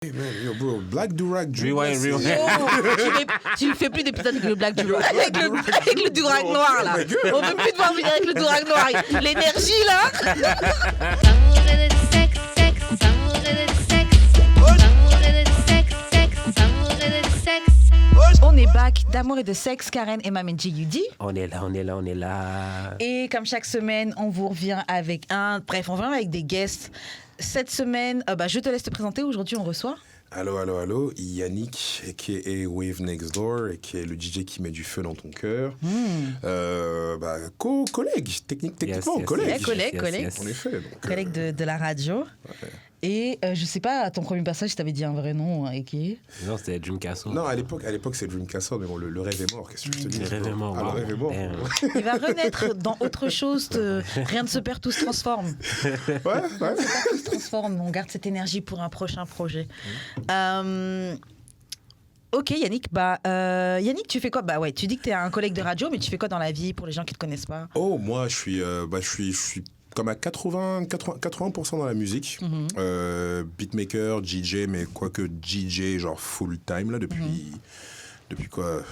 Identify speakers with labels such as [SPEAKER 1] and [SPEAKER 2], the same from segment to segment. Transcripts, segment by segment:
[SPEAKER 1] Hey man, yo bro, Black Durag Dream.
[SPEAKER 2] Rewind.
[SPEAKER 3] Tu fais plus d'épisodes avec le Black Durag. Avec le Durag noir, là. On veut plus te voir venir avec le Durag noir. L'énergie, là. On est back d'amour et de sexe, Karen et Mamen J.U.D.
[SPEAKER 2] On est là.
[SPEAKER 3] Et comme chaque semaine, on vous revient avec on revient avec des guests. Cette semaine, je te laisse te présenter. Aujourd'hui, on reçoit...
[SPEAKER 1] Allô, Yannick, a.k.a. Wave Next Door, qui est le DJ qui met du feu dans ton cœur. Collègue, techniquement, collègue.
[SPEAKER 3] Collègue.
[SPEAKER 1] En effet. Donc,
[SPEAKER 3] collègue de la radio.
[SPEAKER 1] Ouais.
[SPEAKER 3] Et je sais pas, à ton premier passage, je t'avais dit un vrai nom, qui
[SPEAKER 2] Non, c'était Dream Castle.
[SPEAKER 1] Non, à l'époque c'est Dream Castle, mais bon, le rêve est mort. Qu'est-ce que je te dis?
[SPEAKER 2] Le rêve est mort.
[SPEAKER 1] Le rêve est mort.
[SPEAKER 3] Il va renaître dans autre chose. Rien ne se perd, tout se transforme.
[SPEAKER 1] Ouais.
[SPEAKER 3] Tout se transforme. On garde cette énergie pour un prochain projet. Ok, Yannick. Yannick, tu fais quoi? Tu dis que tu es un collègue de radio, mais tu fais quoi dans la vie pour les gens qui te connaissent pas?
[SPEAKER 1] Oh, moi, je suis comme à 80% dans la musique. Beatmaker, DJ, mais quoique DJ, genre full time, là, depuis quoi,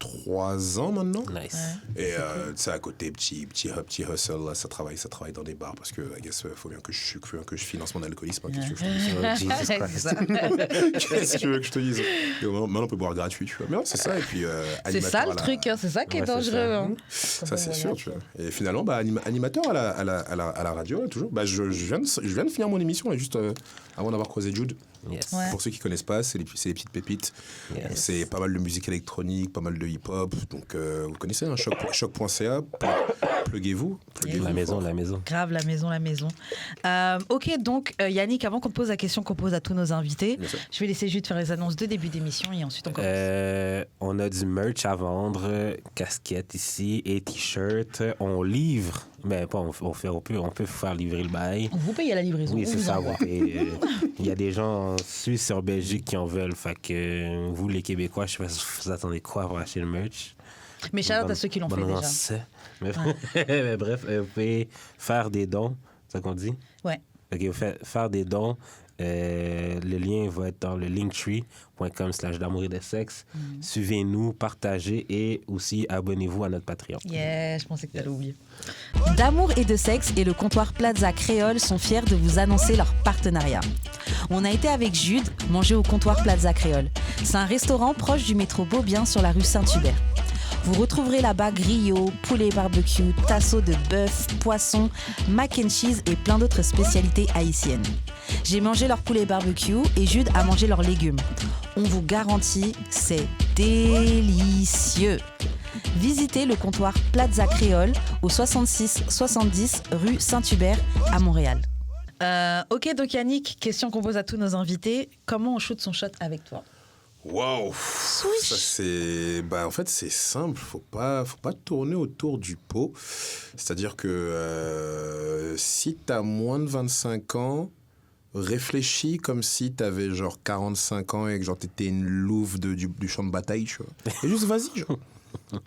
[SPEAKER 1] 3 ans maintenant.
[SPEAKER 2] Nice.
[SPEAKER 1] Et tu sais, à côté, petit hustle, là, ça travaille dans des bars parce que, I guess, faut bien que je finance mon alcoolisme. Hein, qu'est-ce que je te dise? Qu'est-ce que tu veux que je te dise? Et maintenant, on peut boire gratuit, tu vois. Mais non, c'est ça. Et puis,
[SPEAKER 3] c'est ça le truc, hein, c'est ça qui est dangereux.
[SPEAKER 1] Ça, c'est sûr, tu vois. Et finalement, animateur à la radio, là, toujours. Je viens de finir mon émission, là, juste avant d'avoir croisé Jude.
[SPEAKER 2] Yes.
[SPEAKER 1] Ouais. Pour ceux qui ne connaissent pas, c'est les petites pépites. Yes. C'est pas mal de musique électronique, pas mal de hip-hop. Donc, vous connaissez, hein, choc.ca. Pluguez-vous.
[SPEAKER 2] La maison.
[SPEAKER 3] Grave, la maison. Ok, donc, Yannick, avant qu'on te pose la question qu'on pose à tous nos invités, je vais laisser juste faire les annonces de début d'émission et ensuite on commence.
[SPEAKER 2] On a du merch à vendre, casquettes ici et t-shirts. On livre, mais pas on peut faire livrer le bail.
[SPEAKER 3] Vous payez la livraison.
[SPEAKER 2] Oui, c'est ça. Il y a des gens en Suisse et en Belgique qui en veulent. Fait que vous, les Québécois, je sais pas si vous attendez quoi pour acheter le merch.
[SPEAKER 3] Mais shout-out à ceux qui l'ont fait déjà.
[SPEAKER 2] Mais bref, vous pouvez faire des dons, c'est ça qu'on dit?
[SPEAKER 3] Ouais.
[SPEAKER 2] OK, vous faites faire des dons. Le lien va être dans le linktree.com/d'amour et de sexe. Suivez-nous, partagez et aussi abonnez-vous à notre Patreon.
[SPEAKER 3] Yeah, je pensais que tu allais oublier.
[SPEAKER 4] D'amour et de sexe et le comptoir Plaza Créole sont fiers de vous annoncer leur partenariat. On a été avec Jude manger au comptoir Plaza Créole. C'est un restaurant proche du métro Beaubien sur la rue Saint-Hubert. Vous retrouverez là-bas griot, poulet barbecue, tasseau de bœuf, poisson, mac and cheese et plein d'autres spécialités haïtiennes. J'ai mangé leur poulet barbecue et Jude a mangé leurs légumes. On vous garantit, c'est délicieux. Visitez le comptoir Plaza Créole au 66-70 rue Saint-Hubert à Montréal.
[SPEAKER 3] Ok, donc Yannick, question qu'on pose à tous nos invités. Comment on shoot son shot avec toi?
[SPEAKER 1] Wow, ça c'est, en fait c'est simple, faut pas tourner autour du pot. C'est-à-dire que si t'as moins de 25 ans, réfléchis comme si t'avais genre 45 ans et que genre t'étais une louve du champ de bataille, tu vois. Et juste vas-y, genre.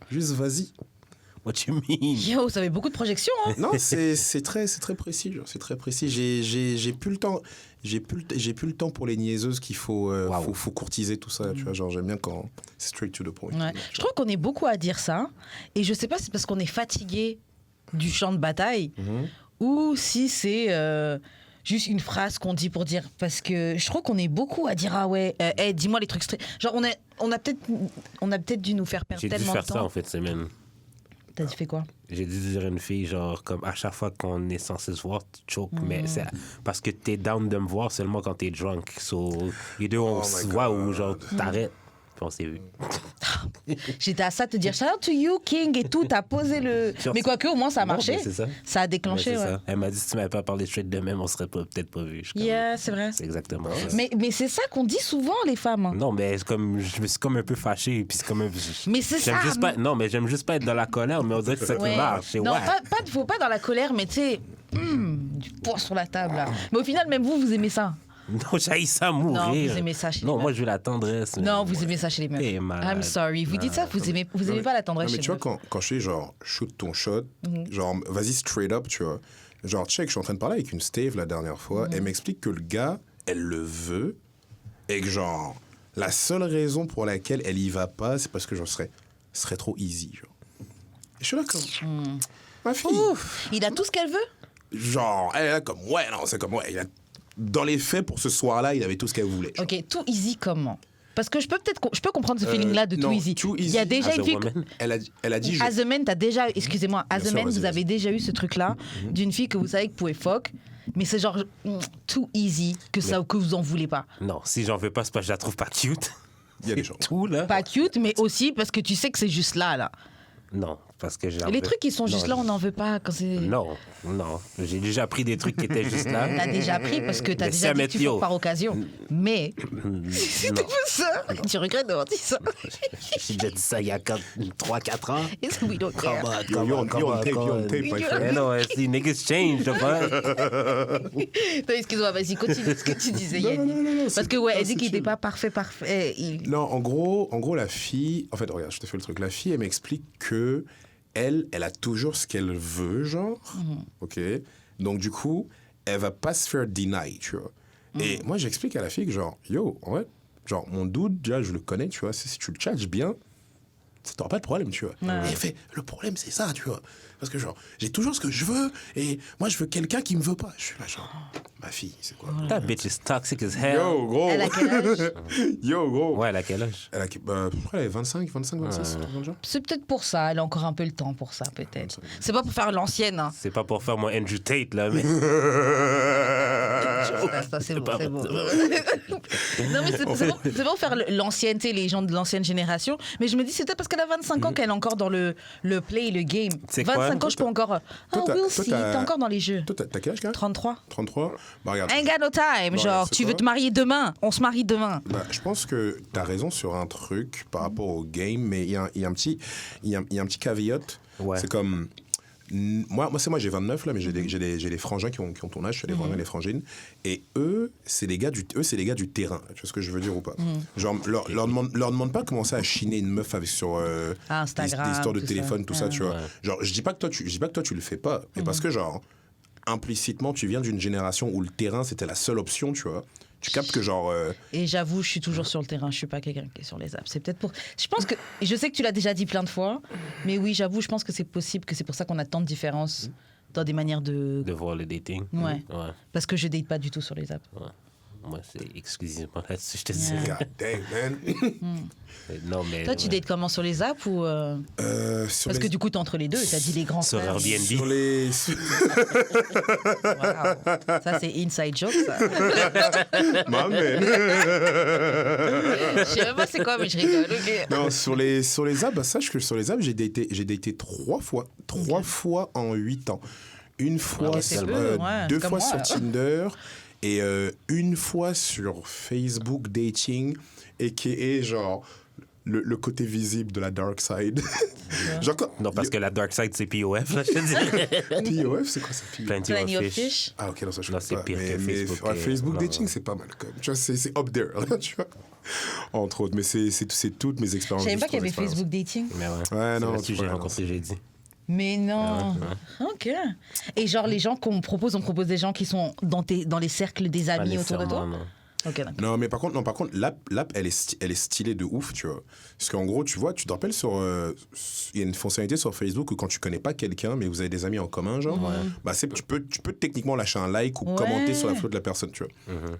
[SPEAKER 1] Juste vas-y.
[SPEAKER 2] What you mean?
[SPEAKER 3] Yo, ça avait beaucoup de projections, hein?
[SPEAKER 1] Non, c'est très précis, genre, c'est très précis. J'ai plus le temps. J'ai plus le temps pour les niaiseuses qu'il faut courtiser tout ça, tu vois, genre j'aime bien quand c'est straight to the point.
[SPEAKER 3] Ouais. Je trouve qu'on est beaucoup à dire ça et je sais pas si c'est parce qu'on est fatigué du champ de bataille ou si c'est juste une phrase qu'on dit pour dire, parce que je trouve qu'on est beaucoup à dire dis-moi les trucs genre on a peut-être dû nous faire perdre tellement de temps.
[SPEAKER 2] J'ai dû faire ça en fait semaine.
[SPEAKER 3] T'as dit fait quoi?
[SPEAKER 2] J'ai dû dire à une fille, genre, comme à chaque fois qu'on est censé se voir, tu choke, mais c'est parce que t'es down de me voir seulement quand t'es drunk. So, les deux, on se voit ou genre, t'arrêtes, puis on s'est vu.
[SPEAKER 3] J'étais à ça de te dire, shout out to you, King, et tout, t'as posé le... Mais quoique, au moins, ça a marché.
[SPEAKER 2] C'est ça.
[SPEAKER 3] Ça a déclenché,
[SPEAKER 2] ouais. Ça. Elle m'a dit, si tu m'avais pas parlé straight de même, on serait peut-être pas vu.
[SPEAKER 3] Yeah, c'est vrai.
[SPEAKER 2] C'est exactement ça.
[SPEAKER 3] Mais c'est ça qu'on dit souvent, les femmes.
[SPEAKER 2] Non, mais je me suis comme un peu fâché, puis c'est comme
[SPEAKER 3] mais c'est ça.
[SPEAKER 2] J'aime juste pas être dans la colère, mais on dirait que c'est ça qui marche.
[SPEAKER 3] Non, faut pas dans la colère, mais tu sais, du poids sur la table, là. Mais au final, même vous aimez ça.
[SPEAKER 2] Non, j'haïs ça mourir.
[SPEAKER 3] Non, vous aimez ça chez les meufs.
[SPEAKER 2] Non, moi, je veux la tendresse.
[SPEAKER 3] Non, vous aimez ça chez les meufs. I'm sorry. Vous dites ça, vous aimez pas la tendresse chez les meufs.
[SPEAKER 1] Mais tu vois, quand je dis genre, shoot ton shot, genre, vas-y straight up, tu vois. Genre, check, je suis en train de parler avec une stave la dernière fois. Elle m'explique que le gars, elle le veut, et que genre, la seule raison pour laquelle elle y va pas, c'est parce que genre, ce serait trop easy, genre. Et je suis là comme, ma fille.
[SPEAKER 3] Ouf, il a tout ce qu'elle veut.
[SPEAKER 1] Genre, elle est là comme, ouais, non, c'est comme, ouais, dans les faits, pour ce soir-là, il avait tout ce qu'elle voulait. Genre.
[SPEAKER 3] Ok, too easy comment? Parce que je peux comprendre ce feeling-là de
[SPEAKER 1] non,
[SPEAKER 3] too easy.
[SPEAKER 1] too
[SPEAKER 3] Il y a
[SPEAKER 1] easy
[SPEAKER 3] déjà
[SPEAKER 2] as
[SPEAKER 3] une
[SPEAKER 2] a
[SPEAKER 3] fille.
[SPEAKER 2] woman.
[SPEAKER 1] Elle a dit,
[SPEAKER 3] As a man, t'as déjà, excusez-moi, as a
[SPEAKER 1] sûr,
[SPEAKER 3] man,
[SPEAKER 1] vas-y,
[SPEAKER 3] vous avez
[SPEAKER 1] vas-y.
[SPEAKER 3] déjà eu ce truc-là d'une fille que vous savez que vous pouvez fuck, mais c'est genre too easy que vous en voulez pas.
[SPEAKER 2] Non, si j'en veux pas, c'est parce que je la trouve pas cute.
[SPEAKER 1] il y a des gens.
[SPEAKER 2] Tout, là.
[SPEAKER 3] Pas cute, mais aussi parce que tu sais que c'est juste là.
[SPEAKER 2] Non, parce que j'ai...
[SPEAKER 3] Et les trucs qui sont juste là, on n'en veut pas quand c'est.
[SPEAKER 2] Non. J'ai déjà pris des trucs qui étaient juste là.
[SPEAKER 3] T'as déjà pris parce que t'as
[SPEAKER 2] Mais
[SPEAKER 3] déjà
[SPEAKER 2] ça
[SPEAKER 3] dit que
[SPEAKER 2] met
[SPEAKER 3] tu
[SPEAKER 2] Yo.
[SPEAKER 3] fuck par occasion. Mais c'était
[SPEAKER 2] Non.
[SPEAKER 3] pas ça. Tu regrettes d'avoir dit ça.
[SPEAKER 2] J'ai déjà dit ça il y a 3-4 ans.
[SPEAKER 3] It's we don't care.
[SPEAKER 1] You're on tape, my friend.
[SPEAKER 2] Mais non, si niggas change, tu vois.
[SPEAKER 3] Non, excuse-moi, vas-y, continue ce que tu disais, Yannick. Parce que, ouais, elle dit qu'il n'était pas parfait.
[SPEAKER 1] Non, en gros, la fille... En fait, regarde, je te fais le truc. La fille, elle m'explique que elle a toujours ce qu'elle veut, genre. OK? Donc, du coup, elle va pas se faire deny, tu vois. Et moi, j'explique à la fille que, genre, yo, en fait, genre, mon dude, déjà, je le connais, tu vois. Si tu le tchatches bien, ça t'aura pas de problème, tu vois.
[SPEAKER 3] Ouais.
[SPEAKER 1] Et elle fait, le problème, c'est ça, tu vois. Parce que, genre, j'ai toujours ce que je veux, et moi, je veux quelqu'un qui me veut pas. Je suis là, genre, ma fille, c'est quoi?
[SPEAKER 2] That bitch is toxic as hell.
[SPEAKER 1] Yo, gros!
[SPEAKER 3] Elle a quel âge?
[SPEAKER 1] Yo, gros!
[SPEAKER 2] Ouais, elle a quel âge?
[SPEAKER 1] Elle a 25, 26, dans le genre.
[SPEAKER 3] C'est peut-être pour ça, elle a encore un peu le temps pour ça, peut-être. C'est pas pour faire l'ancienne, hein.
[SPEAKER 2] C'est pas pour faire mon Andrew Tate, là, mais...
[SPEAKER 3] Ça, c'est bon, c'est bon. Non, mais c'est bon pour faire l'ancienne, tu sais, les gens de l'ancienne génération. Mais je me dis, c'est peut-être parce qu'elle a 25 ans qu'elle est encore dans le play, le game.
[SPEAKER 2] C'est quoi?
[SPEAKER 3] 25 ans, je peux encore. Oh,
[SPEAKER 1] Toi,
[SPEAKER 3] we'll see,
[SPEAKER 1] t'as-
[SPEAKER 3] t'es encore dans les jeux.
[SPEAKER 1] Toi, t'as quel âge, gars?
[SPEAKER 3] 33.
[SPEAKER 1] 33? Bah, regarde.
[SPEAKER 3] Ain't got no time.
[SPEAKER 1] Bon,
[SPEAKER 3] Genre,
[SPEAKER 1] c'est
[SPEAKER 3] tu veux
[SPEAKER 1] quoi?
[SPEAKER 3] te marier demain. On se marie demain.
[SPEAKER 1] Bah, je pense que tu as raison sur un truc par rapport au game, mais il y a un petit caveat.
[SPEAKER 2] Ouais.
[SPEAKER 1] C'est comme... Moi, j'ai 29, là, mais j'ai des frangins qui ont ton âge, des frangins et des frangines. Et eux, c'est les gars du terrain. Tu vois ce que je veux dire ou pas? Genre, leur demande pas de commencer à chiner une meuf avec sur
[SPEAKER 3] Instagram,
[SPEAKER 1] des histoires de
[SPEAKER 3] tout
[SPEAKER 1] téléphone,
[SPEAKER 3] ça.
[SPEAKER 1] tout ça, tu vois.
[SPEAKER 2] Ouais.
[SPEAKER 1] Genre, je dis pas que toi, tu le fais pas. Mais parce que, genre, implicitement, tu viens d'une génération où le terrain, c'était la seule option, tu vois. Tu captes que, genre...
[SPEAKER 3] Et j'avoue, je suis toujours sur le terrain. Je suis pas quelqu'un qui est sur les apps. C'est peut-être pour. Je pense que. Je sais que tu l'as déjà dit plein de fois, mais oui, j'avoue, je pense que c'est possible que c'est pour ça qu'on a tant de différences dans des manières de.
[SPEAKER 2] De voir le dating.
[SPEAKER 3] Ouais.
[SPEAKER 2] Ouais.
[SPEAKER 3] Parce que je date pas du tout sur les apps.
[SPEAKER 2] Moi, c'est exclusivement là-dessus, je te dis.
[SPEAKER 3] Ouais.
[SPEAKER 1] God damn, man.
[SPEAKER 2] Non, mais...
[SPEAKER 3] Toi, tu dates comment sur les apps ou
[SPEAKER 1] Sur
[SPEAKER 3] Parce
[SPEAKER 1] les-
[SPEAKER 3] que du coup, t'es entre les deux. T'as dit les grands
[SPEAKER 2] Sur
[SPEAKER 3] frères.
[SPEAKER 2] Airbnb.
[SPEAKER 1] Sur les...
[SPEAKER 3] Wow. Ça, c'est inside joke, ça.
[SPEAKER 1] Ma man.
[SPEAKER 3] Je sais même pas c'est quoi, mais je rigole. ok.
[SPEAKER 1] Non, sur les apps, bah, sache que sur les apps, j'ai daté 3 fois. 3 fois en 8 ans. Une fois,
[SPEAKER 3] Ok, c'est peu, ouais,
[SPEAKER 1] deux
[SPEAKER 3] c'est
[SPEAKER 1] fois
[SPEAKER 3] comme
[SPEAKER 1] sur
[SPEAKER 3] moi.
[SPEAKER 1] Tinder et une fois sur Facebook Dating, a.k.a. genre le côté visible de la dark side. Genre,
[SPEAKER 2] Non, parce que la dark side, c'est POF, là, je te dis.
[SPEAKER 1] POF, c'est quoi ça? POF?
[SPEAKER 2] Plenty
[SPEAKER 3] Plenty
[SPEAKER 2] of
[SPEAKER 3] of
[SPEAKER 2] fish.
[SPEAKER 3] fish.
[SPEAKER 1] Ah, ok, non, ça je
[SPEAKER 2] Non,
[SPEAKER 1] connais
[SPEAKER 2] c'est
[SPEAKER 1] pas.
[SPEAKER 2] pire que
[SPEAKER 1] Mais
[SPEAKER 2] Facebook,
[SPEAKER 1] ouais, Facebook
[SPEAKER 2] non,
[SPEAKER 1] Dating,
[SPEAKER 2] non.
[SPEAKER 1] c'est pas mal quand même. Tu vois, c'est up there, là, tu vois. Entre autres, mais c'est toutes mes
[SPEAKER 3] Je
[SPEAKER 1] expériences.
[SPEAKER 3] savais pas
[SPEAKER 1] juste
[SPEAKER 3] qu'il y avait
[SPEAKER 1] trois expériences.
[SPEAKER 3] Facebook dating.
[SPEAKER 2] Mais ouais.
[SPEAKER 1] Ouais, non,
[SPEAKER 2] C'est là-dessus que j'ai
[SPEAKER 1] ouais, non,
[SPEAKER 2] rencontré jeudi.
[SPEAKER 3] Mais non.
[SPEAKER 2] Ouais,
[SPEAKER 3] Ok. Et genre, les gens qu'on propose, on propose des gens qui sont dans les cercles des
[SPEAKER 2] Pas
[SPEAKER 3] amis autour de toi?
[SPEAKER 2] nécessairement, non.
[SPEAKER 3] Ok, d'accord.
[SPEAKER 1] Non, mais par contre, l'app, elle est stylée de ouf, tu vois. Parce qu'en gros, tu vois, tu te rappelles il y a une fonctionnalité sur Facebook où quand tu connais pas quelqu'un, mais vous avez des amis en commun, genre, bah, tu peux techniquement lâcher un like ou
[SPEAKER 3] Ouais.
[SPEAKER 1] commenter sur la photo de la personne, tu vois.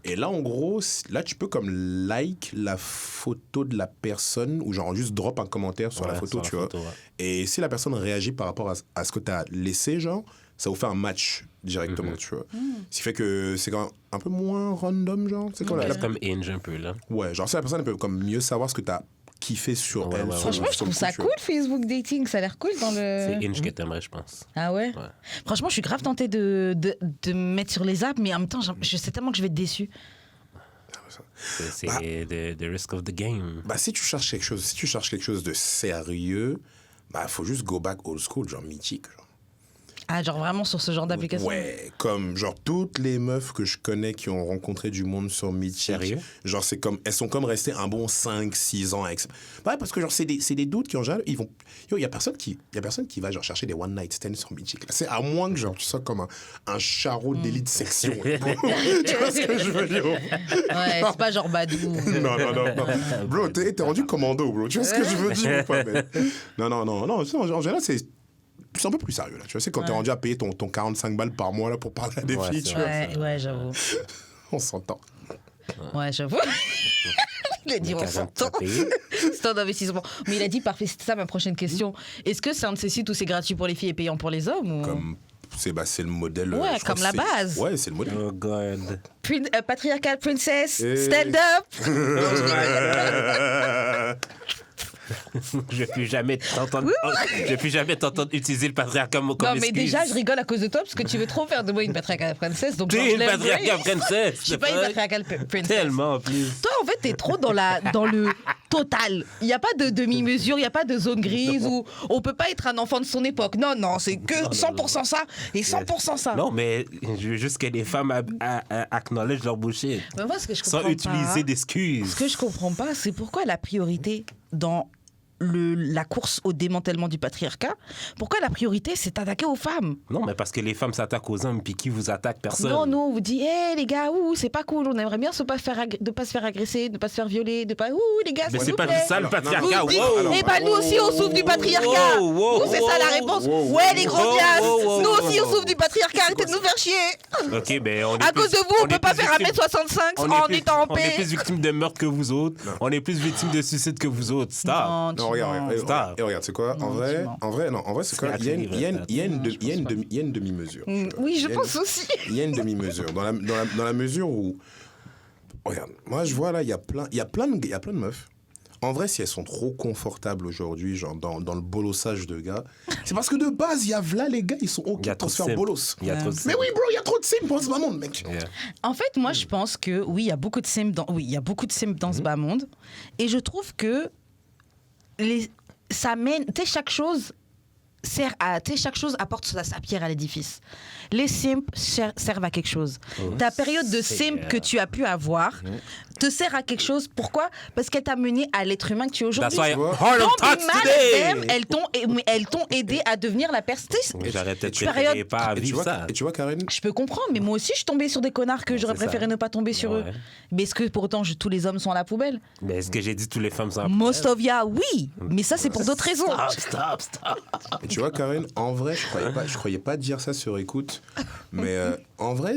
[SPEAKER 1] Et là, en gros, là, tu peux comme like la photo de la personne ou genre juste drop un commentaire sur la
[SPEAKER 2] Ouais,
[SPEAKER 1] photo,
[SPEAKER 2] sur la
[SPEAKER 1] tu vois.
[SPEAKER 2] photo, ouais.
[SPEAKER 1] Et si la personne réagit par rapport à ce que tu as laissé, genre, ça vous fait un match directement, tu vois. Ce qui fait que c'est quand même un peu moins random, genre. C'est quoi
[SPEAKER 2] C'est comme Inge un peu, là.
[SPEAKER 1] Ouais, genre si la personne elle peut comme mieux savoir ce que t'as kiffé sur
[SPEAKER 2] Ouais,
[SPEAKER 1] elle.
[SPEAKER 2] ouais,
[SPEAKER 1] sur
[SPEAKER 3] Franchement,
[SPEAKER 1] le-
[SPEAKER 3] je
[SPEAKER 1] sur
[SPEAKER 3] trouve
[SPEAKER 1] le
[SPEAKER 3] ça
[SPEAKER 1] coup, tu
[SPEAKER 3] cool, Facebook dating. Ça a l'air cool dans
[SPEAKER 2] C'est
[SPEAKER 3] le.
[SPEAKER 2] Inge que t'aimerais, je pense.
[SPEAKER 3] Ah ouais?
[SPEAKER 2] Ouais.
[SPEAKER 3] Franchement, je suis grave tentée de me mettre sur les apps, mais en même temps, je sais tellement que je vais être déçue.
[SPEAKER 2] C'est
[SPEAKER 1] Bah.
[SPEAKER 2] the risk of the game.
[SPEAKER 1] Bah si tu cherches quelque chose de sérieux, bah faut juste go back old school, genre mythique. Genre.
[SPEAKER 3] Ah, genre vraiment sur ce genre d'application?
[SPEAKER 1] Ouais, comme genre toutes les meufs que je connais qui ont rencontré du monde sur Mythique.
[SPEAKER 2] Sérieux?
[SPEAKER 1] Genre, elles sont comme restées un bon 5-6 ans avec ça. Ouais, parce que genre, c'est des doutes qui ont genre, ils vont. Yo, il y a personne qui va genre chercher des one night stands sur Mythique. Là. C'est à moins que genre, tu sois comme un charreau d'élite section. Tu vois ce que je veux dire?
[SPEAKER 3] Ouais, c'est pas genre Badou.
[SPEAKER 1] Non. Bro, t'es rendu commando, bro. Tu vois ce que je veux dire ou pas, mais... Non. En général, c'est un peu plus sérieux, là. Tu vois, c'est quand t'es rendu à payer ton 45 balles par mois, là, pour parler à des filles, tu vois.
[SPEAKER 3] Ouais, j'avoue.
[SPEAKER 1] On s'entend.
[SPEAKER 3] Ouais, j'avoue. Il a dit on s'entend. C'est un investissement. Mais il a dit parfait, c'est ça ma prochaine question. Est-ce que c'est un de ces sites où c'est gratuit pour les filles et payant pour les hommes ou...
[SPEAKER 1] Comme... C'est le modèle...
[SPEAKER 3] Ouais, comme la base.
[SPEAKER 1] Ouais, c'est le modèle.
[SPEAKER 2] Oh, God.
[SPEAKER 3] Patriarcal Princess, stand up.
[SPEAKER 2] Je vais plus jamais t'entendre utiliser le patriarcat comme
[SPEAKER 3] Non, mais
[SPEAKER 2] excuse.
[SPEAKER 3] déjà, je rigole à cause de toi parce que tu veux trop faire de moi une patriarcal princess. Donc
[SPEAKER 2] T'es une patriarcat princess.
[SPEAKER 3] Je suis pas une patriarcal princess.
[SPEAKER 2] Tellement, plus.
[SPEAKER 3] Toi, en fait, t'es trop dans le total. Il n'y a pas de demi-mesure, il n'y a pas de zone grise où on peut pas être un enfant de son époque. Non, c'est que 100% ça et 100% ça.
[SPEAKER 2] Non, mais je veux juste que les femmes acknowledge leur bullshit.
[SPEAKER 3] Mais moi, ce que je comprends
[SPEAKER 2] sans utiliser
[SPEAKER 3] pas,
[SPEAKER 2] d'excuses.
[SPEAKER 3] Ce que je comprends pas, c'est pourquoi la priorité dans la course au démantèlement du patriarcat, pourquoi la priorité c'est d'attaquer aux femmes?
[SPEAKER 2] Non, mais parce que les femmes s'attaquent aux hommes, puis qui vous attaque? Personne.
[SPEAKER 3] Non, nous on vous dit, hé les gars, c'est pas cool, on aimerait bien de pas se faire agresser, de pas se faire violer, de pas, les gars,
[SPEAKER 2] mais
[SPEAKER 3] s'il
[SPEAKER 2] c'est
[SPEAKER 3] vous
[SPEAKER 2] pas
[SPEAKER 3] plaît.
[SPEAKER 2] ça le patriarcat.
[SPEAKER 3] Eh ben nous aussi on souffre du patriarcat. C'est ça la réponse. Ouais les gros bias, nous aussi on souffre du patriarcat, arrêtez de nous faire chier.
[SPEAKER 2] Ok, ben on est
[SPEAKER 3] à cause de vous, on peut pas faire 1m65 en étant en paix.
[SPEAKER 2] On est plus victime de meurtre que vous autres. On est plus victime de suicide que vous autres. Stop.
[SPEAKER 1] Non, regarde. Et regarde, c'est quoi? En vrai, c'est quoi? Il y a une demi-mesure.
[SPEAKER 3] Oui, je pense aussi.
[SPEAKER 1] Il y a une demi-mesure. Dans la mesure où... Regarde, moi, je vois là, il y a plein de meufs. En vrai, si elles sont trop confortables aujourd'hui, genre dans le bolossage de gars, c'est parce que de base, il y a là, les gars, ils sont OK pour se faire bolos. Mais oui, bro, il y a trop de simp dans ce bas monde, mec.
[SPEAKER 2] Yeah.
[SPEAKER 3] En fait, moi, je pense que oui, il y a beaucoup de simp dans ce bas monde. Et je trouve que ça mène, tu sais, chaque chose apporte sa pierre à l'édifice. Les simps servent à quelque chose. Ta période de simp que tu as pu avoir te sert à quelque chose. Pourquoi? Parce qu'elle t'a mené à l'être humain que tu es aujourd'hui. Elles t'ont aidé à devenir la personne.
[SPEAKER 2] J'aurais peut-être pas à vivre ça.
[SPEAKER 1] Et tu vois, Karen?
[SPEAKER 3] Je peux comprendre, mais moi aussi, je suis tombée sur des connards que j'aurais préféré ne pas tomber sur eux. Mais est-ce que pour autant, tous les hommes sont à la poubelle?
[SPEAKER 2] Mais est-ce que j'ai dit tous les femmes sont à la poubelle?
[SPEAKER 3] Most of ya, oui. Mais ça, c'est pour d'autres raisons.
[SPEAKER 2] Stop.
[SPEAKER 1] Et tu vois, Karen, en vrai, je croyais pas dire ça sur écoute, mais en vrai,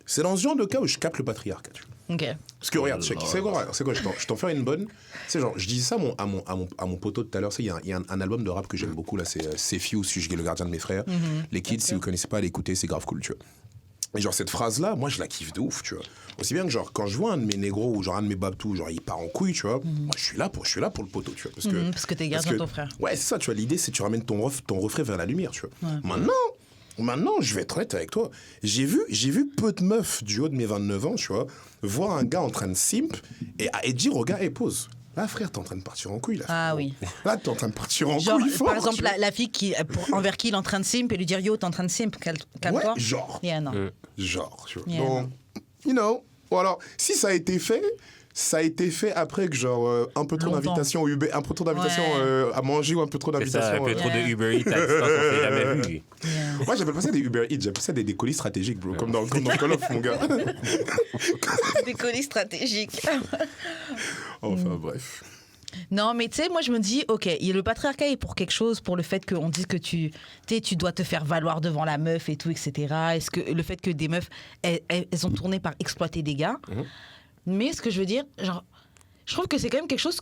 [SPEAKER 1] c'est dans ce genre de cas où je capte le patriarcat.
[SPEAKER 3] Ok.
[SPEAKER 1] Parce que regarde, c'est quoi, je t'en fais une bonne. C'est genre, je disais ça à mon poteau tout à l'heure. Il y a un album de rap que j'aime beaucoup là, c'est Few, si je suis le gardien de mes frères. Les kids, si vous connaissez pas, l'écouter, c'est grave cool, tu vois. Et genre cette phrase là, moi je la kiffe de ouf, tu vois. Aussi bien que genre quand je vois un de mes négros ou genre un de mes babtous, genre il part en couille, tu vois. Moi je suis là pour le poteau, tu vois.
[SPEAKER 3] Parce que t'es gardien de ton frère.
[SPEAKER 1] Ouais, c'est ça, tu vois. L'idée c'est que tu ramènes ton reflet vers la lumière, tu vois. Ouais. Maintenant, je vais être honnête avec toi. J'ai vu peu de meufs du haut de mes 29 ans, tu vois, voir un gars en train de simp et dire au gars, hey, pause. Là, frère, t'es en train de partir en couille, là.
[SPEAKER 3] Ah oui.
[SPEAKER 1] Là, t'es en train de partir en
[SPEAKER 3] genre,
[SPEAKER 1] couille fort.
[SPEAKER 3] Par exemple, la fille envers qui il est en train de simp et lui dire, yo, t'es en train de simp, calme-toi.
[SPEAKER 1] Ouais, genre.
[SPEAKER 3] Yeah, non.
[SPEAKER 1] Genre, tu vois.
[SPEAKER 3] Yeah,
[SPEAKER 1] donc, you know, ou alors, si ça a été fait après que genre un peu trop d'invitations au Uber, un peu trop d'invitations à manger ou un peu trop d'invitations.
[SPEAKER 2] Un peu trop de Uber Eats à distance, on s'est jamais vu.
[SPEAKER 1] Moi, j'appelle pas ça des Uber Eats, j'appelle ça des colis stratégiques, bro, comme dans Call of, mon gars.
[SPEAKER 3] Des colis stratégiques.
[SPEAKER 1] Enfin, bref.
[SPEAKER 3] Non, mais tu sais, moi je me dis, ok, le patriarcat est pour quelque chose, pour le fait qu'on dise que tu dois te faire valoir devant la meuf et tout, etc. Est-ce que le fait que des meufs, elles ont tourné par exploiter des gars. Mais ce que je veux dire, genre, je trouve que c'est quand même quelque chose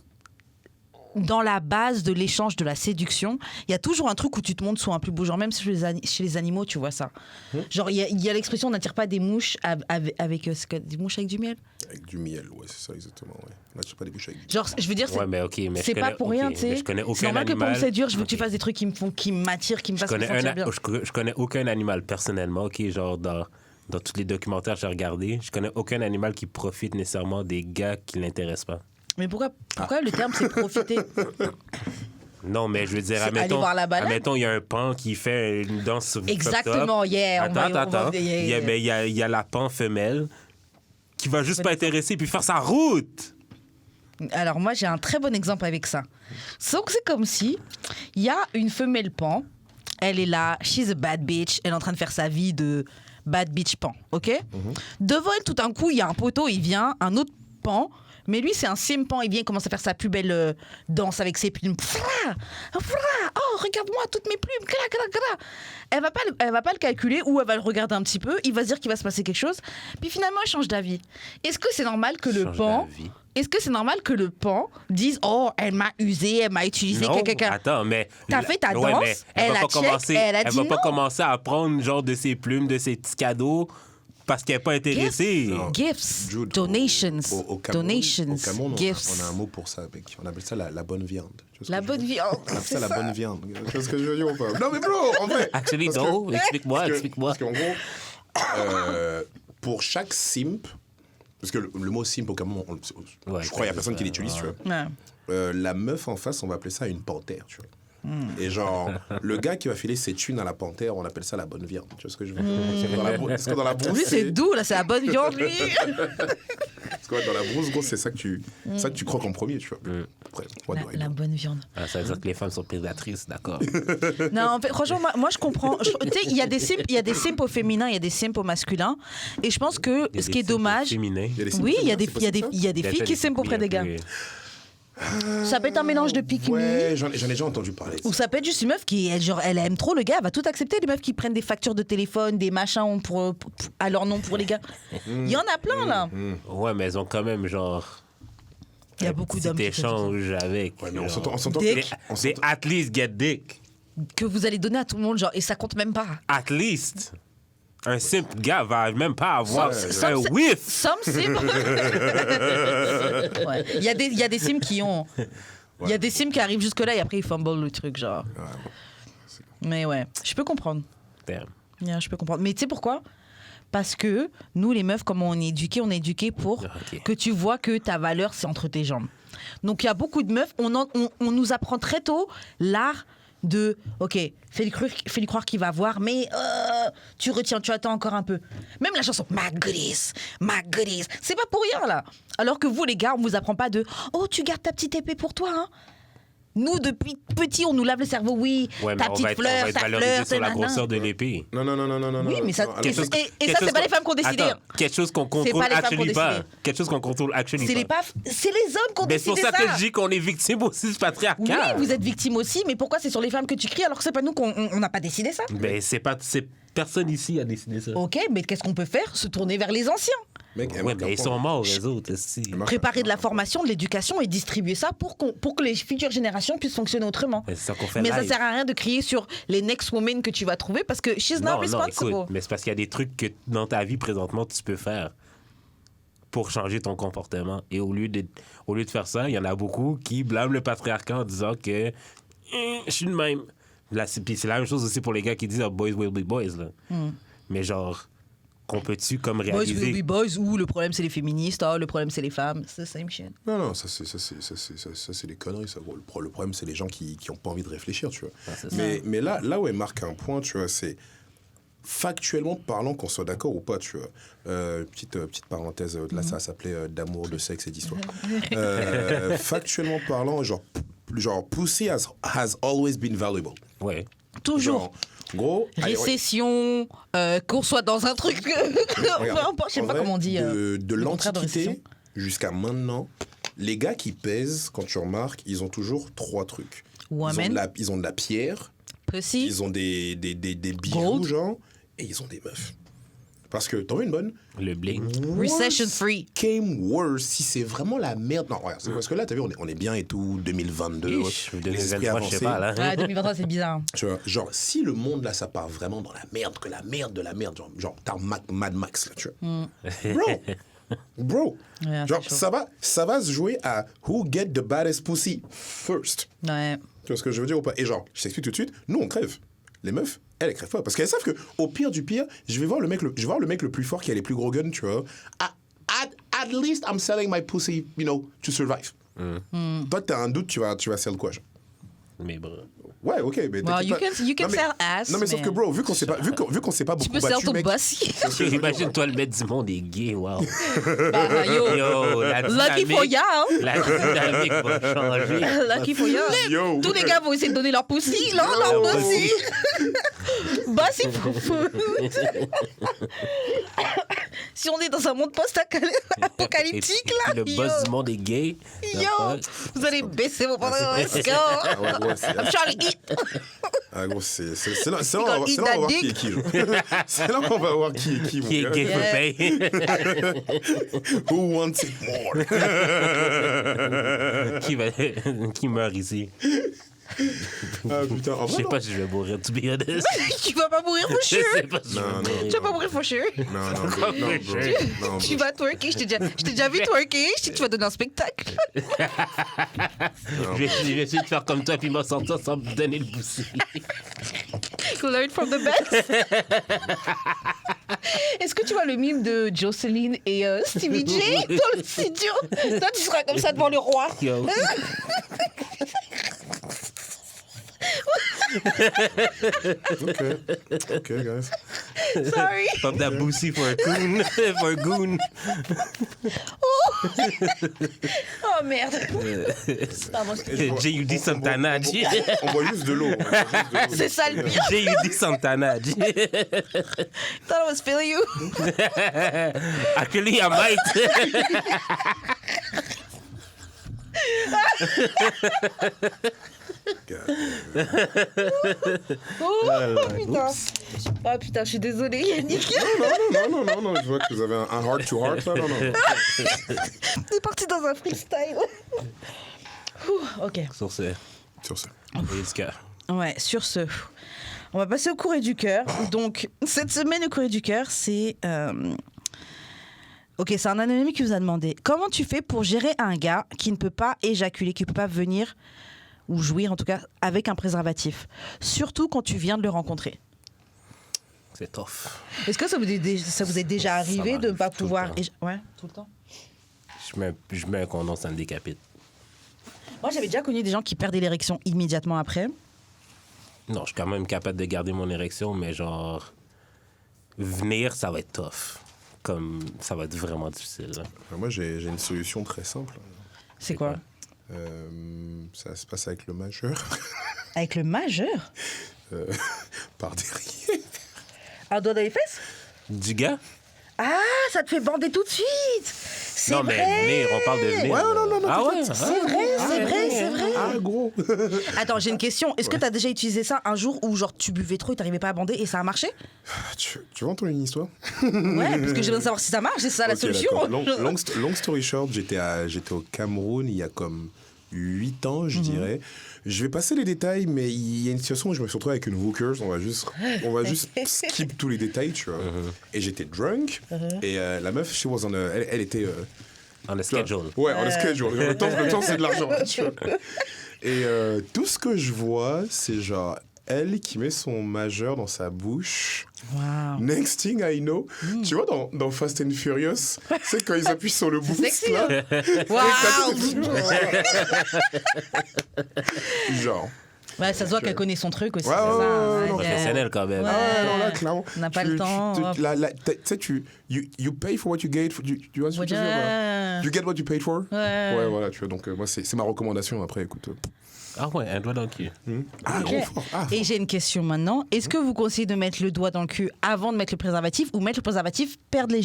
[SPEAKER 3] dans la base de l'échange, de la séduction. Il y a toujours un truc où tu te montres sous un plus beau genre, même chez les animaux, tu vois ça. Genre, il y a l'expression on n'attire pas des mouches avec des mouches avec du miel. Avec
[SPEAKER 1] du miel, ouais, c'est ça exactement. Ouais. On n'attire pas des mouches avec du miel.
[SPEAKER 3] Genre, je veux dire, c'est pas pour rien, tu sais. C'est normal que pour me séduire, je veux que tu fasses des trucs qui m'attirent, qui me fassent me sentir bien.
[SPEAKER 2] Je connais aucun animal personnellement, ok, genre dans tous les documentaires que j'ai regardés, je connais aucun animal qui profite nécessairement des gars qui l'intéressent pas.
[SPEAKER 3] Mais pourquoi le terme c'est profiter?
[SPEAKER 2] Non, mais je veux dire,
[SPEAKER 3] aller voir la balade.
[SPEAKER 2] admettons, il y a un pan qui fait une danse.
[SPEAKER 3] Exactement, yeah.
[SPEAKER 2] Attends. Il y a la pan femelle qui va juste pas intéresser puis faire sa route.
[SPEAKER 3] Alors moi, j'ai un très bon exemple avec ça. Donc c'est comme si il y a une femelle pan, elle est là, she's a bad bitch, elle est en train de faire sa vie de bad bitch pan, ok? Devant elle, tout d'un coup, il y a un poteau, il vient, un autre pan, mais lui, c'est un sim pan, il vient, il commence à faire sa plus belle danse avec ses plumes. Oh, regarde-moi, toutes mes plumes. Elle va pas le calculer ou elle va le regarder un petit peu, il va se dire qu'il va se passer quelque chose, puis finalement, elle change d'avis. Est-ce que c'est normal que le pan... Est-ce que c'est normal que le pan dise oh elle m'a usé, elle m'a utilisé
[SPEAKER 2] non,
[SPEAKER 3] quelqu'un.
[SPEAKER 2] Attends, mais
[SPEAKER 3] t'as fait ta danse, elle a check, elle a dit non.
[SPEAKER 2] Elle va pas commencer à prendre genre de ses plumes, de ses petits cadeaux parce qu'elle est pas intéressée.
[SPEAKER 3] Gifts,
[SPEAKER 1] Jude,
[SPEAKER 3] donations,
[SPEAKER 1] au Cameroun,
[SPEAKER 3] gifts.
[SPEAKER 1] on a un mot pour ça, mec. On appelle ça la bonne viande.
[SPEAKER 3] La bonne viande.
[SPEAKER 1] On appelle ça la bonne viande. Tu vois ce que je veux dire ou pas? Non mais bro, en vrai.
[SPEAKER 2] Actually, non. Explique-moi.
[SPEAKER 1] Parce qu'en gros, pour chaque simp. Parce que le mot simp au Cameroun, je crois qu'il n'y a personne qui l'utilise, tu vois. La meuf en face, on va appeler ça une panthère, tu vois. Et genre, le gars qui va filer ses thunes à la panthère, on appelle ça la bonne viande. Tu vois ce que je veux dire? Parce que dans la brousse,
[SPEAKER 3] lui, c'est doux, là, c'est la bonne viande, lui.
[SPEAKER 1] Parce que dans la brousse, gros, c'est ça que tu croques en premier, tu vois. Après,
[SPEAKER 3] la bonne viande.
[SPEAKER 2] Ah, ça veut dire que les femmes sont prédatrices, d'accord.
[SPEAKER 3] Non, en fait, franchement, moi je comprends. Tu sais, il y a des simps au féminin, il y a des simps au masculin. Et je pense que ce qui est dommage. Oui, il y a des filles qui simpent auprès des gars. Ça peut être un mélange de pick me.
[SPEAKER 1] Ouais, j'en ai déjà entendu parler.
[SPEAKER 3] Ou ça peut être juste une meuf qui, elle aime trop le gars, elle va tout accepter. Les meufs qui prennent des factures de téléphone, des machins à leur nom pour les gars. Il y en a plein, là.
[SPEAKER 2] Ouais, mais elles ont quand même, genre...
[SPEAKER 3] Il y a beaucoup d'hommes qui
[SPEAKER 2] échanges avec.
[SPEAKER 1] Ouais, mais on s'entend.
[SPEAKER 2] C'est at least get dick.
[SPEAKER 3] Que vous allez donner à tout le monde, genre, et ça compte même pas.
[SPEAKER 2] At least. Un simple gars va même pas avoir un whiff.
[SPEAKER 3] Some sims. Ouais. Il y a des sims qui ont. Il y a des sims qui arrivent jusque-là et après ils fumble le truc, genre. Mais ouais, je peux comprendre. Yeah, je peux comprendre. Mais tu sais pourquoi? Parce que nous, les meufs, comme on est éduqués pour que tu vois que ta valeur, c'est entre tes jambes. Donc il y a beaucoup de meufs, on nous apprend très tôt l'art de ok, fais-lui croire qu'il va voir, mais tu attends encore un peu. Même la chanson My goodies, c'est pas pour rien là. Alors que vous les gars, on vous apprend pas de oh tu gardes ta petite épée pour toi hein. Nous, depuis petit, on nous lave le cerveau. Oui,
[SPEAKER 2] ouais,
[SPEAKER 3] ta petite fleur, ta fleur,
[SPEAKER 2] sur la grosseur de l'épée.
[SPEAKER 1] Non.
[SPEAKER 3] Oui, mais ça, et ça, c'est pas les femmes qui ont décidé.
[SPEAKER 2] Attends, quelque chose qu'on contrôle actually pas. Quelque chose qu'on contrôle actually pas.
[SPEAKER 3] C'est les hommes qui ont décidé ça.
[SPEAKER 2] Mais c'est pour ça que je dis qu'on est victime aussi du patriarcat.
[SPEAKER 3] Oui, vous êtes victime aussi, mais pourquoi c'est sur les femmes que tu cries alors que c'est pas nous qu'on n'a pas décidé ça?
[SPEAKER 2] Ben, c'est personne ici a décidé ça.
[SPEAKER 3] Ok, mais qu'est-ce qu'on peut faire? Se tourner vers les anciens.
[SPEAKER 1] Mec,
[SPEAKER 2] ouais, mais ils sont morts, les autres.
[SPEAKER 3] Préparer de la formation, de l'éducation et distribuer ça pour que les futures générations puissent fonctionner autrement.
[SPEAKER 2] Mais c'est ça qu'on fait
[SPEAKER 3] mais ça sert à rien de crier sur les next women que tu vas trouver parce que she's not responsible.
[SPEAKER 2] Écoute, mais c'est parce qu'il y a des trucs que dans ta vie présentement tu peux faire pour changer ton comportement. Et au lieu de faire ça, il y en a beaucoup qui blâment le patriarcat en disant que je suis le même. Là, c'est la même chose aussi pour les gars qui disent boys will be boys. Là. Mais genre... qu'on peut-tu comme réaliser...
[SPEAKER 3] Boys will be boys, ou le problème c'est les féministes, le problème c'est les femmes, c'est the same shit.
[SPEAKER 1] Non, ça c'est des conneries. Ça. Le problème c'est les gens qui n'ont pas envie de réfléchir, tu vois. Mais là où elle marque un point, tu vois, c'est factuellement parlant, qu'on soit d'accord ou pas, tu vois. Petite parenthèse, là ça s'appelait d'amour, de sexe et d'histoire. Factuellement parlant, genre pussy has always been valuable.
[SPEAKER 2] Ouais.
[SPEAKER 3] Toujours.
[SPEAKER 1] Gros,
[SPEAKER 3] récession, qu'on soit dans un truc. Je sais pas comment on dit.
[SPEAKER 1] De l'Antiquité jusqu'à maintenant, les gars qui pèsent, quand tu remarques, ils ont toujours 3 trucs. Ils ont de la pierre,
[SPEAKER 3] Pussy,
[SPEAKER 1] ils ont des bijoux, genre, et ils ont des meufs. Parce que, t'en veux une bonne?
[SPEAKER 2] Le bling.
[SPEAKER 3] Recession free.
[SPEAKER 1] Came worse, si c'est vraiment la merde. Non, ouais, c'est parce que là, t'as vu, on est bien et tout, 2022.
[SPEAKER 2] 2023, je sais pas, là.
[SPEAKER 3] Ouais, 2023, c'est bizarre.
[SPEAKER 1] Tu vois, genre, si le monde, là, ça part vraiment dans la merde, que la merde de la merde, genre t'as Mad Max, là, tu vois. Bro. Ouais, genre, ça va se jouer à who get the baddest pussy first.
[SPEAKER 3] Ouais.
[SPEAKER 1] Tu vois ce que je veux dire ou pas? Et genre, je t'explique tout de suite, nous, on crève. Les meufs, elles crèvent pas. Parce qu'elles savent qu'au pire du pire, je vais voir le mec le plus fort qui a les plus gros guns, tu vois. At least I'm selling my pussy, to survive. Toi, t'as un doute, tu vas sell quoi, genre?
[SPEAKER 2] mes bras.
[SPEAKER 1] Ouais, ok, mais
[SPEAKER 3] Well, you can
[SPEAKER 1] Non, mais-
[SPEAKER 3] sell ass.
[SPEAKER 1] Non, mais sauf que, bro, vu qu'on s'est pas
[SPEAKER 3] tu
[SPEAKER 1] beaucoup
[SPEAKER 3] peux sell
[SPEAKER 1] battu,
[SPEAKER 3] ton
[SPEAKER 1] mec.
[SPEAKER 3] bossy.
[SPEAKER 2] Imagine-toi le maître du monde est gay, wow.
[SPEAKER 3] Bah, yo,
[SPEAKER 2] Yo, la
[SPEAKER 3] lucky for
[SPEAKER 2] dynamique,
[SPEAKER 3] y'all.
[SPEAKER 2] la dynamique va changer.
[SPEAKER 3] Lucky for y'all.
[SPEAKER 1] Yo.
[SPEAKER 3] Tous les gars vont essayer de donner leur pussy, leur bossy. Bossy food. Si on est dans un monde post-apocalyptique, là,
[SPEAKER 2] Et puis le boss du monde est gay.
[SPEAKER 3] yo, vous allez baisser vos pantalons. Let's go.
[SPEAKER 1] Ah ouais, gros, c'est-
[SPEAKER 3] I'm trying to eat.
[SPEAKER 1] Ah, gros, c'est là
[SPEAKER 3] You
[SPEAKER 1] on
[SPEAKER 3] gonna
[SPEAKER 1] va
[SPEAKER 3] eat
[SPEAKER 1] voir
[SPEAKER 3] that
[SPEAKER 1] qui est
[SPEAKER 3] dick?
[SPEAKER 1] qui. genre. C'est là qu'on va voir qui est qui, mon
[SPEAKER 2] Qui est
[SPEAKER 1] gars.
[SPEAKER 2] gay for
[SPEAKER 3] Yeah.
[SPEAKER 2] pay.
[SPEAKER 1] Who wants it more?
[SPEAKER 2] Qui meurt ici.
[SPEAKER 1] Ah, putain, en
[SPEAKER 2] Je
[SPEAKER 1] vrai,
[SPEAKER 2] sais
[SPEAKER 1] non.
[SPEAKER 2] pas si je vais mourir, to be honest.
[SPEAKER 3] Tu vas pas mourir, for
[SPEAKER 2] Je
[SPEAKER 3] sure.
[SPEAKER 2] sais pas si je vais
[SPEAKER 1] Non, non.
[SPEAKER 2] mourir.
[SPEAKER 3] Tu vas pas mourir, for sure.
[SPEAKER 1] Non, bro. Non,
[SPEAKER 3] Tu
[SPEAKER 1] bro.
[SPEAKER 3] vas twerker. Je t'ai déjà vu twerker. Je sais que tu vas donner un spectacle.
[SPEAKER 2] Je vais essayer de faire comme toi puis m'en sortir sans me donner le boussi.
[SPEAKER 3] Learn from the best. Est-ce que tu vois le mime de Jocelyn et Stevie J dans le studio? Toi, tu seras comme ça devant le roi.
[SPEAKER 2] Yo.
[SPEAKER 1] Ok, guys.
[SPEAKER 3] Sorry.
[SPEAKER 2] Pop that boussi for a goon. For a goon.
[SPEAKER 3] Oh merde. Pardon.
[SPEAKER 2] J.U.D. Santana.
[SPEAKER 1] On boit juste de l'eau.
[SPEAKER 3] C'est ça le pire.
[SPEAKER 2] J.U.D. Santana.
[SPEAKER 3] Thought I was feeling you.
[SPEAKER 2] Actually, I might.
[SPEAKER 3] Oh putain. Ah putain, je suis désolée, Yannick.
[SPEAKER 1] Non, je vois que vous avez un heart to heart, là. Non.
[SPEAKER 3] On est parti dans un freestyle. Ouh, ok.
[SPEAKER 2] Sur ce,
[SPEAKER 1] Sur ça.
[SPEAKER 2] envoyez du cœur.
[SPEAKER 3] Ouais, sur ce, on va passer au courrier du cœur. Donc, cette semaine, au courrier du cœur, c'est... Ok, c'est un anonyme qui vous a demandé comment tu fais pour gérer un gars qui ne peut pas éjaculer, qui ne peut pas venir, ou jouir en tout cas, avec un préservatif. Surtout quand tu viens de le rencontrer.
[SPEAKER 2] C'est tough.
[SPEAKER 3] Est-ce que ça vous est déjà arrivé de ne
[SPEAKER 2] m'arrive
[SPEAKER 3] pas
[SPEAKER 2] tout le
[SPEAKER 3] pouvoir...
[SPEAKER 2] temps.
[SPEAKER 3] Ouais, tout le temps.
[SPEAKER 2] Je mets un condom, ça me décapite.
[SPEAKER 3] Moi, j'avais déjà connu des gens qui perdaient l'érection immédiatement après.
[SPEAKER 2] Non, je suis quand même capable de garder mon érection, mais genre, venir, ça va être tough. Comme, ça va être vraiment difficile. Là.
[SPEAKER 1] Moi, j'ai une solution très simple.
[SPEAKER 3] C'est quoi?
[SPEAKER 1] Ça se passe avec le majeur.
[SPEAKER 3] Avec le majeur?
[SPEAKER 1] Par derrière.
[SPEAKER 3] Un doigt dans les fesses?
[SPEAKER 2] Du gars?
[SPEAKER 3] Ah, ça te fait bander tout de suite. C'est
[SPEAKER 2] Non, mais
[SPEAKER 3] vrai.
[SPEAKER 2] venir, on parle de venir.
[SPEAKER 1] Ouais, non.
[SPEAKER 2] Ah ouais?
[SPEAKER 3] C'est vrai.
[SPEAKER 1] Ah, gros.
[SPEAKER 3] Attends, j'ai une question. Est-ce que t'as déjà utilisé ça un jour où genre tu buvais trop et t'arrivais pas à bander et ça a marché?
[SPEAKER 1] Tu veux entendre une histoire?
[SPEAKER 3] Ouais, parce que j'ai besoin de savoir si ça marche, c'est ça la
[SPEAKER 1] Ok,
[SPEAKER 3] solution.
[SPEAKER 1] d'accord. Long story short, j'étais au Cameroun il y a comme 8 ans, je dirais. Je vais passer les détails, mais il y a une situation où je me suis retrouvé avec une hookers. On va juste skip tous les détails, tu vois. Et j'étais drunk. Et la meuf, elle était...
[SPEAKER 2] On a schedule.
[SPEAKER 1] Ouais, on a schedule. Le temps, c'est de l'argent, tu vois. Et tout ce que je vois, c'est genre elle qui met son majeur dans sa bouche.
[SPEAKER 3] Wow.
[SPEAKER 1] Next thing I know, tu vois dans Fast and Furious, c'est quand ils appuient sur le boost
[SPEAKER 3] sexy,
[SPEAKER 1] là.
[SPEAKER 3] Waouh.
[SPEAKER 1] Genre.
[SPEAKER 3] Ouais, ça se voit qu'elle connaît son truc aussi.
[SPEAKER 1] Ouais,
[SPEAKER 3] c'est ça.
[SPEAKER 1] ouais, non,
[SPEAKER 2] Professionnel quand même.
[SPEAKER 3] Ouais.
[SPEAKER 1] Ah non, là, clairement.
[SPEAKER 3] On n'a pas le temps, hop.
[SPEAKER 1] Tu sais, you pay for what you get. Tu vois ce que je veux dire? Voilà. You get what you paid for. Ouais, voilà, tu vois. Donc, moi, c'est ma recommandation. Après, écoute.
[SPEAKER 2] Ah ouais, un doigt dans le cul.
[SPEAKER 1] Ah,
[SPEAKER 3] Ok.
[SPEAKER 1] gros fort. Ah,
[SPEAKER 3] Et j'ai une question maintenant. Est-ce que vous conseillez de mettre le doigt dans le cul avant de mettre le préservatif ou mettre le préservatif, perdre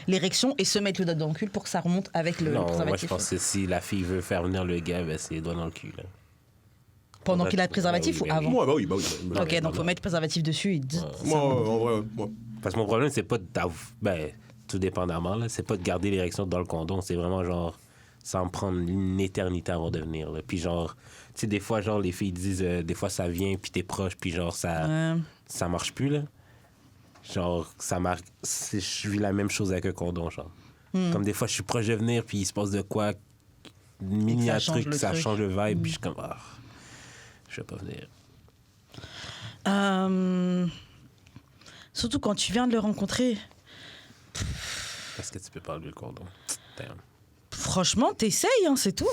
[SPEAKER 3] l'érection et se mettre le doigt dans le cul pour que ça remonte avec le
[SPEAKER 2] Non, moi je
[SPEAKER 3] préservatif
[SPEAKER 2] pense que si la fille veut faire venir le gars, ben, c'est les doigts dans le cul. Là.
[SPEAKER 3] Pendant qu'il a le préservatif
[SPEAKER 2] Oui,
[SPEAKER 3] ou
[SPEAKER 2] oui,
[SPEAKER 3] avant?
[SPEAKER 1] moi, bah oui.
[SPEAKER 3] Ok, donc faut mettre le préservatif dessus.
[SPEAKER 1] Moi, en vrai, moi.
[SPEAKER 2] Parce que mon problème, c'est pas de tout dépendamment, là, c'est pas de garder l'érection dans le condom, c'est vraiment genre, ça en prendre une éternité avant de venir. Là. Puis genre, tu sais, des fois, genre, les filles disent, des fois ça vient, puis t'es proche, puis genre, ça marche plus, là. Genre, ça marche. Je vis la même chose avec un condom, genre. Comme des fois, je suis proche de venir, puis il se passe de quoi, mini
[SPEAKER 3] ça
[SPEAKER 2] un
[SPEAKER 3] change
[SPEAKER 2] truc,
[SPEAKER 3] le
[SPEAKER 2] ça
[SPEAKER 3] truc.
[SPEAKER 2] change le vibe, puis je suis comme, je vais pas venir.
[SPEAKER 3] Surtout quand tu viens de le rencontrer.
[SPEAKER 2] Parce que tu peux pas enlever le condom. Damn.
[SPEAKER 3] Franchement, t'essayes, hein, c'est tout.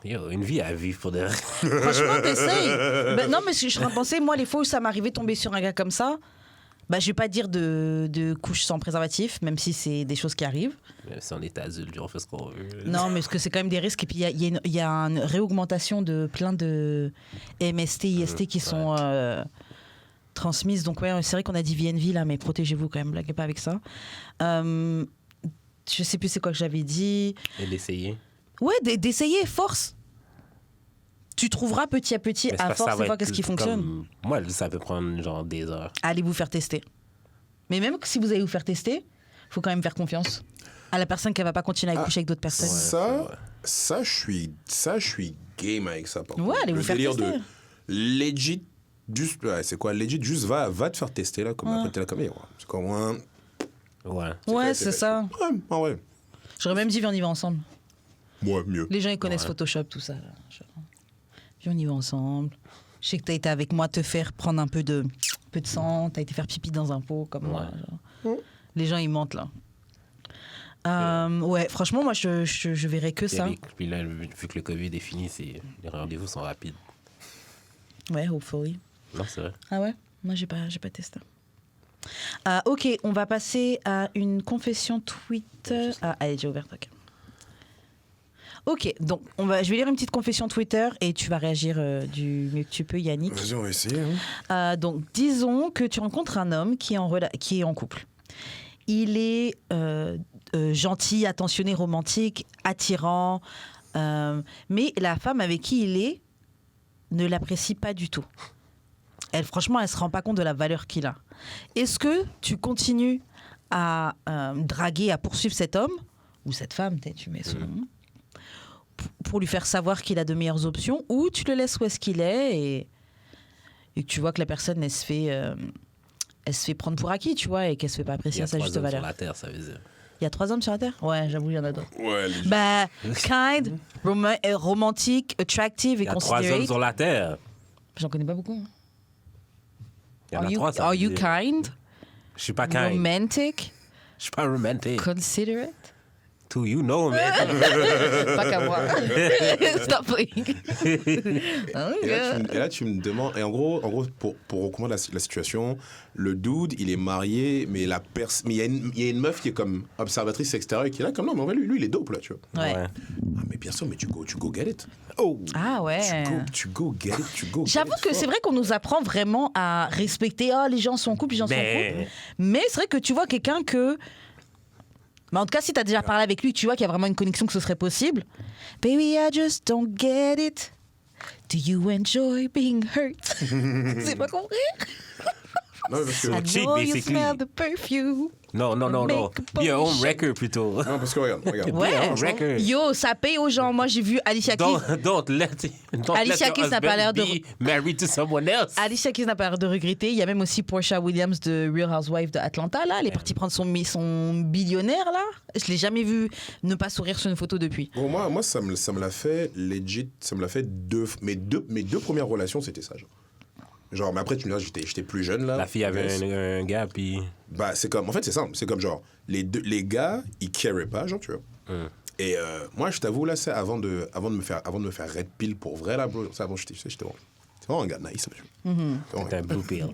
[SPEAKER 2] Yo, une vie à vivre pour de...
[SPEAKER 3] Franchement, t'essayes. Ben, non, mais je suis en train de penser, moi, les fois où ça m'arrivait de tomber sur un gars comme ça, bah, je vais pas dire de couches sans préservatif, même si c'est des choses qui arrivent.
[SPEAKER 2] Si on est adulte, on fait ce qu'on veut.
[SPEAKER 3] Non, mais parce que c'est quand même des risques. Et puis, il y a une réaugmentation de plein de MST, IST qui sont transmises. Donc, ouais, c'est vrai qu'on a dit VNV, là, mais protégez-vous quand même, blaguez pas avec ça. Je sais plus c'est quoi que j'avais dit.
[SPEAKER 2] Et d'essayer.
[SPEAKER 3] Ouais, d'essayer, force. Tu trouveras petit à petit, à force de voir qu'est-ce qui fonctionne.
[SPEAKER 2] Moi, ça peut prendre genre des heures.
[SPEAKER 3] Allez vous faire tester. Mais même si vous allez vous faire tester, il faut quand même faire confiance à la personne qui ne va pas continuer à coucher avec d'autres personnes.
[SPEAKER 1] Ça, je suis game avec ça. Par contre.
[SPEAKER 3] Allez vous faire tester.
[SPEAKER 1] Le délire de legit, juste, c'est quoi, legit, juste va te faire tester là, comme après t'es là comme, c'est comme un...
[SPEAKER 2] Ouais.
[SPEAKER 3] C'est ça.
[SPEAKER 1] Ouais.
[SPEAKER 3] J'aurais même dit, viens, on y va ensemble.
[SPEAKER 1] Ouais, mieux.
[SPEAKER 3] Les gens, ils connaissent Photoshop, tout ça. Là. Viens, on y va ensemble. Je sais que t'as été avec moi te faire prendre un peu de sang, t'as été faire pipi dans un pot, comme moi. Genre. Les gens, ils mentent, là. Ouais, franchement, moi, je verrais que ça.
[SPEAKER 2] Puis là, vu que le COVID est fini, les rendez-vous sont rapides.
[SPEAKER 3] Ouais, hopefully.
[SPEAKER 2] Non, c'est vrai.
[SPEAKER 3] Ah ouais? Moi, j'ai pas testé. Ok, on va passer à une confession Twitter. Allez, j'ai ouvert, ok. Ok, donc je vais lire une petite confession Twitter et tu vas réagir du mieux que tu peux, Yannick.
[SPEAKER 1] Vas-y, on va essayer.
[SPEAKER 3] Donc, disons que tu rencontres un homme qui est en couple. Il est gentil, attentionné, romantique, attirant, mais la femme avec qui il est ne l'apprécie pas du tout. Franchement, elle ne se rend pas compte de la valeur qu'il a. Est-ce que tu continues à draguer, à poursuivre cet homme, ou cette femme, tu mets son nom, pour lui faire savoir qu'il a de meilleures options, ou tu le laisses où est-ce qu'il est et que tu vois que la personne, elle se fait prendre pour acquis, tu vois, et qu'elle se fait pas apprécier à sa juste valeur.
[SPEAKER 2] Il y a 3 hommes sur la Terre, ça veut dire.
[SPEAKER 3] Il y a 3 hommes sur la Terre? Ouais, j'avoue, il y en a d'autres.
[SPEAKER 1] Ouais,
[SPEAKER 3] Bah, kind, romantique, attractive et
[SPEAKER 2] Il y a 3
[SPEAKER 3] considerate.
[SPEAKER 2] hommes sur la Terre.
[SPEAKER 3] J'en connais pas beaucoup.
[SPEAKER 2] Il y en a 3, ça
[SPEAKER 3] Are
[SPEAKER 2] veut
[SPEAKER 3] you
[SPEAKER 2] dire.
[SPEAKER 3] kind?
[SPEAKER 2] Je suis pas kind.
[SPEAKER 3] Romantic?
[SPEAKER 2] Je suis pas romantic.
[SPEAKER 3] Considerate?
[SPEAKER 2] To you know, man.
[SPEAKER 3] Pas qu'à moi. Stop playing.
[SPEAKER 1] Et là, tu me demandes... Et en gros pour recommander la situation, le dude, il est marié, mais il y a une meuf qui est comme observatrice extérieure et qui est là comme, non, mais en vrai, lui, il est dope, là, tu vois.
[SPEAKER 3] Ouais.
[SPEAKER 1] Ah, mais bien sûr, mais tu go get it.
[SPEAKER 3] Ah ouais.
[SPEAKER 1] Tu go get it,
[SPEAKER 3] J'avoue que c'est vrai qu'on nous apprend vraiment à respecter, les gens sont en couple, les gens sont en couple. Mais c'est vrai que tu vois quelqu'un que... Mais en tout cas, si tu as déjà parlé avec lui, tu vois qu'il y a vraiment une connexion, que ce serait possible. Baby, I just don't get it. Do you enjoy being hurt? C'est pas compris?
[SPEAKER 1] Non, parce que...
[SPEAKER 3] I
[SPEAKER 2] cheat,
[SPEAKER 3] know you
[SPEAKER 2] basically.
[SPEAKER 3] smell the perfume.
[SPEAKER 2] Non. Be your own wrecker, plutôt.
[SPEAKER 1] Non, parce que regarde.
[SPEAKER 3] Ouais.
[SPEAKER 2] Record.
[SPEAKER 3] Yo, ça paye aux gens. Moi, j'ai vu Alicia Keys.
[SPEAKER 2] Don't let
[SPEAKER 3] Alicia
[SPEAKER 2] your
[SPEAKER 3] Keys n'a pas l'air
[SPEAKER 2] husband be married to someone else.
[SPEAKER 3] Alicia Keys n'a pas l'air de regretter. Il y a même aussi Portia Williams de Real Housewives de Atlanta. Là, elle est partie prendre son billionnaire là. Je l'ai jamais vu ne pas sourire sur une photo depuis.
[SPEAKER 1] Bon, moi ça me l'a fait legit. Ça me l'a fait mes deux premières relations, c'était ça. Genre, mais après, tu me dis, j'étais plus jeune là.
[SPEAKER 2] La fille avait un gars, puis.
[SPEAKER 1] Bah, c'est comme. En fait, c'est simple. C'est comme genre, les gars, ils caraient pas, genre, tu vois. Et moi, je t'avoue, là, c'est avant de me faire red pill pour vrai, là, bro. Ça, avant, j'étais vraiment un gars nice, tu vois.
[SPEAKER 2] T'es un blue pill.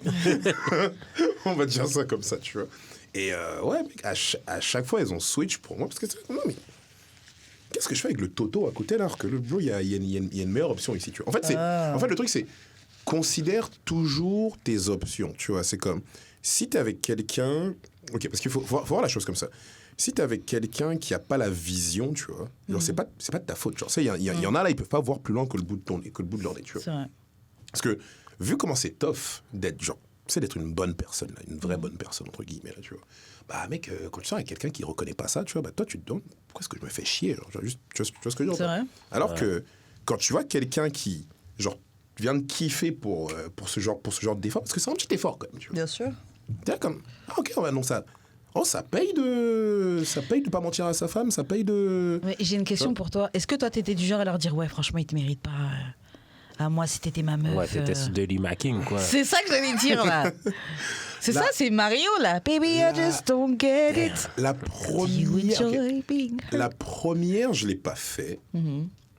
[SPEAKER 1] On va dire ça comme ça, tu vois. Et ouais, mec, à chaque fois, ils ont switch pour moi. Parce que, non, mais qu'est-ce que je fais avec le Toto à côté, là, alors que le bro, il y a une meilleure option ici, tu vois. En fait, le truc, c'est. Considère toujours tes options, tu vois. C'est comme, si t'es avec quelqu'un... Ok, parce qu'il faut voir la chose comme ça. Si t'es avec quelqu'un qui a pas la vision, tu vois, genre, c'est pas de ta faute. Genre, il y en a là, ils peuvent pas voir plus loin que le bout de leur nez, tu vois.
[SPEAKER 3] C'est vrai.
[SPEAKER 1] Parce que, vu comment c'est tough d'être, genre, c'est d'être une bonne personne, là, une vraie bonne personne, entre guillemets, là, tu vois. Bah, mec, quand tu sors avec quelqu'un qui reconnaît pas ça, tu vois, bah, toi, tu te demandes, pourquoi est-ce que je me fais chier, genre, juste, tu vois ce que je veux dire?
[SPEAKER 3] C'est vrai.
[SPEAKER 1] Alors que, quand tu vois quelqu'un qui, genre, vient de kiffer pour ce genre d'effort, parce que c'est un petit effort quand même, tu vois.
[SPEAKER 3] Bien sûr.
[SPEAKER 1] T'es comme, ok, non, ça paye de pas mentir à sa femme, ça paye de...
[SPEAKER 3] Ouais, j'ai une question pour toi. Est-ce que toi, t'étais du genre à leur dire, ouais, franchement, ils te méritent pas. À moi, si t'étais ma meuf.
[SPEAKER 2] Ouais, t'étais sur Dirty Macking, quoi.
[SPEAKER 3] C'est ça que j'allais dire, là. C'est ça, c'est Mario, là. Baby, I just don't get it.
[SPEAKER 1] La
[SPEAKER 3] Do you
[SPEAKER 1] première...
[SPEAKER 3] enjoy being hurt?
[SPEAKER 1] La première, je l'ai pas fait.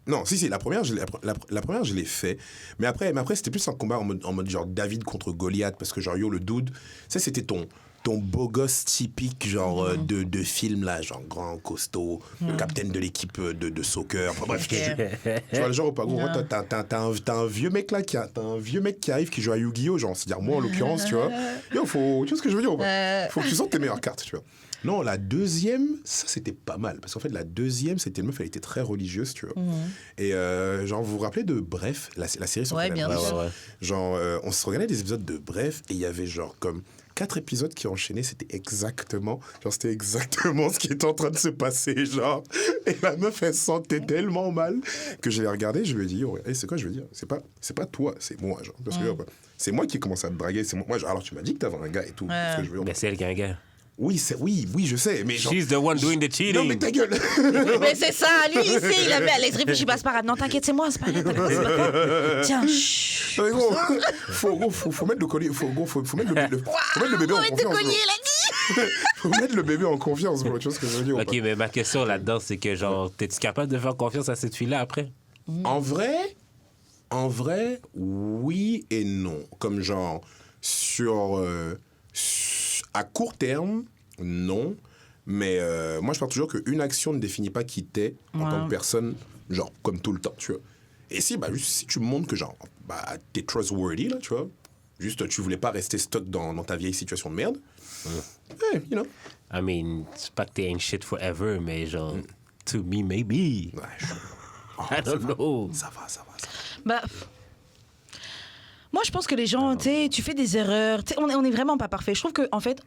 [SPEAKER 1] Non, si, la première, la première, je l'ai fait. Mais après c'était plus un combat en mode genre David contre Goliath, parce que genre, yo, le dude, ça, c'était ton beau gosse typique, genre, de film, là, genre, grand, costaud, le capitaine de l'équipe de soccer. Enfin, bref, je vois le genre, pas gros, t'as un vieux mec, là, t'as un vieux mec qui arrive, qui joue à Yu-Gi-Oh! Genre, c'est-à-dire moi, en l'occurrence, tu vois. Yo, tu vois ce que je veux dire ou pas? Faut que tu sortes tes meilleures cartes, tu vois. Non, la deuxième, ça, c'était pas mal. Parce qu'en fait, la deuxième, c'était une meuf, elle était très religieuse, tu vois. Et genre, vous vous rappelez de Bref, la série sur
[SPEAKER 3] Ouais, bien sûr.
[SPEAKER 2] Ouais.
[SPEAKER 1] Genre, on se regardait des épisodes de Bref, et il y avait genre comme 4 épisodes qui enchaînaient, c'était exactement ce qui était en train de se passer, genre. Et la meuf, elle sentait tellement mal que je l'ai regardée, je lui ai dit, oh, hey, c'est quoi, je veux dire, c'est pas toi, c'est moi, genre. Parce que c'est moi qui ai commencé à te draguer, c'est moi. Alors, tu m'as dit que t'avais un gars et tout. Parce que je veux dire,
[SPEAKER 2] Mais c'est elle qui a un gars.
[SPEAKER 1] oui, je sais, mais genre...
[SPEAKER 2] She's the one doing the cheating.
[SPEAKER 1] Non, mais ta gueule.
[SPEAKER 3] Mais c'est ça, lui, il sait, il avait Alex réfléchis pas, c'est pas grave. Non, t'inquiète, c'est moi, c'est pas grave. Tiens, chut.
[SPEAKER 1] Mais gros, faut mettre le collier, faut mettre le bébé en confiance. Faut mettre le bébé en confiance, bro, tu vois ce que je veux dire.
[SPEAKER 2] Ok, mais ma question là-dedans, c'est que genre, t'es-tu capable de faire confiance à cette fille-là après?
[SPEAKER 1] En vrai, oui et non. Comme genre, à court terme, non. Mais moi, je pense toujours qu'une action ne définit pas qui t'es en tant que personne, genre, comme tout le temps, tu vois. Et si, bah, juste si tu me montres que, genre, bah, t'es trustworthy, là, tu vois. Juste, tu voulais pas rester stuck dans ta vieille situation de merde. Hey, you know.
[SPEAKER 2] I mean, c'est pas que t'es ain't shit forever, mais genre, to me, maybe.
[SPEAKER 1] Ouais,
[SPEAKER 2] I don't know.
[SPEAKER 1] Ça va.
[SPEAKER 3] Bah, moi, je pense que les gens, tu sais, tu fais des erreurs. On est vraiment pas parfait. Je trouve qu'en fait,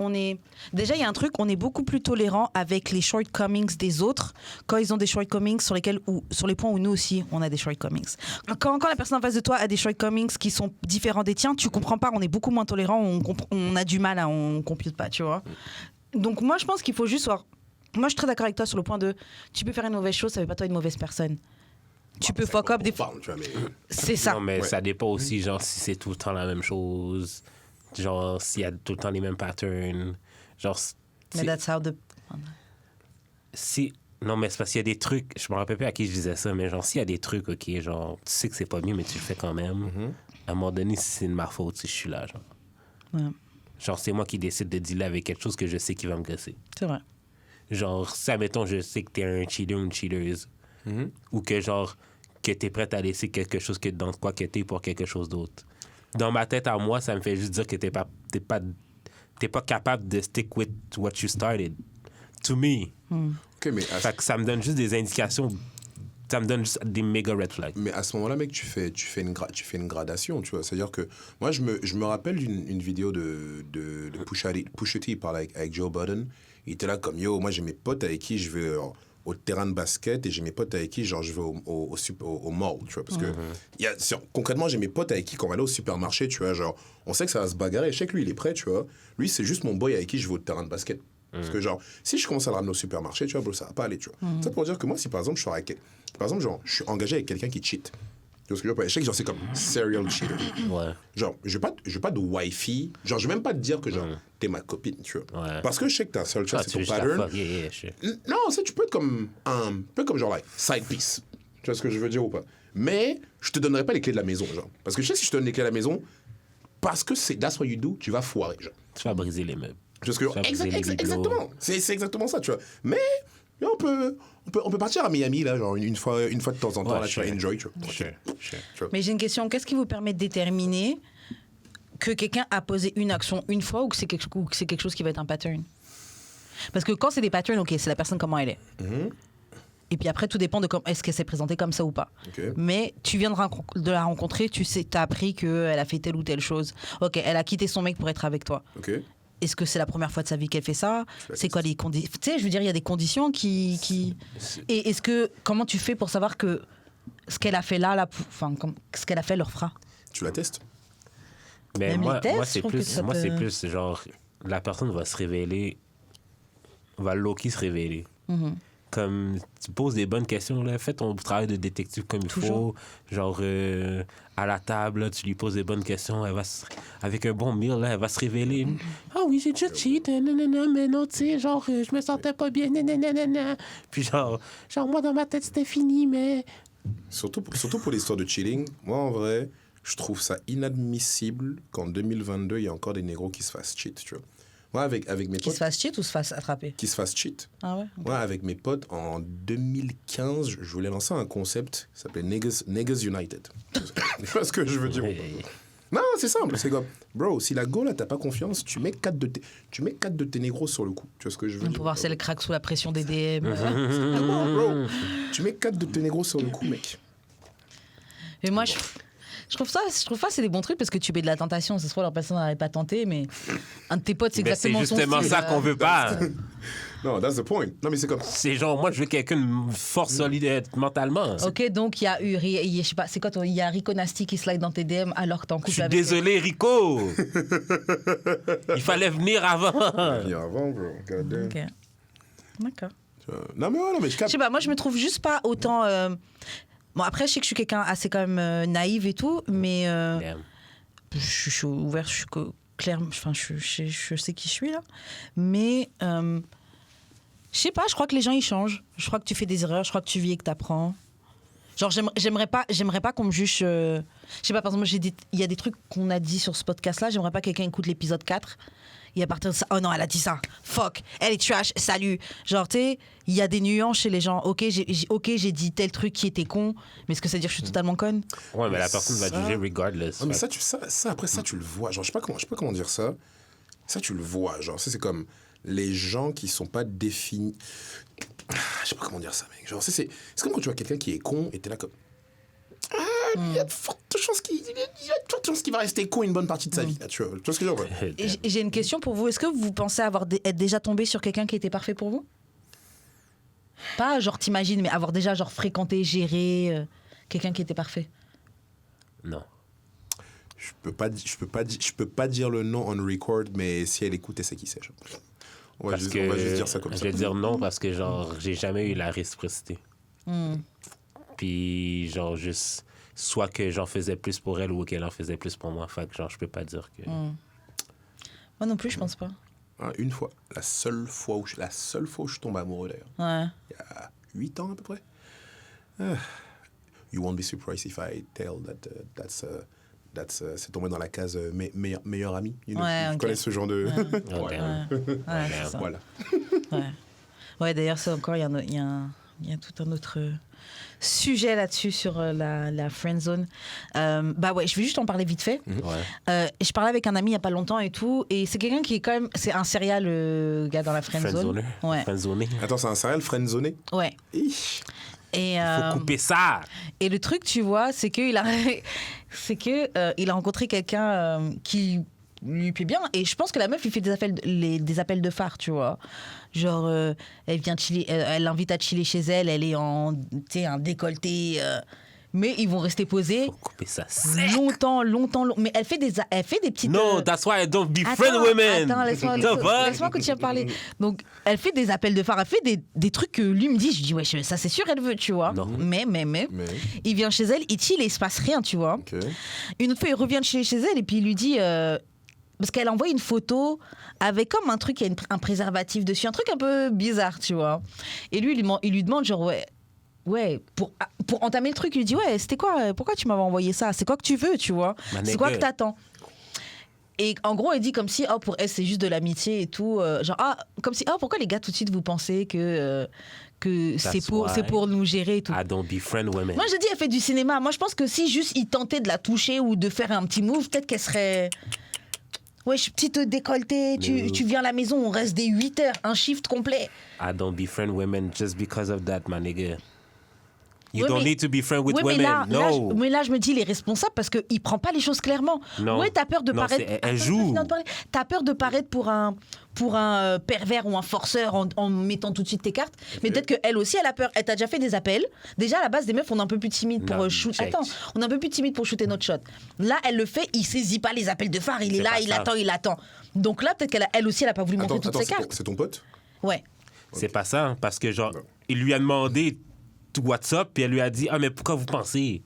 [SPEAKER 3] déjà, il y a un truc, on est beaucoup plus tolérant avec les shortcomings des autres quand ils ont des shortcomings sur les points où nous aussi, on a des shortcomings. Quand la personne en face de toi a des shortcomings qui sont différents des tiens, tu comprends pas, on est beaucoup moins tolérant, on a du mal, on compute pas, tu vois. Donc, moi, je pense qu'il faut juste voir. Moi, je suis très d'accord avec toi sur le point de tu peux faire une mauvaise chose, ça veut pas toi être une mauvaise personne. Tu peux fuck up des fois. C'est ça.
[SPEAKER 2] Non, mais ça dépend aussi, genre, si c'est tout le temps la même chose. Genre, s'il y a tout le temps les mêmes patterns. Genre,
[SPEAKER 3] Mais that's how the...
[SPEAKER 2] Non, mais c'est parce qu'il y a des trucs, je me rappelle plus à qui je disais ça, mais genre, s'il y a des trucs, ok, genre, tu sais que c'est pas mieux, mais tu le fais quand même. À un moment donné, si c'est de ma faute, si je suis là, genre.
[SPEAKER 3] Ouais.
[SPEAKER 2] Genre, c'est moi qui décide de dealer avec quelque chose que je sais qui va me gosser.
[SPEAKER 3] C'est vrai.
[SPEAKER 2] Genre, si, admettons, je sais que t'es un cheater ou une cheateuse, ou que, genre, que t'es prête à laisser quelque chose que dans quoi que t'es pour quelque chose d'autre. Dans ma tête à moi, ça me fait juste dire que t'es pas capable de stick with what you started. To me.
[SPEAKER 1] Okay, mais
[SPEAKER 2] Fait que ça me donne juste des indications. Ça me donne juste des méga red flags.
[SPEAKER 1] Mais à ce moment-là, mec, tu fais une gradation, tu vois. C'est-à-dire que moi, je me rappelle d'une vidéo de Pusha T, il parlait avec Joe Budden. Il était là comme, yo, moi, j'ai mes potes avec qui je vais au terrain de basket et j'ai mes potes avec qui, genre, je vais au mall, tu vois. Parce que, concrètement, j'ai mes potes avec qui, quand on va aller au supermarché, tu vois, genre, on sait que ça va se bagarrer. Je sais que lui, il est prêt, tu vois. Lui, c'est juste mon boy avec qui je vais au terrain de basket. Parce que, genre, si je commence à le ramener au supermarché, tu vois, bro, ça va pas aller, tu vois. Ça pour dire que moi, si par exemple, genre, je suis engagé avec quelqu'un qui cheat. Tu vois ce que je veux dire? Je sais que genre, c'est comme serial cheater.
[SPEAKER 2] Ouais.
[SPEAKER 1] Genre, je veux pas de wifi. Genre, je vais même pas te dire que, genre, t'es ma copine, tu vois.
[SPEAKER 2] Ouais.
[SPEAKER 1] Parce que je sais que ta seule chose, c'est ton pattern. Non, ça, tu peux être comme genre, like, side piece. Tu vois ce que je veux dire ou pas? Mais, je te donnerai pas les clés de la maison, genre. Parce que je sais que si je te donne les clés de la maison, parce que that's what you do, tu vas foirer, genre.
[SPEAKER 2] Tu vas briser les meubles.
[SPEAKER 1] Parce que, exactement. C'est exactement ça, tu vois. Mais on peut partir à Miami, là, genre, une fois de temps en temps, là, tu vas enjoy, tu vois.
[SPEAKER 2] Sure.
[SPEAKER 1] Tu vois.
[SPEAKER 3] Mais j'ai une question. Qu'est-ce qui vous permet de déterminer que quelqu'un a posé une action une fois ou que c'est quelque chose qui va être un pattern? Parce que quand c'est des patterns, ok, c'est la personne comment elle est. Et puis après, tout dépend de est-ce qu'elle s'est présentée comme ça ou pas.
[SPEAKER 1] Okay.
[SPEAKER 3] Mais tu viens de la rencontrer, tu sais, t'as appris qu'elle a fait telle ou telle chose. Ok, elle a quitté son mec pour être avec toi.
[SPEAKER 1] Ok.
[SPEAKER 3] Est-ce que c'est la première fois de sa vie qu'elle fait ça? C'est quoi les conditions? Tu sais, je veux dire, il y a des conditions qui... Et comment tu fais pour savoir que ce qu'elle a fait là, ce qu'elle a fait leur fera?
[SPEAKER 1] Tu la testes?
[SPEAKER 2] Mais
[SPEAKER 3] Même
[SPEAKER 2] moi,
[SPEAKER 3] les tests,
[SPEAKER 2] c'est
[SPEAKER 3] je trouve que ça
[SPEAKER 2] plus genre, la personne va se révéler, va low-key se révéler. Comme tu poses des bonnes questions, là, fais ton travail de détective comme il faut. Genre, à la table, là, tu lui poses des bonnes questions, avec un bon meal, là, elle va se révéler. Ah oui, j'ai déjà cheat, mais non, tu sais, genre, je me sentais pas bien, Puis genre, moi, dans ma tête, c'était fini, mais
[SPEAKER 1] Surtout pour l'histoire de chilling. Moi, en vrai, je trouve ça inadmissible qu'en 2022, il y a encore des négros qui se fassent cheat, tu vois. Moi, avec mes
[SPEAKER 3] Qui
[SPEAKER 1] potes...
[SPEAKER 3] se fasse cheat ou se fasse attraper?
[SPEAKER 1] Qui se fassent cheat.
[SPEAKER 3] Ah ouais?
[SPEAKER 1] Moi, avec mes potes, en 2015, je voulais lancer un concept qui s'appelait Niggas United. Tu vois ce que je veux dire? Non, c'est simple. C'est comme, bro, si la go, là, t'as pas confiance, tu mets 4 de tes négros sur le coup. Tu vois ce que je veux dire?
[SPEAKER 3] Pour voir si elle craque sous la pression des DM.
[SPEAKER 1] Non, bro, tu mets 4 de tes négros sur le coup, mec.
[SPEAKER 3] Mais moi, je trouve ça, c'est des bons trucs parce que tu mets de la tentation. Ça se trouve, leur personne n'aurait pas tenté, mais un de tes potes, c'est exactement son style.
[SPEAKER 2] C'est justement ça qu'on veut pas.
[SPEAKER 1] Non, that's the point. Non, mais c'est comme...
[SPEAKER 2] C'est genre, moi, je veux quelqu'un fort solide mentalement.
[SPEAKER 3] Ok, donc il y a eu, je sais pas, c'est quoi, il y a Rico Nasty qui slide dans tes DM alors que t'es en couple
[SPEAKER 2] Je suis
[SPEAKER 3] avec
[SPEAKER 2] désolé, Rico. Il fallait venir avant.
[SPEAKER 1] Il y a avant, bro. God damn.
[SPEAKER 3] Ok. D'accord.
[SPEAKER 1] Non, mais ouais, non, mais je
[SPEAKER 3] Je
[SPEAKER 1] capte.
[SPEAKER 3] sais pas, moi je me trouve juste pas autant. Bon, après, je sais que je suis quelqu'un assez quand même naïve et tout, mais
[SPEAKER 2] Damn.
[SPEAKER 3] je suis ouverte, je suis claire, enfin, je sais qui je suis là. Mais je sais pas, je crois que les gens ils changent. Je crois que tu fais des erreurs, je crois que tu vis et que t'apprends. Genre, j'aimerais pas qu'on me juge. Je sais pas, par exemple, il y a des trucs qu'on a dit sur ce podcast-là, j'aimerais pas que quelqu'un écoute l'épisode 4. Et à partir de ça, oh non, elle a dit ça. Fuck, elle est trash, salut. Genre, tu sais, il y a des nuances chez les gens. Ok, j'ai dit tel truc qui était con, mais est-ce que ça veut dire que je suis totalement conne?
[SPEAKER 2] Ouais, mais la personne va
[SPEAKER 1] Ça-
[SPEAKER 2] juger regardless.
[SPEAKER 1] Non, mais après ça, tu le vois. Genre, je sais pas comment dire ça. Ça, tu le vois. Genre, c'est comme les gens qui sont pas définis. Je sais pas comment dire ça, mec. Genre, c'est comme quand tu vois quelqu'un qui est con et t'es là comme. Il y a de fortes chances qu'il va rester con une bonne partie de sa vie. Là, tu vois ce que je veux dire? Ouais.
[SPEAKER 3] Et j'ai une question pour vous. Est-ce que vous pensez être déjà tombé sur quelqu'un qui était parfait pour vous? Pas genre t'imagines, mais avoir déjà genre fréquenté, géré quelqu'un qui était parfait.
[SPEAKER 2] Non.
[SPEAKER 1] Je peux pas dire le nom on record, mais si elle écoute, elle sait qui c'est. Genre. On va juste dire ça comme
[SPEAKER 2] je
[SPEAKER 1] ça.
[SPEAKER 2] vais dire non parce que, genre, j'ai jamais eu la réciprocité. Puis, genre, juste... Soit que j'en faisais plus pour elle ou qu'elle en faisait plus pour moi. Fait que, genre, je peux pas dire que...
[SPEAKER 3] Moi non plus, je pense pas.
[SPEAKER 1] Ah, une fois. La seule fois où je suis tombé amoureux, d'ailleurs.
[SPEAKER 3] Ouais.
[SPEAKER 1] Il y a 8 ans, à peu près. You won't be surprised if I tell c'est tombé dans la case meilleur ami. You know,
[SPEAKER 3] Ouais,
[SPEAKER 1] je
[SPEAKER 3] ok.
[SPEAKER 1] connais ce genre de...
[SPEAKER 2] Oh,
[SPEAKER 1] Ouais.
[SPEAKER 2] damn.
[SPEAKER 3] Ouais, c'est ça.
[SPEAKER 1] Voilà.
[SPEAKER 3] Ouais, d'ailleurs, ça encore, il y a tout un autre sujet là-dessus sur la friend zone. Bah ouais, je vais juste en parler vite fait.
[SPEAKER 2] Ouais.
[SPEAKER 3] Je parlais avec un ami il y a pas longtemps et tout, et c'est quelqu'un qui est quand même, c'est un serial gars dans la friend zone.
[SPEAKER 2] Friendzoné.
[SPEAKER 3] Ouais.
[SPEAKER 2] Friendzoné.
[SPEAKER 1] Attends, c'est un serial friendzoné?
[SPEAKER 3] Ouais.
[SPEAKER 1] Ich.
[SPEAKER 3] Et
[SPEAKER 2] Faut couper ça.
[SPEAKER 3] et le truc, tu vois, c'est que il a rencontré quelqu'un qui lui plaît bien, et je pense que la meuf lui fait des appels de phare, tu vois. Genre, elle vient chiller, elle l'invite à chiller chez elle, elle est en, tu sais, un décolleté, mais ils vont rester posés
[SPEAKER 2] Faut couper ça.
[SPEAKER 3] longtemps. Mais elle fait des petites.
[SPEAKER 2] No, that's why I don't befriend women.
[SPEAKER 3] Attends, laisse-moi continuer à parler. Donc, elle fait des appels de phare, elle fait des trucs que lui me dit. Je dis, ouais, ça c'est sûr, elle veut, tu vois.
[SPEAKER 2] Non.
[SPEAKER 3] Mais, il vient chez elle, il chill et il se passe rien, tu vois.
[SPEAKER 1] Ok.
[SPEAKER 3] Une autre fois, il revient de chez elle et puis il lui dit. Parce qu'elle envoie une photo avec comme un truc, il y a un préservatif dessus, un truc un peu bizarre, tu vois. Et lui, il lui demande, genre, ouais, pour entamer le truc, il lui dit, ouais, c'était quoi, pourquoi tu m'avais envoyé ça? C'est quoi que tu veux, tu vois? C'est quoi que t'attends? Et en gros, elle dit comme si, pour elle, c'est juste de l'amitié et tout. Genre, comme si, pourquoi les gars, tout de suite, vous pensez que c'est pour nous gérer et tout.
[SPEAKER 2] I don't befriend women.
[SPEAKER 3] Moi, je dis, elle fait du cinéma. Moi, je pense que si juste il tentait de la toucher ou de faire un petit move, peut-être qu'elle serait... Ouais, petite décolletée, tu viens à la maison, on reste des 8 heures, un shift complet.
[SPEAKER 2] I don't befriend women just because of that, my nigga. You
[SPEAKER 3] Ouais,
[SPEAKER 2] don't
[SPEAKER 3] mais-
[SPEAKER 2] need to be friends with
[SPEAKER 3] Ouais,
[SPEAKER 2] women. No.
[SPEAKER 3] mais là, je me dis, il est responsable parce qu'il prend pas les choses clairement.
[SPEAKER 2] Non.
[SPEAKER 3] Ouais, t'as peur de
[SPEAKER 2] Non,
[SPEAKER 3] paraître.
[SPEAKER 2] c'est- elle
[SPEAKER 3] Attends,
[SPEAKER 2] joue.
[SPEAKER 3] je vais finir de parler. T'as peur de paraître pour un pervers ou un forceur en mettant tout de suite tes cartes. Mais peut-être qu'elle aussi, elle a peur. Elle t'a déjà fait des appels. Déjà, à la base, des meufs, on est un peu plus timide pour
[SPEAKER 2] Non,
[SPEAKER 3] shoot.
[SPEAKER 2] check.
[SPEAKER 3] Attends, on est un peu plus timide pour shooter notre shot. Là, elle le fait, il saisit pas les appels de phare. Il est
[SPEAKER 2] C'est
[SPEAKER 3] là,
[SPEAKER 2] pas
[SPEAKER 3] il
[SPEAKER 2] ça.
[SPEAKER 3] attend. Donc là, peut-être qu'elle aussi, elle a pas voulu montrer toutes ses cartes.
[SPEAKER 1] C'est ton pote?
[SPEAKER 3] Ouais.
[SPEAKER 2] C'est pas ça, parce que, genre, il lui a demandé what's up, puis elle lui a dit, mais pourquoi vous pensez?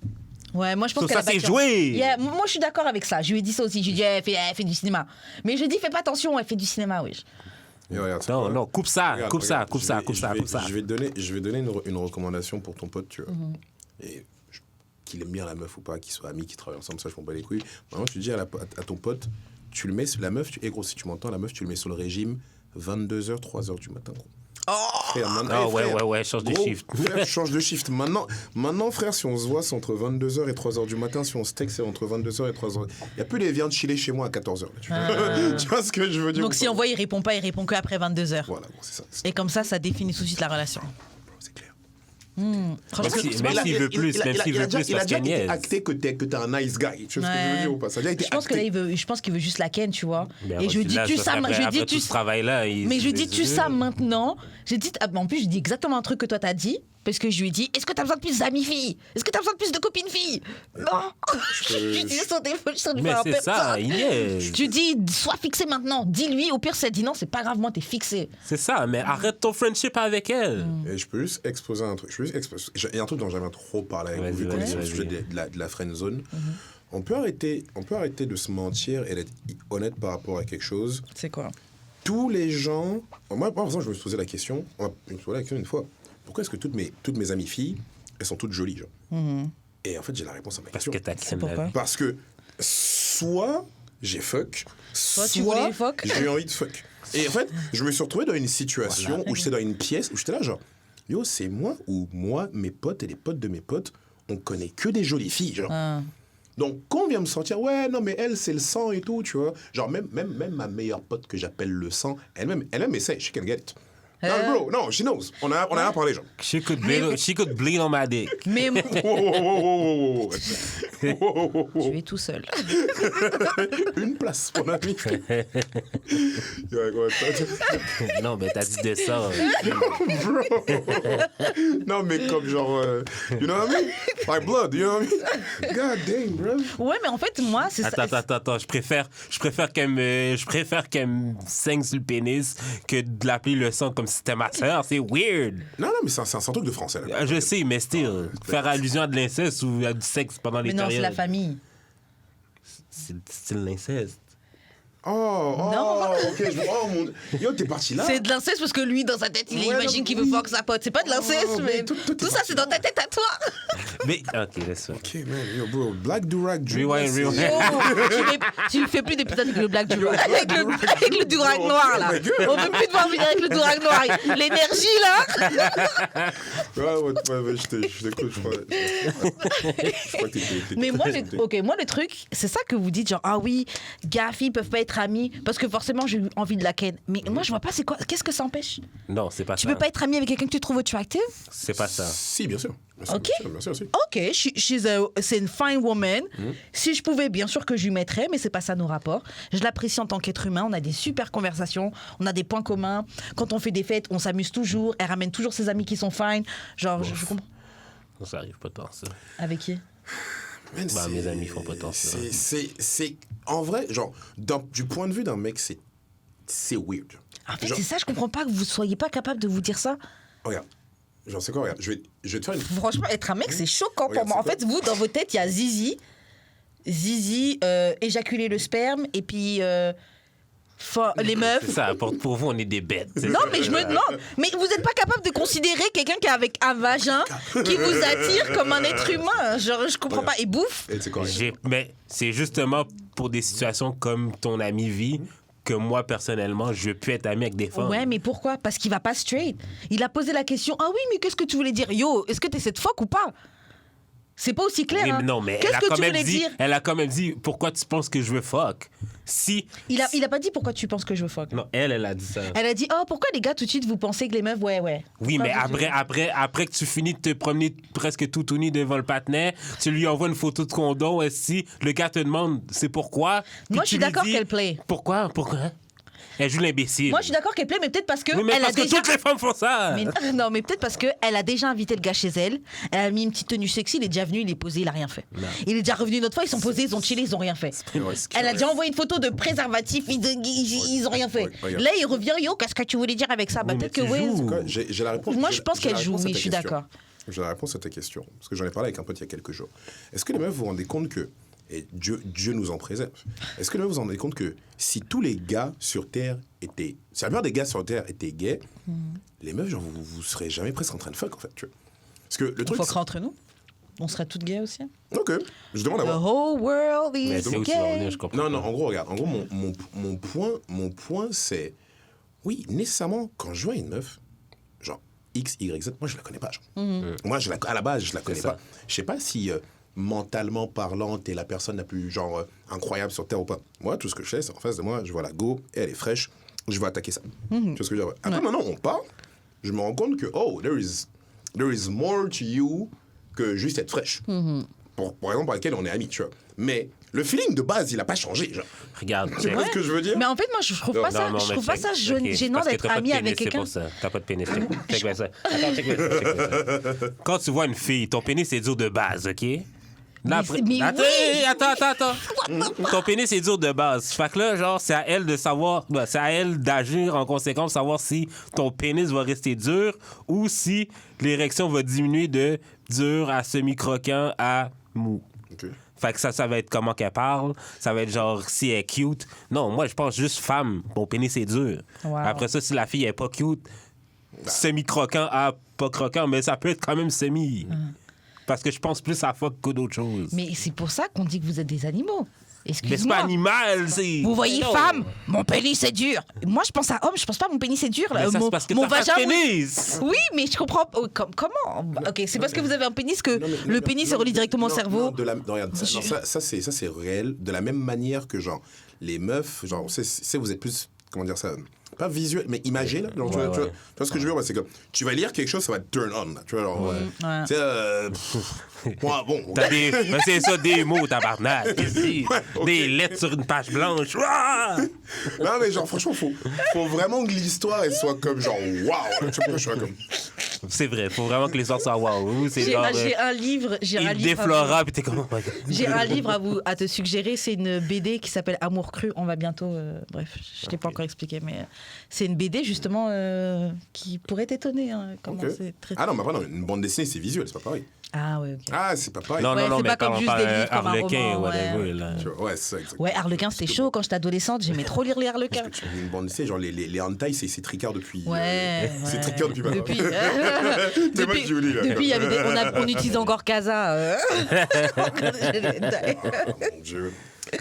[SPEAKER 3] Ouais, moi je pense
[SPEAKER 2] So,
[SPEAKER 3] qu'elle
[SPEAKER 2] ça,
[SPEAKER 3] a
[SPEAKER 2] c'est
[SPEAKER 3] pas
[SPEAKER 2] joué.
[SPEAKER 3] Yeah, moi je suis d'accord avec ça. Je lui ai dit ça aussi. Je lui ai dit elle fait du cinéma. Mais je lui ai dit fais pas attention, elle fait du cinéma, oui.
[SPEAKER 1] Et regarde, c'est
[SPEAKER 2] Non,
[SPEAKER 1] quoi?
[SPEAKER 2] non, coupe ça,
[SPEAKER 1] Regarde,
[SPEAKER 2] coupe ça,
[SPEAKER 1] regarde,
[SPEAKER 2] coupe ça,
[SPEAKER 1] je
[SPEAKER 2] coupe ça,
[SPEAKER 1] vais-
[SPEAKER 2] coupe ça.
[SPEAKER 1] Je vais donner une recommandation pour ton pote, tu vois. et qu'il aime bien la meuf ou pas, qu'ils soient amis, qu'ils travaillent ensemble, ça, je m'en bats les couilles. Maintenant, tu dis à ton pote, tu le mets, la meuf, et gros, si tu m'entends, la meuf, tu le mets sur le régime 22h, 3h du matin, gros. Frère, maintenant,
[SPEAKER 2] ouais, change de shift.
[SPEAKER 1] Frère, change de shift. Maintenant, frère, si on se voit, c'est entre 22h et 3h du matin. Si on se texte, c'est entre 22h et 3h. Il n'y a plus les viands de chiller chez moi à 14h. Tu vois ce que je veux dire?
[SPEAKER 3] Donc si on voit, il répond pas, il répond qu'après 22h.
[SPEAKER 1] Voilà, bon, c'est ça.
[SPEAKER 3] Et comme ça définit tout de suite la relation.
[SPEAKER 1] C'est clair.
[SPEAKER 2] Même s'il veut plus, parce qu'il
[SPEAKER 1] Il a déjà
[SPEAKER 2] qu'il
[SPEAKER 1] été
[SPEAKER 2] niaise.
[SPEAKER 1] acté que t'es un nice guy. Tu vois ce que je veux dire ou pas? Ça a déjà été
[SPEAKER 3] Je pense que là,
[SPEAKER 1] acté.
[SPEAKER 3] je pense qu'il veut juste la ken, tu vois.
[SPEAKER 2] Ben,
[SPEAKER 3] Et je lui dis, tu ça, je lui dis, tu
[SPEAKER 2] ce travail-là.
[SPEAKER 3] mais je lui dis, tu ça maintenant. J'ai dit, en plus, je dis exactement un truc que toi t'as dit. Parce que je lui ai dit, est-ce que t'as besoin de plus d'amis filles? Est-ce que t'as besoin de plus de copines filles? Non. Je dis son téléphone, je suis
[SPEAKER 2] Mais c'est ça, il est.
[SPEAKER 3] Tu dis, sois fixé maintenant. Dis-lui, au pire, c'est dit non, c'est pas grave, moi, t'es fixé.
[SPEAKER 2] C'est ça, mais arrête ton friendship avec elle.
[SPEAKER 1] Et je peux juste exposer un truc. Il y a un truc dont j'aimerais trop parler avec vous, vu qu'on est sur le sujet de la friend zone. On peut arrêter de se mentir et d'être honnête par rapport à quelque chose.
[SPEAKER 3] C'est quoi?
[SPEAKER 1] Tous les gens... Moi, par exemple, je me suis posé la question, je me suis posé la question une fois. Pourquoi est-ce que toutes mes amies filles, elles sont toutes jolies, genre? Et en fait, j'ai la réponse à ma question.
[SPEAKER 2] Parce que t'as
[SPEAKER 3] C'est pourquoi?
[SPEAKER 1] Parce que soit j'ai fuck,
[SPEAKER 3] Soit tu voulais fuck.
[SPEAKER 1] j'ai envie de fuck. Et en fait, je me suis retrouvé dans une situation où j'étais dans une pièce, où j'étais là genre, yo, c'est moi ou moi, mes potes et les potes de mes potes, on connaît que des jolies filles, genre. Donc, quand on vient me sentir, ouais, non, mais elle, c'est le sang et tout, tu vois. Genre, même ma meilleure pote que j'appelle le sang, elle-même essaie, she can get it. Non, bro, non, she knows. On a rien parlé, genre.
[SPEAKER 2] She could bleed on my dick.
[SPEAKER 3] Mais moi,
[SPEAKER 1] Wow.
[SPEAKER 3] je vais tout seul.
[SPEAKER 1] Une place, mon ami.
[SPEAKER 2] Non, mais t'as dit de ça.
[SPEAKER 1] Bro. Non, mais comme genre, you know what I mean? Like blood, you know what I mean? God dang, bro.
[SPEAKER 3] Ouais, mais en fait, moi, c'est ça.
[SPEAKER 2] Attends, je préfère qu'elle me saigne sur le pénis que de l'appeler le sang comme si c'était ma sœur. C'est weird.
[SPEAKER 1] Non, mais c'est un truc de français, là.
[SPEAKER 2] Je sais, mais still, faire allusion à de l'inceste ou à du sexe pendant les
[SPEAKER 3] Mais non, c'est
[SPEAKER 2] périodes.
[SPEAKER 3] la famille.
[SPEAKER 2] C'est de l'inceste.
[SPEAKER 1] Ok, mon... Yo, t'es parti là.
[SPEAKER 3] C'est de l'inceste parce que lui, dans sa tête, il
[SPEAKER 1] Ouais,
[SPEAKER 3] imagine
[SPEAKER 1] non,
[SPEAKER 3] qu'il veut
[SPEAKER 1] oui.
[SPEAKER 3] fuck sa pote. C'est pas de l'inceste, mais
[SPEAKER 1] tout
[SPEAKER 3] tout ça, c'est dans ta tête à toi.
[SPEAKER 2] Mais, ok, laisse ça.
[SPEAKER 1] Ok, man, yo, bro, Black Durag,
[SPEAKER 2] Rewind.
[SPEAKER 3] Tu fais plus d'épisodes avec le black durag. Avec le durag noir, là. On veut plus te voir venir avec le durag noir. L'énergie, là.
[SPEAKER 1] Ouais, je t'écoute, je crois que t'étais...
[SPEAKER 3] Mais moi, moi, le truc, c'est ça que vous dites, genre, ah oui, gars, filles peuvent pas être amis parce que forcément, j'ai eu envie de la ken. Mais moi, je vois pas, c'est quoi, qu'est-ce que ça empêche?
[SPEAKER 2] Non, c'est pas
[SPEAKER 3] Tu
[SPEAKER 2] ça.
[SPEAKER 3] peux pas être ami avec quelqu'un que tu trouves attractive?
[SPEAKER 2] C'est pas ça.
[SPEAKER 1] Si, bien sûr.
[SPEAKER 3] Ok.
[SPEAKER 1] Bien sûr, si.
[SPEAKER 3] Ok, c'est une fine woman. Si je pouvais, bien sûr que je lui mettrais, mais c'est pas ça nos rapports. Je l'apprécie en tant qu'être humain. On a des super conversations, on a des points communs. Quand on fait des fêtes, on s'amuse toujours. Elle ramène toujours ses amis qui sont fine. Genre, je comprends.
[SPEAKER 2] Ça arrive pas tant, ça.
[SPEAKER 3] Avec qui?
[SPEAKER 1] Man,
[SPEAKER 2] Mes amis font pas tant ça.
[SPEAKER 1] C'est en vrai, genre, du point de vue d'un mec, c'est weird.
[SPEAKER 3] En fait,
[SPEAKER 1] Genre-
[SPEAKER 3] c'est ça, je comprends pas que vous soyez pas capable de vous dire ça.
[SPEAKER 1] Regarde, j'en sais quoi, regarde, je vais te faire une...
[SPEAKER 3] Franchement, être un mec, c'est choquant pour
[SPEAKER 1] Regarde,
[SPEAKER 3] moi. En
[SPEAKER 1] c'est
[SPEAKER 3] fait, vous, dans vos têtes, il y a Zizi, éjaculer le sperme, et puis les meufs.
[SPEAKER 2] C'est ça, pour vous, on est des bêtes. c'est
[SPEAKER 3] Non,
[SPEAKER 2] ça.
[SPEAKER 3] mais je me demande, mais vous n'êtes pas capable de considérer quelqu'un qui est avec un vagin qui vous attire comme un être humain. Genre, je comprends pas. Et bouffe.
[SPEAKER 1] Et c'est quoi,
[SPEAKER 2] Mais c'est justement pour des situations comme ton ami vit que moi, personnellement, je peux être ami avec des femmes.
[SPEAKER 3] Ouais, mais pourquoi? Parce qu'il va pas straight. Il a posé la question, ah oui, mais qu'est-ce que tu voulais dire? Yo, est-ce que t'es cette fuck ou pas? C'est pas aussi clair.
[SPEAKER 2] Oui,
[SPEAKER 3] hein.
[SPEAKER 2] mais non, mais
[SPEAKER 3] Qu'est-ce que tu voulais dire?
[SPEAKER 2] elle a quand même dit pourquoi tu penses que je veux fuck. Si.
[SPEAKER 3] Il a pas dit pourquoi tu penses que je veux fuck.
[SPEAKER 2] Non, elle a dit ça.
[SPEAKER 3] Elle a dit, oh, pourquoi les gars, tout de suite, vous pensez que les meufs, ouais.
[SPEAKER 2] Oui,
[SPEAKER 3] Pourquoi
[SPEAKER 2] mais
[SPEAKER 3] vous-
[SPEAKER 2] après que tu finis de te promener presque tout nu devant le patinet, tu lui envoies une photo de condom, et si le gars te demande c'est pourquoi. puis
[SPEAKER 3] Moi, je
[SPEAKER 2] tu
[SPEAKER 3] suis
[SPEAKER 2] lui
[SPEAKER 3] d'accord
[SPEAKER 2] dis,
[SPEAKER 3] qu'elle play.
[SPEAKER 2] Pourquoi? Elle joue l'imbécile.
[SPEAKER 3] Moi, je suis d'accord qu'elle plaît, mais peut-être parce que
[SPEAKER 2] Oui, mais
[SPEAKER 3] elle
[SPEAKER 2] parce
[SPEAKER 3] a
[SPEAKER 2] que
[SPEAKER 3] déjà.
[SPEAKER 2] toutes les femmes font ça.
[SPEAKER 3] Mais, non, mais peut-être parce qu'elle a déjà invité le gars chez elle. Elle a mis une petite tenue sexy, il est déjà venu, il est posé, il a rien fait. Il est déjà revenu une autre fois, ils sont posés, ils ont chillé, ils ont rien fait. Elle a déjà envoyé une photo de préservatif, ils ont rien fait.
[SPEAKER 1] regarde.
[SPEAKER 3] Là, il revient, yo, qu'est-ce que tu voulais dire avec ça? Bah,
[SPEAKER 2] Oui,
[SPEAKER 3] peut-être que
[SPEAKER 2] mais tu
[SPEAKER 3] oui.
[SPEAKER 2] joues.
[SPEAKER 1] Quoi, j'ai la réponse.
[SPEAKER 3] Moi,
[SPEAKER 1] j'ai-
[SPEAKER 3] je pense
[SPEAKER 1] j'ai la
[SPEAKER 3] qu'elle joue,
[SPEAKER 1] réponse à
[SPEAKER 3] oui,
[SPEAKER 1] ta
[SPEAKER 3] je suis
[SPEAKER 1] question.
[SPEAKER 3] d'accord.
[SPEAKER 1] J'ai la réponse à ta question. Parce que j'en ai parlé avec un pote il y a quelques jours. Est-ce que les meufs vous rendez compte que, et Dieu nous en préserve, est-ce que les meufs vous rendez compte que si tous les gars sur Terre étaient, si la plupart des gars sur Terre étaient gays, les meufs, genre, vous serez jamais presque en train de fuck, en fait, tu vois. Parce que le
[SPEAKER 3] On
[SPEAKER 1] truc,
[SPEAKER 3] fuckera entre nous. On serait toutes gays aussi.
[SPEAKER 1] Ok, je demande à
[SPEAKER 3] The
[SPEAKER 1] voir.
[SPEAKER 3] whole world
[SPEAKER 2] Mais
[SPEAKER 3] is
[SPEAKER 2] c'est où tu vas en venir,
[SPEAKER 3] gay.
[SPEAKER 2] je comprends.
[SPEAKER 1] Non, en gros, regarde. En gros, mon point, c'est... Oui, nécessairement, quand je vois une meuf, genre X, Y, Z, moi, je la connais pas. Genre. Moi, à la base, je la connais
[SPEAKER 2] ça.
[SPEAKER 1] pas. Je sais pas si, mentalement parlant, t'es la personne la plus, genre, incroyable sur Terre ou pas. Moi, tout ce que je sais, c'est en face de moi, je vois la go, et elle est fraîche, je vais attaquer ça. Tu vois ce que je veux dire? Après, maintenant, on parle, je me rends compte que, oh, there is more to you que juste être fraîche. Pour raison pour laquelle on est amis, tu vois. Mais le feeling de base, il a pas changé, genre.
[SPEAKER 2] Regarde.
[SPEAKER 1] Tu vois ce que je veux dire?
[SPEAKER 3] Mais en fait, moi, je trouve pas ça, je trouve pas ça gênant d'être ami avec quelqu'un.
[SPEAKER 2] C'est pour ça. T'as pas de pénis. Check bien ça. Attends, check bien ça. Quand tu vois une fille, ton pénis est dur de base, OK? Là, après...
[SPEAKER 3] Mais
[SPEAKER 2] Attends. Ton pénis est dur de base. Fait que là, genre, c'est à elle de savoir, c'est à elle d'agir en conséquence, savoir si ton pénis va rester dur ou si l'érection va diminuer de dur à semi-croquant à mou.
[SPEAKER 1] Ok.
[SPEAKER 2] Fait que ça va être comment qu'elle parle. Ça va être genre si elle est cute. Non, moi, je pense juste femme. Mon pénis est dur.
[SPEAKER 3] Wow.
[SPEAKER 2] Après ça, si la fille est pas cute, semi-croquant à pas croquant, mais ça peut être quand même semi. Parce que je pense plus à fuck que d'autres choses.
[SPEAKER 3] Mais c'est pour ça qu'on dit que vous êtes des animaux.
[SPEAKER 2] Mais c'est pas
[SPEAKER 3] Excuse-moi.
[SPEAKER 2] animal, c'est...
[SPEAKER 3] Vous voyez,
[SPEAKER 2] Non.
[SPEAKER 3] femme, mon pénis c'est dur. Moi, je pense à homme, je pense pas à mon pénis c'est dur.
[SPEAKER 2] Mais ça,
[SPEAKER 3] mon
[SPEAKER 2] c'est parce que
[SPEAKER 3] mon
[SPEAKER 2] t'as pas de
[SPEAKER 3] vagin. Oui.
[SPEAKER 2] pénis.
[SPEAKER 3] Oui, mais je comprends. Comment? Ok, c'est parce que vous avez un pénis que le pénis se relie directement au cerveau.
[SPEAKER 1] Regarde, ça c'est réel. De la même manière que, genre, les meufs, genre, c'est vous êtes plus, comment dire ça, pas visuel, mais imagé, là. Genre, tu vois ce que je veux dire? C'est comme, tu vas lire quelque chose, ça va te turn on, là. Tu vois, genre, tu sais, bon.
[SPEAKER 2] T'as des... Ben, c'est ça, des mots, tabarnak. Des lettres sur une page blanche. Ah!
[SPEAKER 1] Non, mais genre, franchement, faut vraiment que l'histoire, elle soit comme, genre, waouh. Tu vois, je suis comme...
[SPEAKER 2] C'est vrai, faut vraiment que les sortes soient wow. C'est genre...
[SPEAKER 3] J'ai un livre.
[SPEAKER 2] Il déflora, puis t'es comme... Oh my God.
[SPEAKER 3] J'ai un livre à te suggérer, c'est une BD qui s'appelle Amour cru. On va bientôt. Bref, je t'ai pas encore expliqué, mais c'est une BD justement qui pourrait t'étonner. Hein, comment
[SPEAKER 1] Ok.
[SPEAKER 3] c'est traité.
[SPEAKER 1] Ah non, mais après, non, une bande dessinée, c'est visuel, c'est pas pareil.
[SPEAKER 3] Ah ouais, ok.
[SPEAKER 1] Ah, c'est pas pareil.
[SPEAKER 2] Non,
[SPEAKER 3] Ouais,
[SPEAKER 2] non,
[SPEAKER 3] c'est
[SPEAKER 2] mais
[SPEAKER 3] pas comme
[SPEAKER 2] parlons
[SPEAKER 3] juste
[SPEAKER 2] pas
[SPEAKER 3] des livres comme un
[SPEAKER 2] Harlequin,
[SPEAKER 3] roman,
[SPEAKER 2] whatever, là.
[SPEAKER 1] Tu vois, ouais, c'est ça, exactement.
[SPEAKER 3] Ouais, Harlequin, c'était chaud quand j'étais adolescente. J'aimais trop lire les Harlequins.
[SPEAKER 1] Parce que tu une bande dessinée, genre les hentai, c'est tricard depuis.
[SPEAKER 3] Ouais.
[SPEAKER 1] C'est tricard depuis maintenant.
[SPEAKER 3] Depuis.
[SPEAKER 1] C'est moi qui vous dis, là.
[SPEAKER 3] Depuis, il y avait on utilise encore Casa.
[SPEAKER 1] Mon Dieu.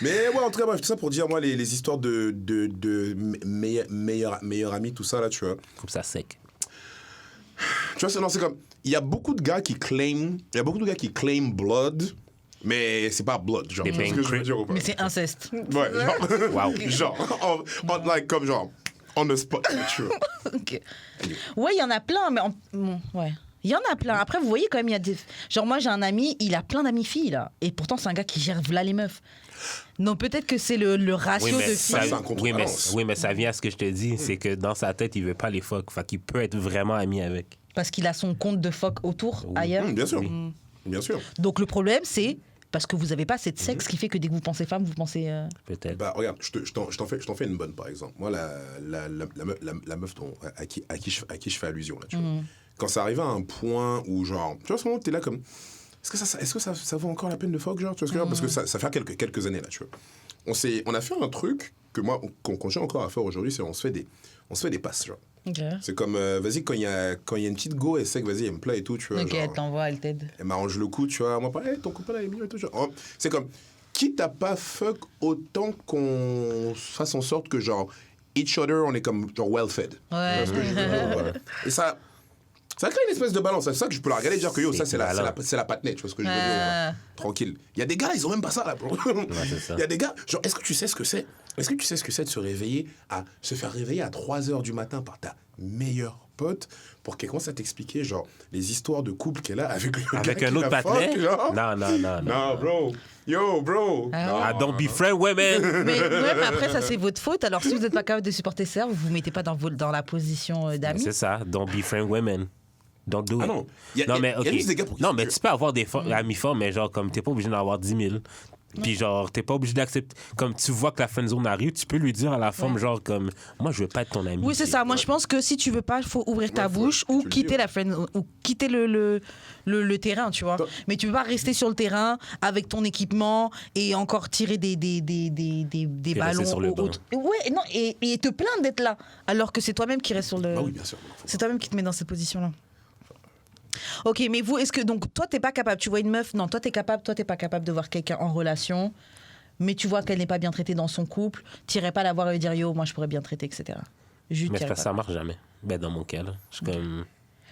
[SPEAKER 1] Mais ouais, en tout cas, bref, tout ça pour dire, moi, les histoires de meilleurs amis, tout ça, là, tu vois.
[SPEAKER 2] Coupe ça sec.
[SPEAKER 1] Tu vois, c'est comme. Il y a beaucoup de gars qui claim blood, mais c'est pas blood, genre.
[SPEAKER 2] Des
[SPEAKER 1] Tu vois ce que je veux
[SPEAKER 2] pain
[SPEAKER 1] dire ou pas?
[SPEAKER 3] Mais c'est inceste.
[SPEAKER 1] Ouais, genre.
[SPEAKER 2] Wow.
[SPEAKER 1] Genre, like, comme genre, on the spot, tu vois.
[SPEAKER 3] Ok. Ouais, il y en a plein, mais bon, ouais. Il y en a plein. Après, vous voyez quand même, il y a des. Genre, moi, j'ai un ami, il a plein d'amis filles, là. Et pourtant, c'est un gars qui gère là les meufs. Non, peut-être que c'est le ratio de filles.
[SPEAKER 1] ça, c'est un contrebalance.
[SPEAKER 2] oui, mais ça vient à ce que je te dis, c'est que dans sa tête, il veut pas les fuck. Fait qu'il peut être vraiment ami avec.
[SPEAKER 3] Parce qu'il a son compte de fuck autour, ailleurs.
[SPEAKER 1] Bien sûr. Bien sûr.
[SPEAKER 3] Donc, le problème, c'est parce que vous n'avez pas cette sexe qui fait que dès que vous pensez femme, vous pensez.
[SPEAKER 2] Peut-être.
[SPEAKER 1] Bah, regarde, je t'en fais une bonne, par exemple. Moi, la meuf à qui je fais allusion, là, tu vois. Quand ça arrive à un point où, genre, tu vois, à ce moment, t'es là comme. Est-ce que ça vaut encore la peine de fuck, genre, tu vois ce que je veux dire? Parce que ça fait quelques années, là, tu vois. On a fait un truc qu'on continue encore à faire aujourd'hui, c'est on se fait des passes, genre.
[SPEAKER 3] Ok.
[SPEAKER 1] C'est comme, vas-y, quand il y a une petite go, elle sait que, vas-y, elle me plaît et tout, tu vois.
[SPEAKER 3] Ok,
[SPEAKER 1] genre,
[SPEAKER 3] elle t'envoie, elle t'aide.
[SPEAKER 1] elle m'arrange le coup, tu vois. Moi, pareil, ton copain là, il est mignon et tout. Genre. Oh, c'est comme, quitte à pas fuck autant qu'on fasse en sorte que, genre, each other, on est comme, genre, well fed.
[SPEAKER 3] Ouais.
[SPEAKER 1] Tu vois ce que je veux dire? Voilà. Et ça crée une espèce de balance. C'est ça que je peux la regarder et dire que, yo, ça, c'est la patinette, tu vois ce que je veux dire? Tranquille. Il y a des gars, ils ont même pas ça, là, bro.
[SPEAKER 2] c'est ça.
[SPEAKER 1] Il y a des gars, genre, est-ce que tu sais ce que c'est? Est-ce que tu sais ce que c'est de se faire réveiller à 3h du matin par ta meilleure pote pour qu'elle commence à t'expliquer, genre, les histoires de couple qu'elle a avec le
[SPEAKER 2] Avec
[SPEAKER 1] gars
[SPEAKER 2] un
[SPEAKER 1] qui
[SPEAKER 2] autre
[SPEAKER 1] la fuck,
[SPEAKER 2] patinet?
[SPEAKER 1] genre?
[SPEAKER 2] Non.
[SPEAKER 1] Non, bro. Yo, bro.
[SPEAKER 2] I don't be friend women.
[SPEAKER 3] Mais après, ça, c'est votre faute. Alors, si vous n'êtes pas capable de supporter ça, vous ne vous mettez pas dans la position d'amis.
[SPEAKER 2] C'est ça. Don't be friend women. Don't do it.
[SPEAKER 1] Ah non.
[SPEAKER 2] mais
[SPEAKER 1] il y a juste des gars pour qui
[SPEAKER 2] non,
[SPEAKER 1] c'est
[SPEAKER 2] mais
[SPEAKER 1] dur.
[SPEAKER 2] tu peux avoir des amis forts, mais genre, comme t'es pas obligé d'en avoir 10 000. Puis genre, t'es pas obligé d'accepter. Comme tu vois que la friendzone arrive, tu peux lui dire à la femme, genre, comme, moi, je veux pas être ton ami.
[SPEAKER 3] Oui, c'est ça. Moi, je pense que si tu veux pas, il faut ouvrir ta bouche ou
[SPEAKER 1] tu le
[SPEAKER 3] quitter
[SPEAKER 1] dis,
[SPEAKER 3] la friend ou quitter le terrain, tu vois. Mais tu peux pas rester sur le terrain avec ton équipement et encore tirer des ballons.
[SPEAKER 2] rester sur le banc.
[SPEAKER 3] Ouais, non, et te plaindre d'être là, alors que c'est toi-même qui reste sur le.
[SPEAKER 1] Ah oui, bien sûr.
[SPEAKER 3] C'est toi-même qui te met dans cette position-là. Ok, mais vous, est-ce que donc toi t'es pas capable, tu vois une meuf, non, toi t'es pas capable de voir quelqu'un en relation, mais tu vois qu'elle n'est pas bien traitée dans son couple, t'irais pas la voir et lui dire yo, moi je pourrais bien traiter, etc. Juste,
[SPEAKER 2] Mais
[SPEAKER 3] t'irais
[SPEAKER 2] parce que
[SPEAKER 3] pas.
[SPEAKER 2] ça marche jamais. Ben, dans mon cas, là. Je suis comme.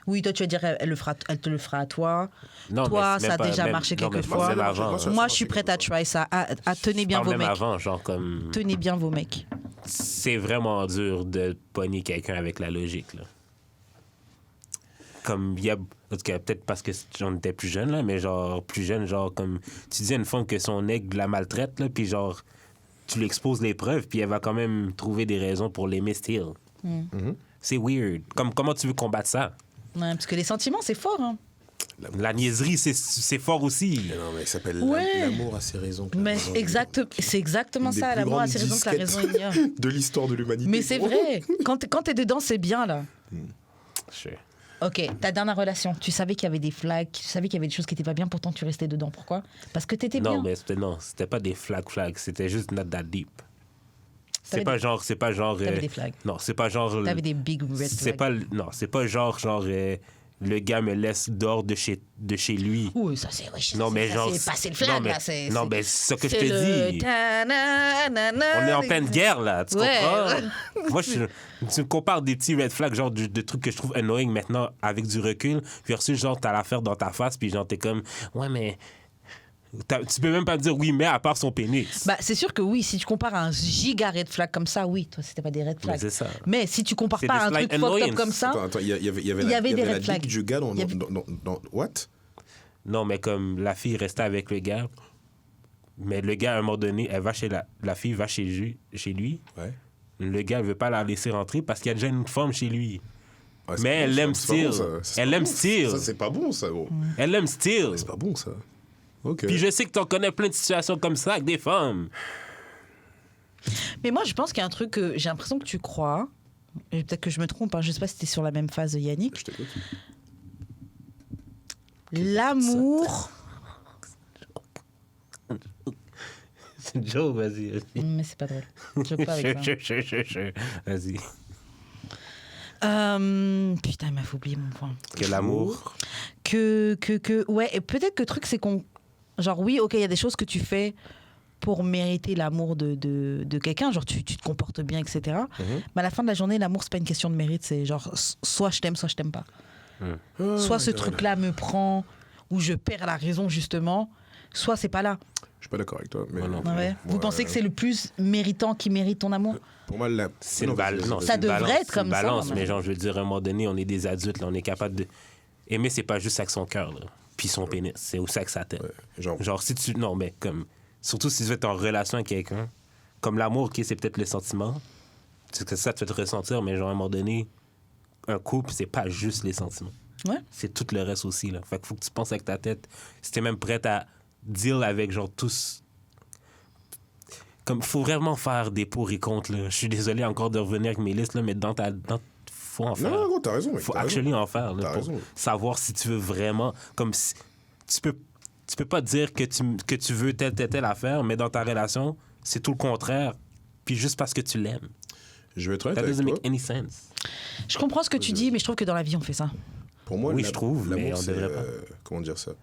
[SPEAKER 3] Oui, toi tu vas dire elle te le fera à toi.
[SPEAKER 2] Non,
[SPEAKER 3] Toi,
[SPEAKER 2] mais c'est
[SPEAKER 3] ça a
[SPEAKER 2] même pas-
[SPEAKER 3] déjà
[SPEAKER 2] même-
[SPEAKER 3] marché
[SPEAKER 2] non, mais
[SPEAKER 3] quelquefois.
[SPEAKER 2] même avant,
[SPEAKER 1] Moi,
[SPEAKER 3] Moi je suis prête à try ça, à tenez bien
[SPEAKER 2] parle
[SPEAKER 3] vos
[SPEAKER 2] même
[SPEAKER 3] mecs.
[SPEAKER 2] avant, genre comme.
[SPEAKER 3] Tenez bien vos mecs.
[SPEAKER 2] C'est vraiment dur de pogner quelqu'un avec la logique, là. Comme il y a. En tout cas, peut-être parce que j'en étais plus jeune, là, mais genre, plus jeune, genre, comme. Tu dis à une femme que son aigle la maltraite, là, puis genre, tu lui exposes les preuves, puis elle va quand même trouver des raisons pour l'aimer still. C'est weird. Comment tu veux combattre ça?
[SPEAKER 3] Ouais, parce que les sentiments c'est fort. Hein.
[SPEAKER 2] La niaiserie, c'est fort aussi.
[SPEAKER 1] Mais non, mais ça s'appelle
[SPEAKER 3] Ouais.
[SPEAKER 1] l'amour à ses raisons. que la
[SPEAKER 3] Mais
[SPEAKER 1] raison
[SPEAKER 3] c'est exactement
[SPEAKER 1] Une des
[SPEAKER 3] ça,
[SPEAKER 1] plus
[SPEAKER 3] l'amour a
[SPEAKER 1] grandes
[SPEAKER 3] ses raisons que la raison
[SPEAKER 1] disquettes
[SPEAKER 3] ignore.
[SPEAKER 1] de l'histoire de l'humanité.
[SPEAKER 3] Mais c'est vrai, quand t'es dedans c'est bien là.
[SPEAKER 2] Sure.
[SPEAKER 3] Ok, ta dernière relation, tu savais qu'il y avait des flags, tu savais qu'il y avait des choses qui étaient pas bien, pourtant tu restais dedans. Pourquoi? Parce que t'étais bien.
[SPEAKER 2] Non, mais c'était pas des flags, c'était juste not that deep.
[SPEAKER 3] T'avais
[SPEAKER 2] C'est pas genre.
[SPEAKER 3] T'avais des flags.
[SPEAKER 2] Non, c'est pas genre.
[SPEAKER 3] T'avais des big red
[SPEAKER 2] C'est
[SPEAKER 3] flags.
[SPEAKER 2] pas, non, c'est pas genre le gars me laisse dehors de chez lui.
[SPEAKER 3] Oui, ça c'est. Ouais,
[SPEAKER 2] Non, mais genre.
[SPEAKER 3] C'est passé le flag
[SPEAKER 2] non, mais,
[SPEAKER 3] là. C'est,
[SPEAKER 2] non,
[SPEAKER 3] c'est-
[SPEAKER 2] mais c'est ça que je
[SPEAKER 3] c'est
[SPEAKER 2] te
[SPEAKER 3] le
[SPEAKER 2] dis.
[SPEAKER 3] ta-na-na-na.
[SPEAKER 2] On est en pleine guerre, là. Tu
[SPEAKER 3] Ouais,
[SPEAKER 2] comprends? Moi, tu me compares des petits red flags, genre de trucs que je trouve annoying maintenant avec du recul. Puis ensuite, genre, t'as l'affaire dans ta face, puis genre, t'es comme, ouais, mais. Tu peux même pas me dire oui, mais à part son pénis.
[SPEAKER 3] Bah, c'est sûr que oui, si tu compares à un giga red flag comme ça, oui, toi c'était pas des red
[SPEAKER 2] Mais
[SPEAKER 3] flags.
[SPEAKER 2] c'est ça.
[SPEAKER 3] Mais si tu compares
[SPEAKER 2] C'est
[SPEAKER 3] pas
[SPEAKER 2] des
[SPEAKER 3] à un
[SPEAKER 2] slight
[SPEAKER 3] truc fucked up
[SPEAKER 2] annoyance.
[SPEAKER 3] comme ça,
[SPEAKER 1] Attends, il y avait
[SPEAKER 3] Il y avait des
[SPEAKER 1] la
[SPEAKER 3] red flags.
[SPEAKER 1] dick du gars dans...
[SPEAKER 3] Il y avait-
[SPEAKER 1] What?
[SPEAKER 2] Non, mais comme la fille restait avec le gars, mais le gars, à un moment donné, elle va chez la fille va chez lui.
[SPEAKER 1] Ouais.
[SPEAKER 2] Le gars, il veut pas la laisser rentrer parce qu'il y a déjà une femme chez lui.
[SPEAKER 1] Ouais, c'est
[SPEAKER 2] Mais
[SPEAKER 1] pas
[SPEAKER 2] elle
[SPEAKER 1] bon,
[SPEAKER 2] l'aime
[SPEAKER 1] ça. C'est pas
[SPEAKER 2] still.
[SPEAKER 1] bon, ça. C'est
[SPEAKER 2] Elle
[SPEAKER 1] pas
[SPEAKER 2] l'aime
[SPEAKER 1] bon.
[SPEAKER 2] still.
[SPEAKER 1] Ça, c'est pas bon, ça, gros.
[SPEAKER 2] Elle l'aime still.
[SPEAKER 1] C'est pas bon, ça. Ok.
[SPEAKER 2] Puis je sais que t'en connais plein de situations comme ça avec des femmes.
[SPEAKER 3] mais moi je pense qu'il y a un truc que j'ai l'impression que tu crois, et peut-être que je me trompe, hein, je sais pas si t'es sur la même phase de Yannick.
[SPEAKER 1] Je t'écoute.
[SPEAKER 3] L'amour,
[SPEAKER 2] C'est Joe, vas-y.
[SPEAKER 3] mais c'est pas drôle. Je joue pas avec ça.
[SPEAKER 2] Vas-y.
[SPEAKER 3] Putain, il m'a fait oublier mon point.
[SPEAKER 2] Que l'amour.
[SPEAKER 3] Ouais, et peut-être que le truc c'est qu'on, genre oui, ok, il y a des choses que tu fais pour mériter l'amour de quelqu'un, genre tu te comportes bien, etc. Mais à la fin de la journée, l'amour c'est pas une question de mérite, c'est genre soit je t'aime, soit je t'aime pas. Soit ce truc-là me prend, ou je perds la raison justement, soit c'est pas là.
[SPEAKER 1] Je suis pas d'accord avec toi. Mais
[SPEAKER 2] non.
[SPEAKER 3] Ouais. Vous pensez que c'est le plus méritant qui mérite ton amour?
[SPEAKER 1] Pour moi,
[SPEAKER 2] C'est
[SPEAKER 1] non,
[SPEAKER 2] une balance.
[SPEAKER 1] vas-y, vas-y.
[SPEAKER 3] Ça
[SPEAKER 2] c'est une
[SPEAKER 3] devrait
[SPEAKER 2] balance,
[SPEAKER 3] être comme
[SPEAKER 2] c'est une
[SPEAKER 3] ça,
[SPEAKER 2] balance,
[SPEAKER 3] mais-
[SPEAKER 2] mais genre, je veux dire, à un moment donné, on est des adultes, là, on est capable de. Aimer, c'est pas juste avec son cœur, là. Puis son pénis, c'est aussi avec sa tête.
[SPEAKER 1] Genre,
[SPEAKER 2] Genre, si tu. Non, mais comme. Surtout si tu veux être en relation avec quelqu'un. Comme l'amour, ok, c'est peut-être le sentiment. C'est que ça te fait te ressentir, mais genre, à un moment donné, un couple, c'est pas juste les sentiments.
[SPEAKER 3] Ouais.
[SPEAKER 2] C'est tout le reste aussi, là. Fait qu'il faut que tu penses avec ta tête. Si t'es même prête à deal avec, genre, tous. Comme, faut vraiment faire des pour et contre, là. Je suis désolé encore de revenir avec mes listes, là, mais faut en faire.
[SPEAKER 1] non, gros, t'as raison, mec.
[SPEAKER 2] Faut
[SPEAKER 1] t'as raison.
[SPEAKER 2] actually en faire, là,
[SPEAKER 1] T'as
[SPEAKER 2] pour
[SPEAKER 1] raison.
[SPEAKER 2] savoir si tu veux vraiment. Comme si. Tu peux pas dire que tu veux telle affaire, mais dans ta relation, c'est tout le contraire. Puis juste parce que tu l'aimes.
[SPEAKER 1] Je vais être honnête
[SPEAKER 2] That
[SPEAKER 1] avec
[SPEAKER 2] doesn't
[SPEAKER 1] toi.
[SPEAKER 2] make any sense.
[SPEAKER 3] Je comprends ce que tu dis, mais je trouve que dans la vie on fait ça.
[SPEAKER 1] Pour moi,
[SPEAKER 2] Oui, je trouve, mais
[SPEAKER 1] l'amour,
[SPEAKER 2] on
[SPEAKER 1] c'est,
[SPEAKER 2] devrait pas.
[SPEAKER 1] comment dire ça?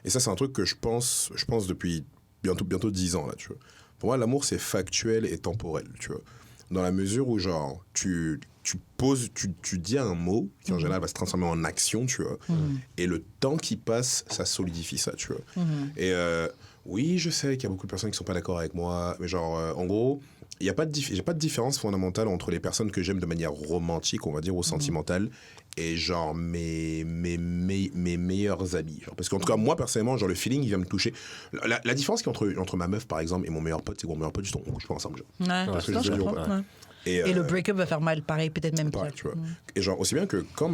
[SPEAKER 1] Et ça, c'est un truc que je pense depuis bientôt 10 ans, là, tu vois. Pour moi, l'amour, c'est factuel et temporel, tu vois. Dans la mesure où, genre, tu dis un mot qui, en général, va se transformer en action, tu vois. Et le temps qui passe, ça solidifie ça, tu vois. Et oui, je sais qu'il y a beaucoup de personnes qui sont pas d'accord avec moi, mais genre, en gros, il n'y a pas de différence fondamentale entre les personnes que j'aime de manière romantique, on va dire, ou sentimentale, et genre mes meilleurs amis. Genre, parce qu'en tout cas, moi, personnellement, genre, le feeling, il vient me toucher. La différence qu'il y a entre ma meuf, par exemple, et mon meilleur pote, c'est que mon meilleur pote, juste, on couche pas ensemble. Genre.
[SPEAKER 3] Ouais,
[SPEAKER 1] Parce que
[SPEAKER 3] non,
[SPEAKER 1] je
[SPEAKER 3] je
[SPEAKER 1] veux dire,
[SPEAKER 3] comprends.
[SPEAKER 1] ouais.
[SPEAKER 3] Ouais. Et le break-up va faire mal, pareil, peut-être même
[SPEAKER 1] pareil,
[SPEAKER 3] pire.
[SPEAKER 1] tu vois. Et genre, aussi bien que quand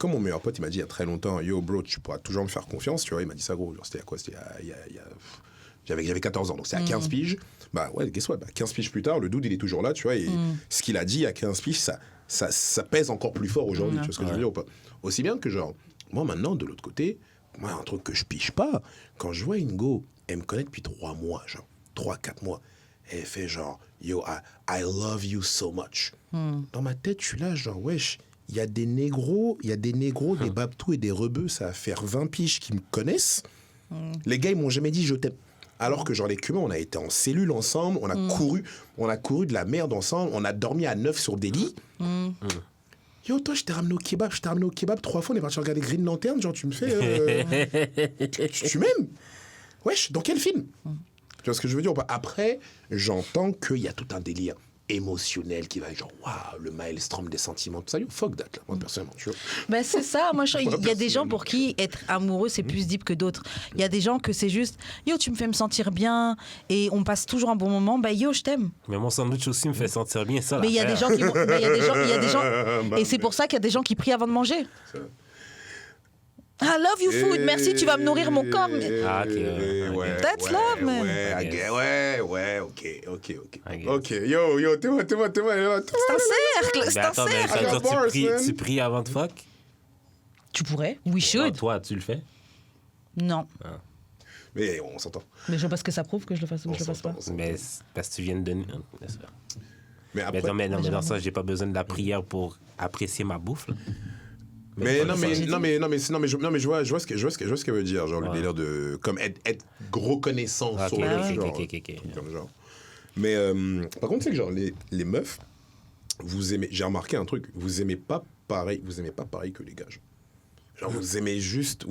[SPEAKER 1] mon meilleur pote, il m'a dit il y a très longtemps, yo, bro, tu pourras toujours me faire confiance, tu vois. Il m'a dit ça, gros. Genre, c'était à quoi? C'était j'avais 14 ans, donc c'est à 15 piges. Bah ouais, guess what? 15 piges plus tard, le dude, il est toujours là, tu vois. Et ce qu'il a dit à 15 piges, ça pèse encore plus fort aujourd'hui, tu vois ce que je veux dire ou pas? Aussi bien que, genre, moi maintenant, de l'autre côté, moi, un truc que je pige pas, quand je vois une go, elle me connaît depuis 3 mois, genre, 3-4 mois, et elle fait genre, yo, I love you so much. Dans ma tête, je suis là, genre, wesh, il y a des négros, des babtous et des rebeux, ça va faire 20 piges qui me connaissent. Les gars, ils m'ont jamais dit je t'aime. Alors que genre les Cubains, on a été en cellule ensemble, on a couru de la merde ensemble, on a dormi à 9 sur des lits. Yo, toi, je t'ai ramené au kebab 3 fois, on est parti regarder Green Lantern, genre tu me fais... tu m'aimes? Wesh, dans quel film? Tu vois ce que je veux dire? Après, j'entends qu'il y a tout un délire émotionnel qui va être genre, waouh, le maelstrom des sentiments, tout ça. Yo, fuck that, là, moi, personnellement, tu vois.
[SPEAKER 3] Ben c'est ça, moi, il y a des gens pour qui être amoureux, c'est plus deep que d'autres. Il y a des gens que c'est juste, yo, tu me fais me sentir bien, et on passe toujours un bon moment, ben yo, je t'aime.
[SPEAKER 2] Mais mon sandwich aussi me fait sentir bien, ça.
[SPEAKER 3] Mais il y a des gens qui vont... mais il y a des gens... Et c'est pour ça qu'il y a des gens qui prient avant de manger. I love you food, merci, tu vas me nourrir mon corps.
[SPEAKER 2] Ah, ok.
[SPEAKER 3] That's love, man.
[SPEAKER 1] Ok, yo, t'es moi.
[SPEAKER 3] C'est un cercle, c'est
[SPEAKER 2] Mais
[SPEAKER 3] un
[SPEAKER 2] attends, mais
[SPEAKER 3] cercle.
[SPEAKER 2] ça veut dire
[SPEAKER 1] Bars,
[SPEAKER 2] tu pries avant de fuck?
[SPEAKER 3] Tu pourrais, we
[SPEAKER 2] Non,
[SPEAKER 3] should.
[SPEAKER 2] toi, tu le fais?
[SPEAKER 3] Non,
[SPEAKER 1] Mais on s'entend.
[SPEAKER 3] mais je vois pas ce que ça prouve que je le fasse ou que je le fasse pas.
[SPEAKER 2] Mais parce que tu viens de donner...
[SPEAKER 1] Mais après...
[SPEAKER 2] Mais dans ça, j'ai pas besoin de la prière pour apprécier ma bouffe, là.
[SPEAKER 1] Mais je vois ce qu'elle veut dire, genre le délire de comme être reconnaissant sur le genre. Comme genre. Mais par contre, c'est que genre les meufs, vous aimez, j'ai remarqué un truc, vous aimez pas pareil que les gars. Genre vous aimez juste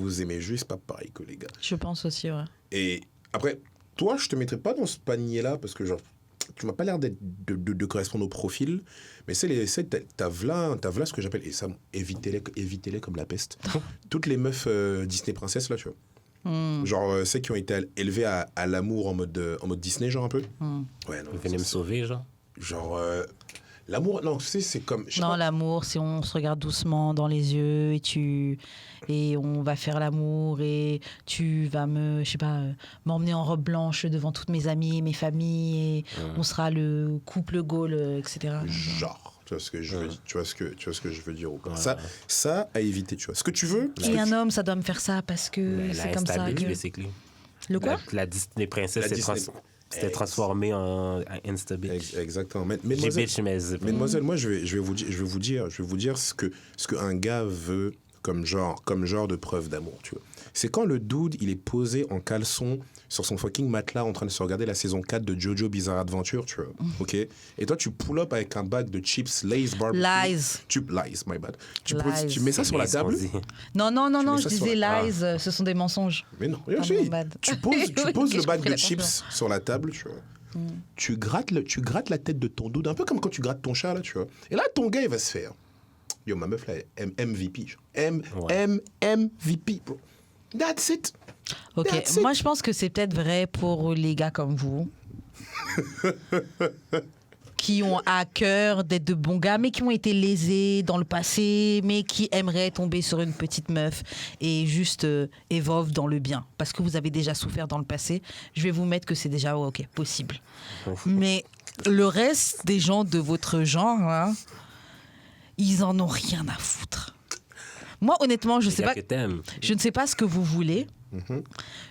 [SPEAKER 1] pas pareil que les gars.
[SPEAKER 3] Je pense aussi, ouais.
[SPEAKER 1] Et après, toi, je te mettrais pas dans ce panier-là parce que genre tu m'as pas l'air de correspondre au profil, mais t'as v'là ce que j'appelle, et ça, évitez-les comme la peste. Toutes les meufs Disney princesses, là, tu vois. Genre, celles qui ont été élevées à l'amour en mode Disney, genre un peu. Ouais, non.
[SPEAKER 2] Venez me sauver, genre.
[SPEAKER 1] Genre, l'amour, non, tu sais, c'est comme...
[SPEAKER 3] Non, l'amour, c'est on se regarde doucement dans les yeux et on va faire l'amour et tu vas m'emmener en robe blanche devant toutes mes amies, mes familles et on sera le couple goal, etc.
[SPEAKER 1] Genre, tu vois ce que je veux dire, tu vois ce que je veux dire ou pas. Ça à éviter, tu vois. Ce que tu veux.
[SPEAKER 3] Et un homme, ça doit me faire ça parce que c'est comme ça que... Le quoi?
[SPEAKER 2] La Disney princesse s'était transformée en Insta-bitch.
[SPEAKER 1] Exactement.
[SPEAKER 2] Mademoiselle,
[SPEAKER 1] moi, je vais vous dire ce que un gars veut comme genre de preuve d'amour, tu vois. C'est quand le dude, il est posé en caleçon sur son fucking matelas en train de se regarder la saison 4 de Jojo Bizarre Adventure, tu vois. OK? Et toi, tu pull up avec un bag de chips Lay's barbecue. Lies, my bad. Tu mets ça sur la table?
[SPEAKER 3] Non, je disais lies, ce sont des mensonges.
[SPEAKER 1] Mais non, tu poses le bag de chips sur la table, tu vois. Tu grattes la tête de ton dude, un peu comme quand tu grattes ton chat, là, tu vois. Et là, ton gars, il va se faire. Yo, ma meuf, là, MVP, genre. MVP, bro. That's it.
[SPEAKER 3] Ok, moi je pense que c'est peut-être vrai pour les gars comme vous qui ont à cœur d'être de bons gars mais qui ont été lésés dans le passé mais qui aimeraient tomber sur une petite meuf et juste évolve dans le bien parce que vous avez déjà souffert dans le passé. Je vais vous mettre que c'est déjà possible. Mais le reste des gens de votre genre, hein, ils en ont rien à foutre. Moi, honnêtement, je ne sais pas ce que vous voulez.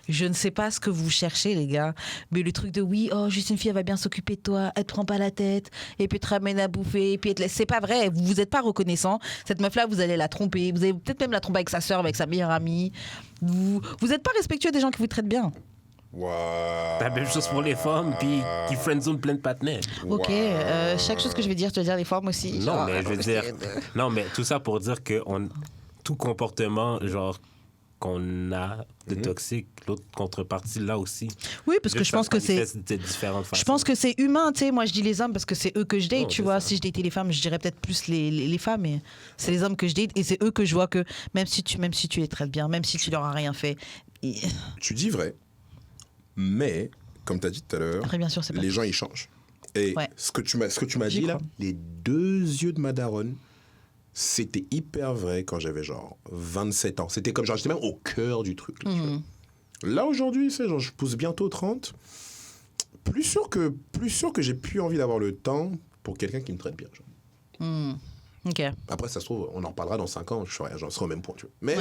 [SPEAKER 3] Je ne sais pas ce que vous cherchez, les gars. Mais le truc de juste une fille, elle va bien s'occuper de toi, elle te prend pas la tête, et puis elle te ramène à bouffer, et puis c'est pas vrai. Vous n'êtes pas reconnaissant. Cette meuf-là, vous allez la tromper. Vous allez peut-être même la tromper avec sa sœur, avec sa meilleure amie. Vous n'êtes pas respectueux des gens qui vous traitent bien.
[SPEAKER 1] Wow.
[SPEAKER 2] La même chose pour les femmes, puis qui friendzone plein de partenaires.
[SPEAKER 3] Ok, chaque chose que je vais dire, tu vas dire les femmes aussi.
[SPEAKER 2] Non, mais je veux dire... Non, mais tout ça pour dire que tout comportement, genre, qu'on a de toxique, l'autre contrepartie, là aussi.
[SPEAKER 3] Oui, parce que je pense que c'est... Je pense que c'est humain, tu sais. Moi, je dis les hommes parce que c'est eux que je date, tu vois. Ça. Si je datais les femmes, je dirais peut-être plus les femmes, mais c'est les hommes que je date et c'est eux que je vois que même si tu les traites bien, même si tu leur as rien fait...
[SPEAKER 1] Tu dis vrai, mais, comme tu as dit tout à l'heure,
[SPEAKER 3] bien sûr,
[SPEAKER 1] les gens, ils changent. Et ce que tu m'as dit, là, les 2 yeux de ma daronne, c'était hyper vrai quand j'avais genre 27 ans. C'était comme genre, j'étais même au cœur du truc. Là, aujourd'hui, c'est genre, je pousse bientôt 30. Plus sûr que j'ai plus envie d'avoir le temps pour quelqu'un qui me traite bien. Genre.
[SPEAKER 3] Ok.
[SPEAKER 1] Après, ça se trouve, on en reparlera dans 5 ans, j'en serai au même point, tu vois. Mais...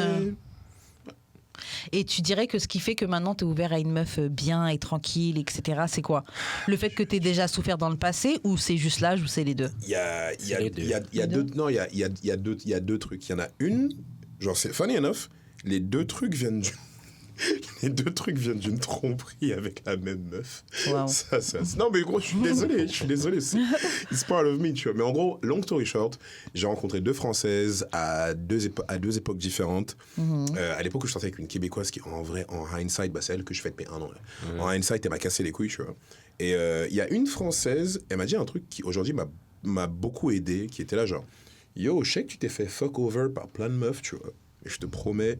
[SPEAKER 3] Et tu dirais que ce qui fait que maintenant tu es ouvert à une meuf bien et tranquille, etc., c'est quoi? Le fait que tu aies déjà souffert dans le passé ou c'est juste l'âge ou c'est les deux?
[SPEAKER 1] Il y a deux trucs. Il y en a une, genre c'est funny enough, les deux trucs viennent d'une tromperie avec la même meuf.
[SPEAKER 3] Wow.
[SPEAKER 1] Non, mais gros, je suis désolé. It's part of me, tu vois. Mais en gros, long story short, j'ai rencontré deux Françaises à deux époques différentes. À l'époque où je sortais avec une Québécoise qui, en vrai, en hindsight, c'est elle que je fête mes 1 an. Là. En hindsight, elle m'a cassé les couilles, tu vois. Et il y a une Française, elle m'a dit un truc qui, aujourd'hui, m'a beaucoup aidé, qui était là, genre, yo, je sais que tu t'es fait fuck over par plein de meufs, tu vois. Et je te promets,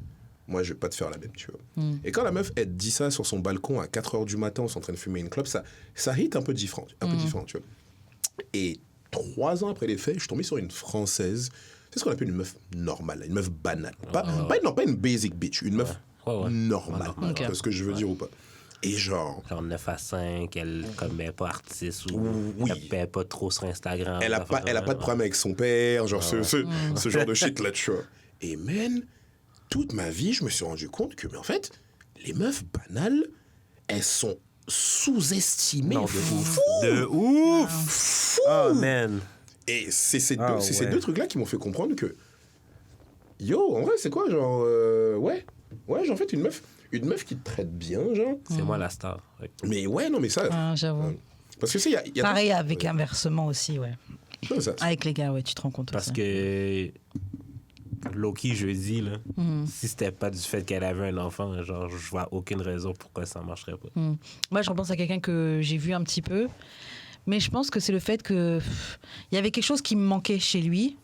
[SPEAKER 1] moi, je vais pas te faire la même, tu vois. Et quand la meuf, elle dit ça sur son balcon à 4h du matin, on est en train de fumer une clope, ça hit un peu différent, tu vois. Et 3 ans après les faits, je suis tombé sur une Française, c'est ce qu'on appelle une meuf normale, une meuf banale. Pas une basic bitch, une meuf normale.
[SPEAKER 3] Okay.
[SPEAKER 1] C'est ce que je veux dire ou pas. Et genre
[SPEAKER 2] 9 à 5, elle commet pas artiste ou elle paie pas trop sur Instagram.
[SPEAKER 1] Elle a pas de problème avec son père, genre ce genre de shit là, tu vois. Et man, toute ma vie, je me suis rendu compte que, mais en fait, les meufs banales, elles sont sous-estimées
[SPEAKER 2] de ouf! Oh, man!
[SPEAKER 1] Et c'est ces deux trucs-là qui m'ont fait comprendre que, yo, en vrai, c'est quoi, genre, genre, en fait, une meuf qui te traite bien, genre.
[SPEAKER 2] C'est moi la star. Ouais.
[SPEAKER 1] Mais ouais, non, mais ça...
[SPEAKER 3] Ah, j'avoue.
[SPEAKER 1] Parce que c'est, il y a
[SPEAKER 3] pareil avec inversement aussi, ouais.
[SPEAKER 1] Non, ça,
[SPEAKER 3] Avec les gars, ouais, tu te rends compte
[SPEAKER 2] Parce
[SPEAKER 3] aussi.
[SPEAKER 2] que Loki, jeudi, là, si c'était pas du fait qu'elle avait un enfant, genre, je vois aucune raison pourquoi ça marcherait pas.
[SPEAKER 3] Moi, je repense à quelqu'un que j'ai vu un petit peu, mais je pense que c'est le fait que il y avait quelque chose qui me manquait chez lui.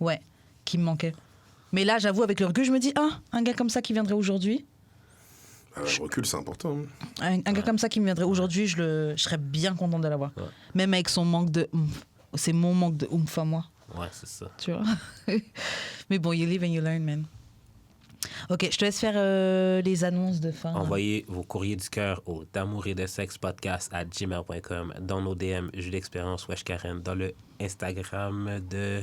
[SPEAKER 3] Ouais, qui me manquait. Mais là, j'avoue, avec le recul, je me dis, un gars comme ça qui viendrait aujourd'hui.
[SPEAKER 1] Le recul, c'est important.
[SPEAKER 3] Un gars comme ça qui me viendrait aujourd'hui, je serais bien contente de l'avoir. Ouais. Même avec son manque de oomph. C'est mon manque de oomph à moi.
[SPEAKER 2] Ouais, c'est ça.
[SPEAKER 3] Tu vois. Mais bon, you live and you learn, man. Ok, je te laisse faire les annonces de fin.
[SPEAKER 2] Envoyez vos courriers du cœur au d'amour et de sexe podcast @gmail.com, dans nos DM Jules d'Expérience Wesh Karen, dans le Instagram de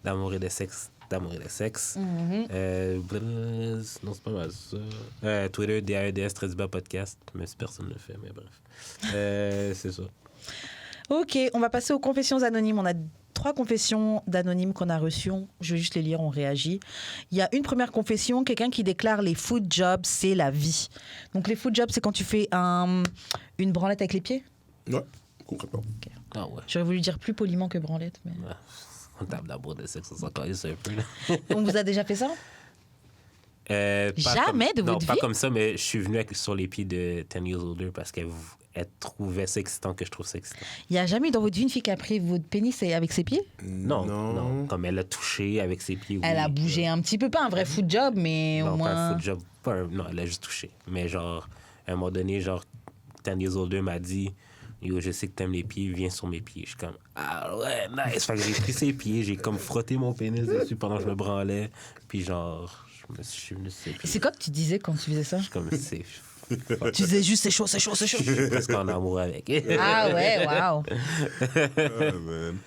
[SPEAKER 2] d'amour et de sexe. D'amour et de sexe. Non, c'est pas mal ça. Twitter, DAEDS, podcast. Mais si personne ne le fait, mais bref. C'est ça.
[SPEAKER 3] Ok, on va passer aux confessions anonymes. On a 3 confessions d'anonymes qu'on a reçues. Je vais juste les lire, on réagit. Il y a une première confession, quelqu'un qui déclare les foot jobs, c'est la vie. Donc les foot jobs, c'est quand tu fais une branlette avec les pieds?
[SPEAKER 1] Ouais, concrètement.
[SPEAKER 3] Okay.
[SPEAKER 2] Ah ouais.
[SPEAKER 3] J'aurais voulu dire plus poliment que branlette. Mais...
[SPEAKER 2] Ouais. On tape d'amour de sexe, on s'en calisse un peu. Là.
[SPEAKER 3] On vous a déjà fait ça? Jamais de votre vie?
[SPEAKER 2] Non, pas comme ça, mais je suis venu sur les pieds de 10 Years Older parce qu'elle trouvait ça excitant que je trouve ça excitant.
[SPEAKER 3] Il n'y a jamais dans votre vie une fille qui a pris votre pénis avec ses pieds?
[SPEAKER 2] Non. Comme elle a touché avec ses pieds.
[SPEAKER 3] Elle a bougé un petit peu, pas un vrai foot job, mais
[SPEAKER 2] non,
[SPEAKER 3] au moins...
[SPEAKER 2] pas un foot job. Non, elle a juste touché. Mais genre, à un moment donné, genre, 10 Years Older m'a dit... Yo, je sais que t'aimes les pieds, viens sur mes pieds. Je suis comme, ah ouais, nice. Fait que j'ai pris ses pieds, j'ai comme frotté mon pénis dessus pendant que je me branlais. Puis genre, je suis venu sur ses pieds.
[SPEAKER 3] C'est quoi que tu disais quand tu faisais ça?
[SPEAKER 2] Je suis comme, c'est...
[SPEAKER 3] Tu disais juste, c'est chaud, c'est chaud, c'est chaud.
[SPEAKER 2] Je suis presque en amour avec.
[SPEAKER 3] Ah ouais, waouh.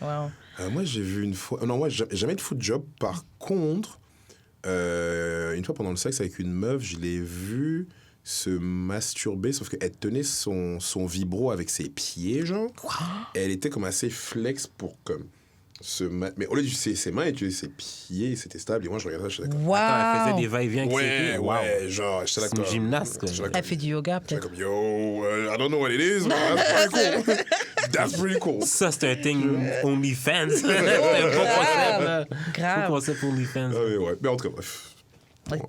[SPEAKER 1] Wow. Moi, j'ai vu une fois... Non, moi, jamais de foot job. Par contre, une fois pendant le sexe avec une meuf, je l'ai vue se masturber, sauf qu'elle tenait son vibro avec ses pieds, genre. Et elle était comme assez flex pour comme mais au lieu d'utiliser ses mains, elle utilisait ses pieds, c'était stable. Et moi, je regardais ça, j'étais d'accord.
[SPEAKER 3] Wow.
[SPEAKER 2] Attends, elle faisait des va-et-vient avec ses pieds.
[SPEAKER 1] Ouais, genre, j'étais d'accord.
[SPEAKER 2] C'est une gymnaste, quoi.
[SPEAKER 3] Elle fait du yoga,
[SPEAKER 1] J'étais
[SPEAKER 3] peut-être.
[SPEAKER 1] comme, yo, I don't know what it is, but that's pretty cool. That's pretty cool.
[SPEAKER 2] Ça, c'est un thing OnlyFans. C'est un bon concept, là.
[SPEAKER 3] Grave.
[SPEAKER 2] Bon concept OnlyFans.
[SPEAKER 1] Mais en tout cas, bref.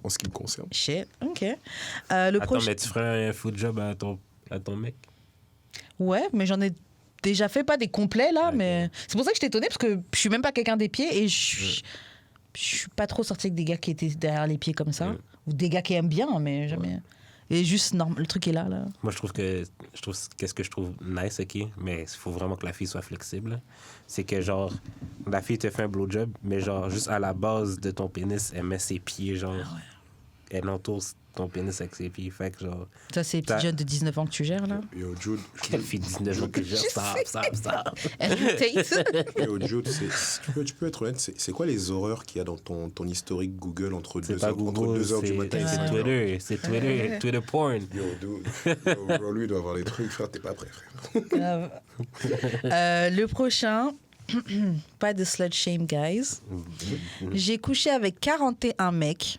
[SPEAKER 1] En ce qui me concerne.
[SPEAKER 3] Shit, ok.
[SPEAKER 2] Attends, mais tu ferais un foot job à ton mec?
[SPEAKER 3] Ouais, mais j'en ai déjà fait, pas des complets là, mais c'est pour ça que je t'ai étonnée, parce que je suis même pas quelqu'un des pieds et je suis pas trop sortie avec des gars qui étaient derrière les pieds comme ça, ou des gars qui aiment bien, mais jamais. Et juste, le truc est là.
[SPEAKER 2] Moi, qu'est-ce que je trouve nice, OK, mais il faut vraiment que la fille soit flexible. C'est que, genre, la fille te fait un blowjob, mais genre, juste à la base de ton pénis, elle met ses pieds, genre, elle entoure ton pénis avec ses pieds. Fait que genre.
[SPEAKER 3] Ça, c'est les petits jeunes de 19 ans que tu gères, là.
[SPEAKER 1] Yo, Jude.
[SPEAKER 2] Quelle fille de 19 ans que je gère? Stop.
[SPEAKER 1] Yo, Jude, tu peux être honnête, c'est quoi les horreurs qu'il y a dans ton historique Google entre
[SPEAKER 2] C'est
[SPEAKER 1] 2
[SPEAKER 2] pas
[SPEAKER 1] heures, entre
[SPEAKER 2] Google,
[SPEAKER 1] 2 heures du matin et 5
[SPEAKER 2] c'est
[SPEAKER 1] heures?
[SPEAKER 2] Twitter. C'est Twitter porn.
[SPEAKER 1] Yo, dude. Yo, bro, lui, il doit avoir les trucs, frère, t'es pas prêt, frère.
[SPEAKER 3] Grave. Le prochain, pas de slut shame, guys. J'ai couché avec 41 mecs,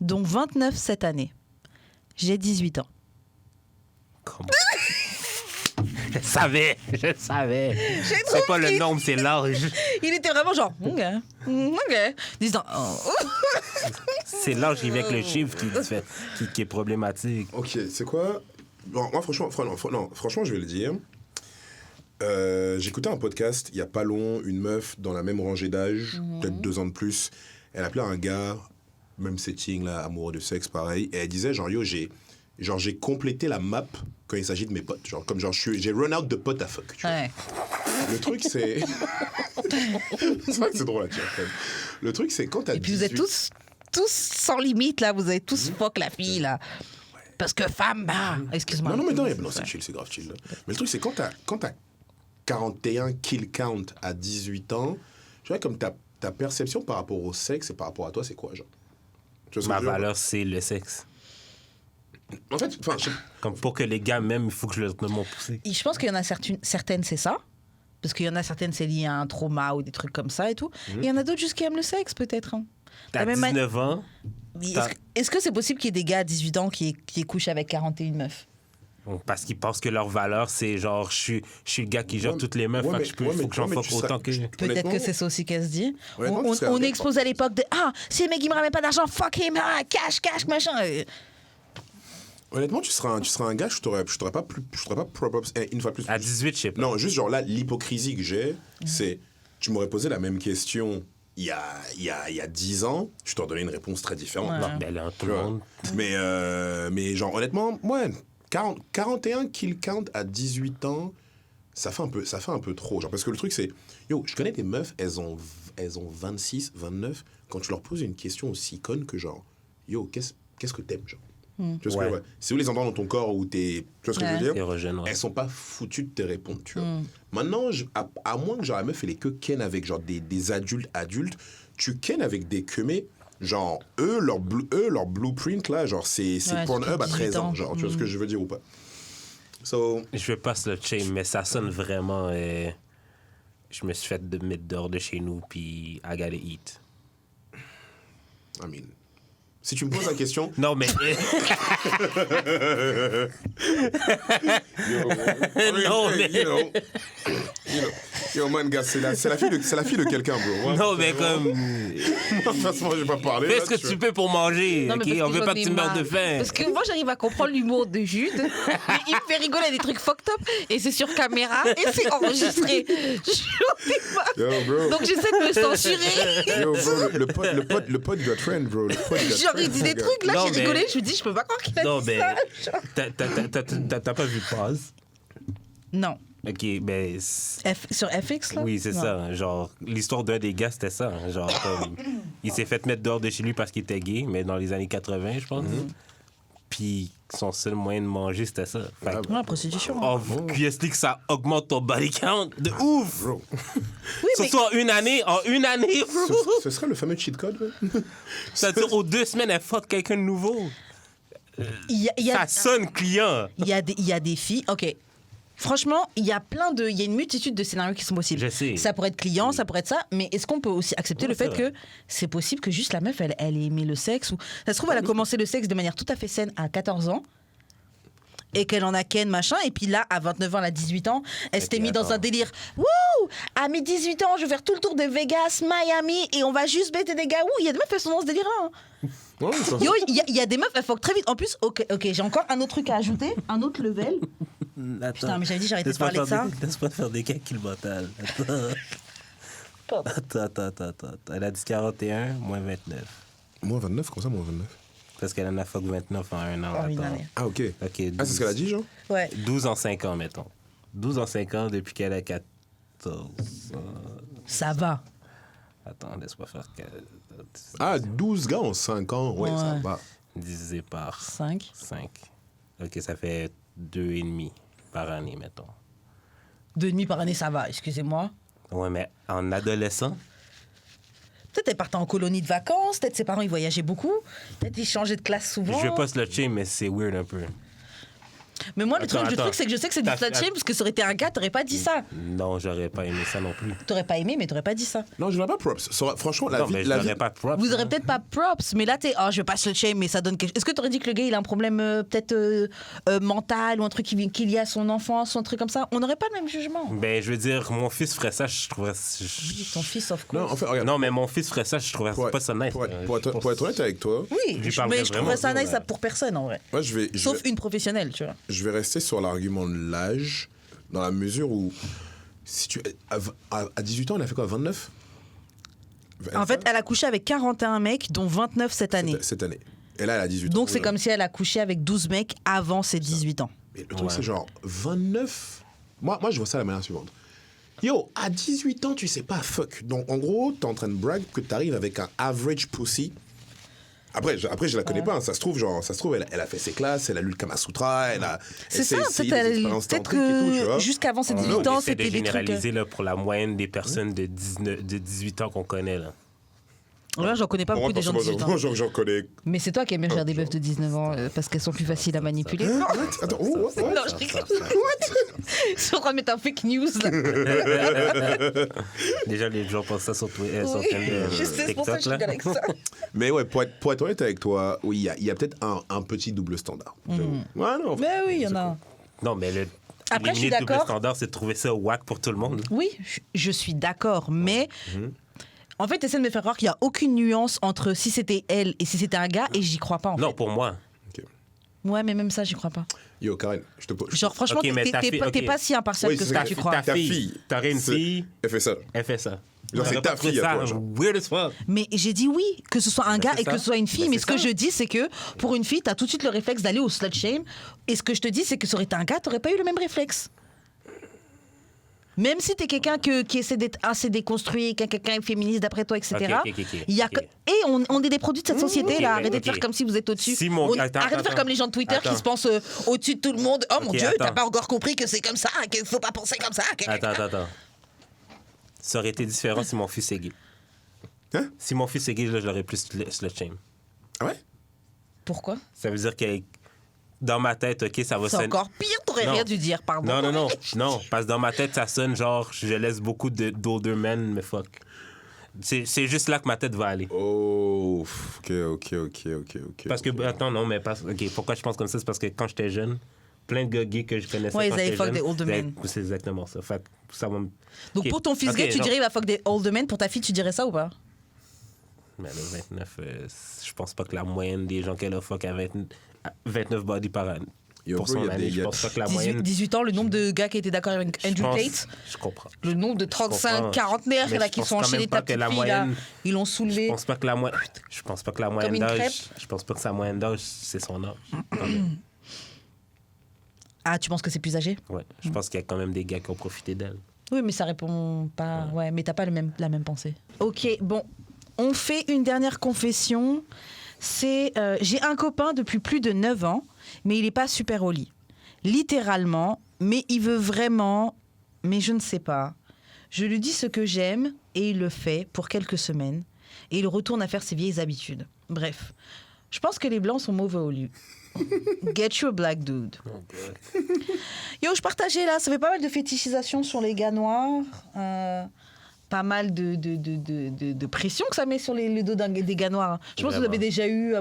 [SPEAKER 3] dont 29 cette année. J'ai 18 ans.
[SPEAKER 2] Comment? Je savais. C'est pas le nombre, c'est l'âge.
[SPEAKER 3] Il était vraiment genre, ok. Disant,
[SPEAKER 2] C'est l'âge qui vient avec le chiffre qui est problématique.
[SPEAKER 1] Ok, c'est quoi? Bon, moi, franchement, je vais le dire. J'écoutais un podcast il y a pas long, une meuf dans la même rangée d'âge, peut-être 2 ans de plus. Elle appelait un gars, même setting, là, amoureux de sexe, pareil. Et elle disait, genre, yo, j'ai complété la map quand il s'agit de mes potes. Genre, comme genre, j'ai run out de potes à fuck. Tu vois.
[SPEAKER 3] ouais.
[SPEAKER 1] Le truc, c'est. C'est vrai que c'est drôle à dire, quand même. Le truc, c'est quand t'as.
[SPEAKER 3] Et puis vous êtes
[SPEAKER 1] 18
[SPEAKER 3] tous sans limite, là. Vous avez tous fuck la fille, là. Parce que femme, bah. Excuse-moi.
[SPEAKER 1] Non, c'est chill, c'est grave chill. Là. Mais le truc, c'est quand t'as 41 kill count à 18 ans, je dirais comme ta perception par rapport au sexe et par rapport à toi, c'est quoi, genre? Tu vois ce que
[SPEAKER 2] Ma
[SPEAKER 1] je veux dire?
[SPEAKER 2] valeur, c'est le sexe.
[SPEAKER 1] En fait,
[SPEAKER 2] Comme pour que les gars m'aiment, il faut que je leur donne mon poussé.
[SPEAKER 3] Et je pense qu'il y en a certaines, c'est ça. Parce qu'il y en a certaines, c'est lié à un trauma ou des trucs comme ça et tout. Et il y en a d'autres juste qui aiment le sexe, peut-être. Hein.
[SPEAKER 2] T'as
[SPEAKER 3] La même
[SPEAKER 2] 19 ans,
[SPEAKER 3] Est-ce que c'est possible qu'il y ait des gars à 18 ans qui couchent avec 41 meufs?
[SPEAKER 2] parce qu'ils pensent que leur valeur, c'est genre, je suis le gars qui gère
[SPEAKER 1] Ouais,
[SPEAKER 2] toutes les meufs,
[SPEAKER 1] ouais,
[SPEAKER 2] fait que
[SPEAKER 1] mais-
[SPEAKER 2] faut que j'en
[SPEAKER 1] ouais, mais
[SPEAKER 2] fuck
[SPEAKER 1] tu serais-
[SPEAKER 2] autant que...
[SPEAKER 3] Peut-être
[SPEAKER 1] Honnêtement-
[SPEAKER 3] que c'est ça aussi qu'elle se dit.
[SPEAKER 1] Honnêtement,
[SPEAKER 3] On,
[SPEAKER 1] tu serais
[SPEAKER 3] on
[SPEAKER 1] un
[SPEAKER 3] est
[SPEAKER 1] gars
[SPEAKER 3] exposé à l'époque de si le mec il me ramène pas d'argent, fuck him, cash, machin.
[SPEAKER 1] Honnêtement, tu seras un gars, je t'aurais pas une fois plus.
[SPEAKER 2] À 18, je sais pas.
[SPEAKER 1] Non, juste genre là, l'hypocrisie que j'ai, c'est, tu m'aurais posé la même question il y a 10 ans, je t'aurais donné une réponse très différente.
[SPEAKER 3] Ouais.
[SPEAKER 2] Non, mais là, tout
[SPEAKER 1] Tu
[SPEAKER 2] le
[SPEAKER 1] vois.
[SPEAKER 2] monde...
[SPEAKER 1] Mais genre, honnêtement, ouais, 41 kill count à 18 ans, ça fait un peu trop. Genre, parce que le truc, c'est, yo, je connais des meufs, elles ont 26, 29, quand tu leur poses une question aussi conne que genre, yo, qu'est-ce que t'aimes, genre? Tu vois ce que je veux dire? C'est où les endroits dans ton corps où t'es... Tu vois ce que je veux dire?
[SPEAKER 2] Érogène, ouais.
[SPEAKER 1] Elles sont pas foutues de te répondre, tu vois. Maintenant, à moins que genre la meuf, elle ait que ken avec genre des adultes, tu ken avec des queumés, genre eux, leur blueprint là, genre c'est
[SPEAKER 3] Ouais,
[SPEAKER 1] Pornhub à 13
[SPEAKER 3] 18
[SPEAKER 1] ans,
[SPEAKER 3] ans.
[SPEAKER 1] genre, tu vois ce que je veux dire ou pas? So,
[SPEAKER 2] Je veux pas se le shame, mais ça sonne vraiment... je me suis fait de mettre dehors de chez nous, puis I gotta eat.
[SPEAKER 1] I mean, si tu me poses la question...
[SPEAKER 2] Non, mais... Non, mais-
[SPEAKER 1] Yo, man, gars, c'est la fille de quelqu'un, bro. Ouais,
[SPEAKER 2] non, mais
[SPEAKER 1] vraiment.
[SPEAKER 2] comme...
[SPEAKER 1] De toute façon, je vais pas parler.
[SPEAKER 2] Fais
[SPEAKER 1] là,
[SPEAKER 2] ce que tu peux pour manger,
[SPEAKER 3] Non, mais
[SPEAKER 2] OK?
[SPEAKER 3] parce
[SPEAKER 2] On
[SPEAKER 3] que
[SPEAKER 2] veut
[SPEAKER 3] j'en
[SPEAKER 2] pas que
[SPEAKER 3] ai
[SPEAKER 2] tu meurs
[SPEAKER 3] marre.
[SPEAKER 2] de faim.
[SPEAKER 3] Parce que moi, j'arrive à comprendre l'humour de Jude, mais il me fait rigoler à des trucs fucked up, et c'est sur caméra, et c'est enregistré. J'en ai marre.
[SPEAKER 1] Yo, bro.
[SPEAKER 3] Donc j'essaie de me censurer.
[SPEAKER 1] Yo, bro, le pod got friend, bro. Le pod got
[SPEAKER 3] Genre, il
[SPEAKER 1] friend,
[SPEAKER 3] dit
[SPEAKER 1] mon
[SPEAKER 3] des
[SPEAKER 1] gars.
[SPEAKER 3] trucs, là,
[SPEAKER 2] Non,
[SPEAKER 3] j'ai
[SPEAKER 2] mais-
[SPEAKER 3] rigolé, je me dis, je peux pas croire qu'il a
[SPEAKER 2] Non,
[SPEAKER 3] dit
[SPEAKER 2] mais...
[SPEAKER 3] ça. Genre.
[SPEAKER 2] T'as pas vu Pause?
[SPEAKER 3] Non.
[SPEAKER 2] OK, ben...
[SPEAKER 3] Sur FX, là?
[SPEAKER 2] Oui, c'est
[SPEAKER 3] Non.
[SPEAKER 2] ça. Genre, l'histoire d'un des gars, c'était ça. Genre, comme, il s'est fait mettre dehors de chez lui parce qu'il était gay, mais dans les années 80, je pense. Puis son seul moyen de manger, c'était ça. Fait que,
[SPEAKER 3] Ouais, prostitution.
[SPEAKER 2] oh, QSD que ça augmente ton body count de ouf!
[SPEAKER 1] Bro.
[SPEAKER 3] Oui, mais
[SPEAKER 2] Surtout en une année, bro!
[SPEAKER 1] Ce serait le fameux cheat code, ouais.
[SPEAKER 2] C'est-à-dire, aux 2 semaines, elle fuck quelqu'un de nouveau.
[SPEAKER 3] il y a,
[SPEAKER 2] Ça sonne client.
[SPEAKER 3] il y a des filles. Ok. Franchement, il y a une multitude de scénarios qui sont possibles.
[SPEAKER 2] Je sais.
[SPEAKER 3] Ça pourrait être client, ça pourrait être ça, mais est-ce qu'on peut aussi accepter
[SPEAKER 2] Ouais,
[SPEAKER 3] le fait
[SPEAKER 2] c'est vrai.
[SPEAKER 3] que c'est possible que juste la meuf, elle ait aimé le sexe ou ça se trouve, elle a commencé le sexe de manière tout à fait saine à 14 ans et qu'elle en a ken, machin, et puis là, à 29 ans, elle a 18 ans, elle s'était mise dans
[SPEAKER 2] attends.
[SPEAKER 3] un délire. Wouh! À mes 18 ans, je vais faire tout le tour de Vegas, Miami, et on va juste bêter des gars. Ouh, il y a des meufs, elles sont dans ce délire-là. Hein.
[SPEAKER 1] Ouais, ça-
[SPEAKER 3] Yo, il y a des meufs, elles fuck très vite. En plus, ok, j'ai encore un autre truc à ajouter, un autre level. Putain, mais j'avais dit j'arrêtais de parler de ça.
[SPEAKER 2] Laisse-moi faire des calculs mentaux. Attends. Elle a dit 41, moins 29.
[SPEAKER 1] Moins 29, comment ça, moins 29?
[SPEAKER 2] Parce qu'elle en a fuck 29 en un an.
[SPEAKER 3] En une
[SPEAKER 2] attends.
[SPEAKER 3] année.
[SPEAKER 1] Ah, ok.
[SPEAKER 2] OK, 12,
[SPEAKER 1] Ah, c'est ce qu'elle a dit, genre?
[SPEAKER 3] Ouais.
[SPEAKER 2] 12 en 5 ans, mettons. 12 en 5 ans depuis qu'elle a 14.
[SPEAKER 3] Ça va.
[SPEAKER 2] Attends, laisse-moi faire...
[SPEAKER 1] Ah, 12 gars en 5 ans, ouais, ça
[SPEAKER 3] Ouais.
[SPEAKER 1] va.
[SPEAKER 2] divisé par
[SPEAKER 3] 5.
[SPEAKER 2] 5. OK, ça fait 2,5 par année, mettons.
[SPEAKER 3] 2,5 par année, ça va, excusez-moi.
[SPEAKER 2] Ouais, mais en adolescent,
[SPEAKER 3] Peut-être elle partait en colonie de vacances, peut-être ses parents ils voyageaient beaucoup, peut-être ils changeaient de classe souvent.
[SPEAKER 2] je veux pas slut-shame, mais c'est weird un peu.
[SPEAKER 3] Mais moi, le truc,
[SPEAKER 2] Attends.
[SPEAKER 3] c'est que je sais que c'est du slut-shame parce que ça aurait été un gars, t'aurais pas dit ça.
[SPEAKER 2] Non, j'aurais pas aimé ça non plus.
[SPEAKER 3] T'aurais pas aimé, mais t'aurais pas dit ça.
[SPEAKER 1] Non, je n'aurais pas props. Franchement,
[SPEAKER 2] Non, mais je n'aurais pas de props.
[SPEAKER 3] Vous aurez
[SPEAKER 2] hein.
[SPEAKER 3] peut-être pas props, mais là, je vais pas slut-shame, mais ça donne quelque chose. Est-ce que t'aurais dit que le gars, il a un problème peut-être mental ou un truc qui est lié à son enfance ou un truc comme ça? On n'aurait pas le même jugement.
[SPEAKER 2] Ben, je veux dire, mon fils ferait ça, je trouverais...
[SPEAKER 3] Ton fils, of
[SPEAKER 1] Non,
[SPEAKER 3] course.
[SPEAKER 1] en fait, regarde.
[SPEAKER 2] Non, mais mon fils ferait ça, je trouverais pas ça nice.
[SPEAKER 1] Pour être honnête avec toi,
[SPEAKER 3] Oui,
[SPEAKER 2] J'y parlerais
[SPEAKER 3] mais je trouverais ça
[SPEAKER 2] vraiment,
[SPEAKER 3] nice ça pour personne, en vrai.
[SPEAKER 1] moi,
[SPEAKER 3] Sauf une professionnelle, tu vois.
[SPEAKER 1] je vais rester sur l'argument de l'âge, dans la mesure où, si tu, à 18 ans, elle a fait quoi, 29
[SPEAKER 3] En fait, elle a couché avec 41 mecs, dont 29 cette année.
[SPEAKER 1] Cette année. Et là, elle a 18 ans.
[SPEAKER 3] Donc, c'est comme si elle a couché avec 12 mecs avant ses 18 ans.
[SPEAKER 1] Mais le truc, c'est genre 29. Moi, je vois ça de la manière suivante. Yo, à 18 ans, tu sais pas fuck. Donc, en gros, t'es en train de brag que t'arrives avec un average pussy. Après, je la connais pas. Hein. Ça se trouve, elle a fait ses classes, elle a lu le Kama Sutra, elle a
[SPEAKER 3] C'est ça,
[SPEAKER 1] essayé
[SPEAKER 3] peut-être
[SPEAKER 1] des expériences
[SPEAKER 3] peut-être
[SPEAKER 1] tantriques et tout, tu
[SPEAKER 3] que
[SPEAKER 1] vois.
[SPEAKER 3] jusqu'avant ses
[SPEAKER 1] Oh,
[SPEAKER 3] 18
[SPEAKER 1] non,
[SPEAKER 3] ans,
[SPEAKER 2] On essaie de
[SPEAKER 3] c'était des trucs.
[SPEAKER 2] généraliser là, pour la moyenne des personnes de 18 ans qu'on connaît. Là.
[SPEAKER 3] Là, j'en connais pas beaucoup des gens de 18 ans.
[SPEAKER 1] Moi, j'en connais.
[SPEAKER 3] Mais c'est toi qui aimes bien faire des meufs de 19 ans parce qu'elles sont plus faciles à manipuler.
[SPEAKER 1] Hein? What? Attends, what?
[SPEAKER 3] Non, je rigole. Je suis en train de mettre un fake news là.
[SPEAKER 2] Déjà, les gens pensent ça sur Twitter, sur
[SPEAKER 3] Oui, je sais, c'est pour ça que
[SPEAKER 2] TikTok.
[SPEAKER 3] je
[SPEAKER 2] Là.
[SPEAKER 3] rigole avec ça.
[SPEAKER 1] Mais ouais, pour être honnête avec toi, oui, il y a peut-être un petit double standard. j'avoue. Ouais, non.
[SPEAKER 3] Mais oui, il y en a.
[SPEAKER 2] Non, mais le
[SPEAKER 3] Après, je suis
[SPEAKER 2] limite double
[SPEAKER 3] d'accord.
[SPEAKER 2] standard, c'est de trouver ça whack pour tout le monde.
[SPEAKER 3] Oui, je suis d'accord, mais en fait, essaie de me faire croire qu'il n'y a aucune nuance entre si c'était elle et si c'était un gars, et j'y crois pas en
[SPEAKER 2] Non,
[SPEAKER 3] fait.
[SPEAKER 2] pour moi.
[SPEAKER 1] Ok.
[SPEAKER 3] Ouais, mais même ça, j'y crois pas.
[SPEAKER 1] Yo, Karen, je te pose.
[SPEAKER 3] Genre, franchement,
[SPEAKER 2] Ok, mais
[SPEAKER 3] t'es
[SPEAKER 2] ta fille,
[SPEAKER 3] t'es
[SPEAKER 2] ok.
[SPEAKER 3] pas si impartial
[SPEAKER 1] Oui,
[SPEAKER 3] que
[SPEAKER 1] c'est
[SPEAKER 3] ce que
[SPEAKER 1] vrai.
[SPEAKER 3] tu crois.
[SPEAKER 2] Ta fille,
[SPEAKER 1] fille,
[SPEAKER 2] t'aurais une
[SPEAKER 1] c'est-
[SPEAKER 2] fille,
[SPEAKER 1] Elle fait ça.
[SPEAKER 2] elle fait ça.
[SPEAKER 1] Genre, c'est
[SPEAKER 2] T'aurais
[SPEAKER 1] ta
[SPEAKER 2] pas trouvé
[SPEAKER 1] fille à
[SPEAKER 2] ça
[SPEAKER 1] toi, genre.
[SPEAKER 2] weird as fuck.
[SPEAKER 3] Mais j'ai dit oui, que ce soit un gars
[SPEAKER 2] c'est
[SPEAKER 3] et que
[SPEAKER 2] ça.
[SPEAKER 3] ce soit une fille.
[SPEAKER 2] Ben,
[SPEAKER 3] Mais
[SPEAKER 2] c'est
[SPEAKER 3] ce que
[SPEAKER 2] ça.
[SPEAKER 3] je dis, c'est que pour une fille, t'as tout de suite le réflexe d'aller au slut shame. Et ce que je te dis, c'est que ça aurait été un gars, t'aurais pas eu le même réflexe. Même si t'es quelqu'un qui essaie d'être assez déconstruit, quelqu'un est féministe d'après toi, etc.
[SPEAKER 2] Ok.
[SPEAKER 3] Il y a que- Et on est des produits de cette société,
[SPEAKER 2] ok,
[SPEAKER 3] là.
[SPEAKER 2] mais
[SPEAKER 3] Arrêtez de
[SPEAKER 2] ok.
[SPEAKER 3] faire comme si vous êtes au-dessus.
[SPEAKER 2] Si mon-
[SPEAKER 3] Arrêtez de faire comme les gens de Twitter
[SPEAKER 2] Attends.
[SPEAKER 3] qui se pensent au-dessus de tout le monde. Oh mon
[SPEAKER 2] Ok,
[SPEAKER 3] Dieu, t'as
[SPEAKER 2] attends.
[SPEAKER 3] pas encore compris que c'est comme ça, qu'il faut pas penser comme ça.
[SPEAKER 2] Attends. Ça aurait été différent si mon fils est gay.
[SPEAKER 1] Hein?
[SPEAKER 2] Si mon fils est gay, là, je l'aurais plus slut shame.
[SPEAKER 1] Ah ouais?
[SPEAKER 3] Pourquoi?
[SPEAKER 2] Ça veut dire que dans ma tête, OK, ça va
[SPEAKER 3] C'est
[SPEAKER 2] sonner.
[SPEAKER 3] encore pire, t'aurais
[SPEAKER 2] Non.
[SPEAKER 3] rien dû dire, pardon.
[SPEAKER 2] Non, parce que dans ma tête, ça sonne genre, je laisse beaucoup d'older men, mais fuck. C'est juste là que ma tête va aller.
[SPEAKER 1] Oh, ok.
[SPEAKER 2] Parce que, attends, non, mais OK, pourquoi je pense comme ça? C'est parce que quand j'étais jeune, plein de gars gays que je connaissais
[SPEAKER 3] Ouais,
[SPEAKER 2] quand
[SPEAKER 3] ils avaient
[SPEAKER 2] j'étais
[SPEAKER 3] fuck
[SPEAKER 2] jeune,
[SPEAKER 3] des older men.
[SPEAKER 2] C'est exactement ça. Fait que ça va me...
[SPEAKER 3] Donc
[SPEAKER 2] OK.
[SPEAKER 3] pour ton fils
[SPEAKER 2] OK,
[SPEAKER 3] gay, tu
[SPEAKER 2] non.
[SPEAKER 3] dirais il va fuck des older men. Pour ta fille, tu dirais ça ou pas?
[SPEAKER 2] Mais là, 29, je pense pas que la moyenne des gens qu'elle a fuck à 29 body par année.
[SPEAKER 1] Yo,
[SPEAKER 2] Pour
[SPEAKER 1] bro,
[SPEAKER 2] son
[SPEAKER 1] y a
[SPEAKER 2] année,
[SPEAKER 1] des-
[SPEAKER 2] je pense pas que la moyenne...
[SPEAKER 3] 18 ans, le nombre de gars qui étaient d'accord avec
[SPEAKER 2] je
[SPEAKER 3] Andrew
[SPEAKER 2] pense-
[SPEAKER 3] Tate,
[SPEAKER 2] Je comprends.
[SPEAKER 3] le nombre de 35,
[SPEAKER 2] comprends.
[SPEAKER 3] 40naires
[SPEAKER 2] Mais
[SPEAKER 3] là,
[SPEAKER 2] je
[SPEAKER 3] qui
[SPEAKER 2] pense
[SPEAKER 3] sont
[SPEAKER 2] quand
[SPEAKER 3] enchaînés
[SPEAKER 2] même
[SPEAKER 3] ta
[SPEAKER 2] pas que
[SPEAKER 3] petite
[SPEAKER 2] la
[SPEAKER 3] fille, là,
[SPEAKER 2] moyenne-
[SPEAKER 3] ils l'ont
[SPEAKER 2] Je
[SPEAKER 3] soulevé.
[SPEAKER 2] pense pas que la moyenne... Je pense pas que la moyenne
[SPEAKER 3] une crêpe.
[SPEAKER 2] d'âge... Je pense pas que sa moyenne d'âge, c'est son âge. Quand même.
[SPEAKER 3] Ah, tu penses que c'est plus âgé?
[SPEAKER 2] Ouais. Je pense qu'il y a quand même des gars qui ont profité d'elle.
[SPEAKER 3] Oui, mais ça répond pas. Ouais, mais t'as pas la même pensée. Ok, bon, on fait une dernière confession. C'est j'ai un copain depuis plus de 9 ans, mais il est pas super au lit. Littéralement, mais il veut vraiment, mais je ne sais pas. Je lui dis ce que j'aime et il le fait pour quelques semaines et il retourne à faire ses vieilles habitudes. Bref, je pense que les blancs sont mauvais au lit. Get you a black dude. Yo, je partageais là, ça fait pas mal de fétichisation sur les gars noirs. Pas mal de pression que ça met sur le dos des gars noirs. Je pense que vous avez déjà eu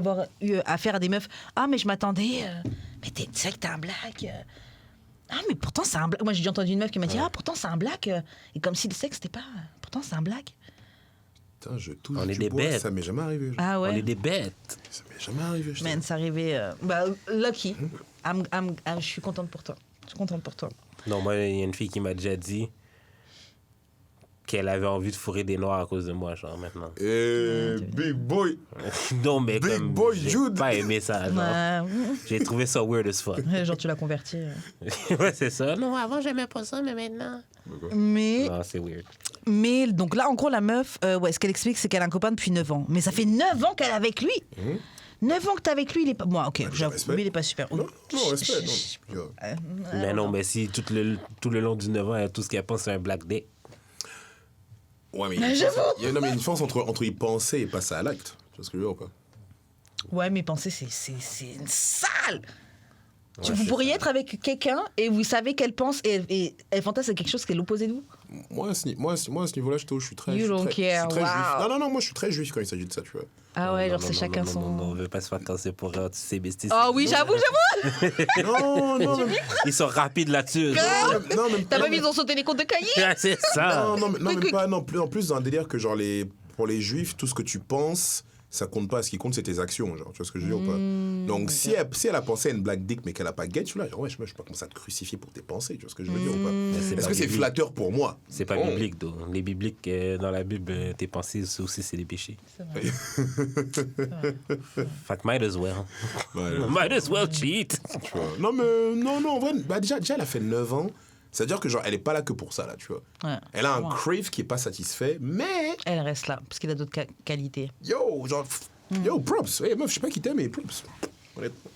[SPEAKER 3] affaire à des meufs. Ah, mais je m'attendais. Mais tu sais que t'es un black. Ah, mais pourtant c'est un black. Moi, j'ai déjà entendu une meuf qui m'a dit ah, pourtant c'est un black. Et comme si le sexe c'était pas. Pourtant c'est un black.
[SPEAKER 1] Putain, je touche
[SPEAKER 2] On est
[SPEAKER 1] du
[SPEAKER 2] des
[SPEAKER 1] bois,
[SPEAKER 2] bêtes.
[SPEAKER 1] ça m'est jamais arrivé.
[SPEAKER 3] Ah
[SPEAKER 2] On est
[SPEAKER 3] ouais.
[SPEAKER 2] des bêtes.
[SPEAKER 1] Ça m'est jamais arrivé. je
[SPEAKER 3] Man,
[SPEAKER 1] te-
[SPEAKER 3] c'est arrivé. Lucky. Je suis contente pour toi. Je suis contente pour toi.
[SPEAKER 2] Non, moi, il y a une fille qui m'a déjà dit qu'elle avait envie de fourrer des noirs à cause de moi, genre, maintenant.
[SPEAKER 1] Big boy.
[SPEAKER 2] Non, mais
[SPEAKER 1] Big
[SPEAKER 2] comme...
[SPEAKER 1] boy
[SPEAKER 2] j'ai
[SPEAKER 1] Jude.
[SPEAKER 2] pas aimé ça, genre. J'ai trouvé ça weird as fuck.
[SPEAKER 3] Genre, tu l'as converti.
[SPEAKER 2] Ouais, c'est ça. Non, avant, j'aimais pas ça, mais maintenant...
[SPEAKER 3] Mais.
[SPEAKER 2] Non, c'est weird.
[SPEAKER 3] Mais donc là, en gros, la meuf, ce qu'elle explique, c'est qu'elle a un copain depuis 9 ans. Mais ça fait 9 ans qu'elle est avec lui. 9 ans que t'es avec lui, il est pas. Moi, ok, j'avoue,
[SPEAKER 1] respect.
[SPEAKER 3] lui, il est pas super.
[SPEAKER 1] Non, respect. Non.
[SPEAKER 2] Mais non, mais si tout le long du 9 ans, tout ce qu'elle pense, c'est un black dick.
[SPEAKER 1] Ouais, mais il y a une différence entre y penser et passer à l'acte. Tu vois ce que je veux dire ou pas?
[SPEAKER 3] Ouais, mais pensez, c'est une sale. Vous pourriez être avec quelqu'un et vous savez qu'elle pense et elle fantasme à quelque chose qui est l'opposé de vous.
[SPEAKER 1] Moi, à ce niveau-là, je suis très,
[SPEAKER 3] You don't care,
[SPEAKER 1] je suis très
[SPEAKER 3] wow.
[SPEAKER 1] juif. Non, moi, je suis très juif quand il s'agit de ça, tu vois.
[SPEAKER 3] Ah ouais,
[SPEAKER 2] Non,
[SPEAKER 3] genre
[SPEAKER 2] non,
[SPEAKER 3] c'est
[SPEAKER 2] non,
[SPEAKER 3] chacun
[SPEAKER 2] non,
[SPEAKER 3] son.
[SPEAKER 2] Non, on veut pas se faire casser pour ces besties.
[SPEAKER 3] Oh oui, j'avoue.
[SPEAKER 1] Non,
[SPEAKER 2] Ils sont rapides là-dessus.
[SPEAKER 1] non, même
[SPEAKER 3] T'as pas vu, ils ont sauté les comptes de cahier.
[SPEAKER 2] C'est ça.
[SPEAKER 1] Non, même pas. Non, en plus, dans un délire que, genre, pour les juifs, tout ce que tu penses, ça compte pas. Ce qui compte, c'est tes actions, genre. Tu vois ce que je veux dire ou pas? Donc, si elle a pensé à une black dick, mais qu'elle a pas get, je suis là, genre, ouais, je peux pas commencer à te crucifier pour tes pensées. Tu vois ce que je veux dire ou pas? Est-ce que c'est flatteur pour moi?
[SPEAKER 2] C'est pas biblique, donc. Les bibliques, dans la Bible, tes pensées aussi, c'est des péchés.
[SPEAKER 3] C'est vrai.
[SPEAKER 2] Fait que might as well.
[SPEAKER 1] Ouais,
[SPEAKER 2] Might as well cheat.
[SPEAKER 1] tu vois. Non, mais non, en vrai, bah, déjà, elle a fait 9 ans. C'est-à-dire que, genre, elle est pas là que pour ça, là, tu vois.
[SPEAKER 3] Ouais.
[SPEAKER 1] Elle a un crave qui est pas satisfait, mais
[SPEAKER 3] Elle reste là parce qu'il a d'autres qualités.
[SPEAKER 1] yo, props. Hey, meuf, je sais pas qui t'aime, mais props. Honnêtement.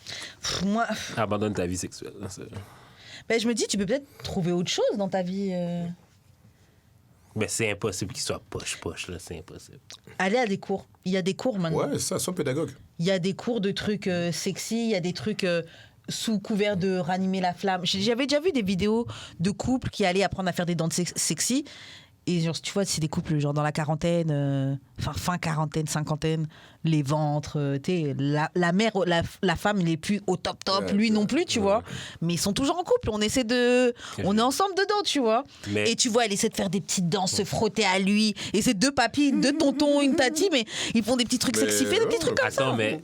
[SPEAKER 3] Moi,
[SPEAKER 2] Abandonne ta vie sexuelle.
[SPEAKER 3] ben, je me dis, tu peux peut-être trouver autre chose dans ta vie.
[SPEAKER 2] Mais c'est impossible qu'il soit poche, là. C'est impossible.
[SPEAKER 3] Aller à des cours. Il y a des cours maintenant.
[SPEAKER 1] Ouais, ça, sois pédagogue.
[SPEAKER 3] Il y a des cours de trucs sexy, il y a des trucs sous couvert de ranimer la flamme. J'avais déjà vu des vidéos de couples qui allaient apprendre à faire des danses sexy. Et genre, tu vois, c'est des couples genre dans la quarantaine, fin quarantaine, cinquantaine, les ventres, tu sais, la mère, la femme, il est plus au top,
[SPEAKER 1] Ouais,
[SPEAKER 3] lui non plus, tu vois. Mais ils sont toujours en couple, on est ensemble dedans, tu vois.
[SPEAKER 2] Mais-
[SPEAKER 3] Et tu vois, elle essaie de faire des petites danses, se frotter à lui. Et c'est deux papis, deux tontons, une tati, mais ils font des petits trucs
[SPEAKER 1] Mais
[SPEAKER 3] sexy, des petits trucs comme ça.
[SPEAKER 2] Attends, mais.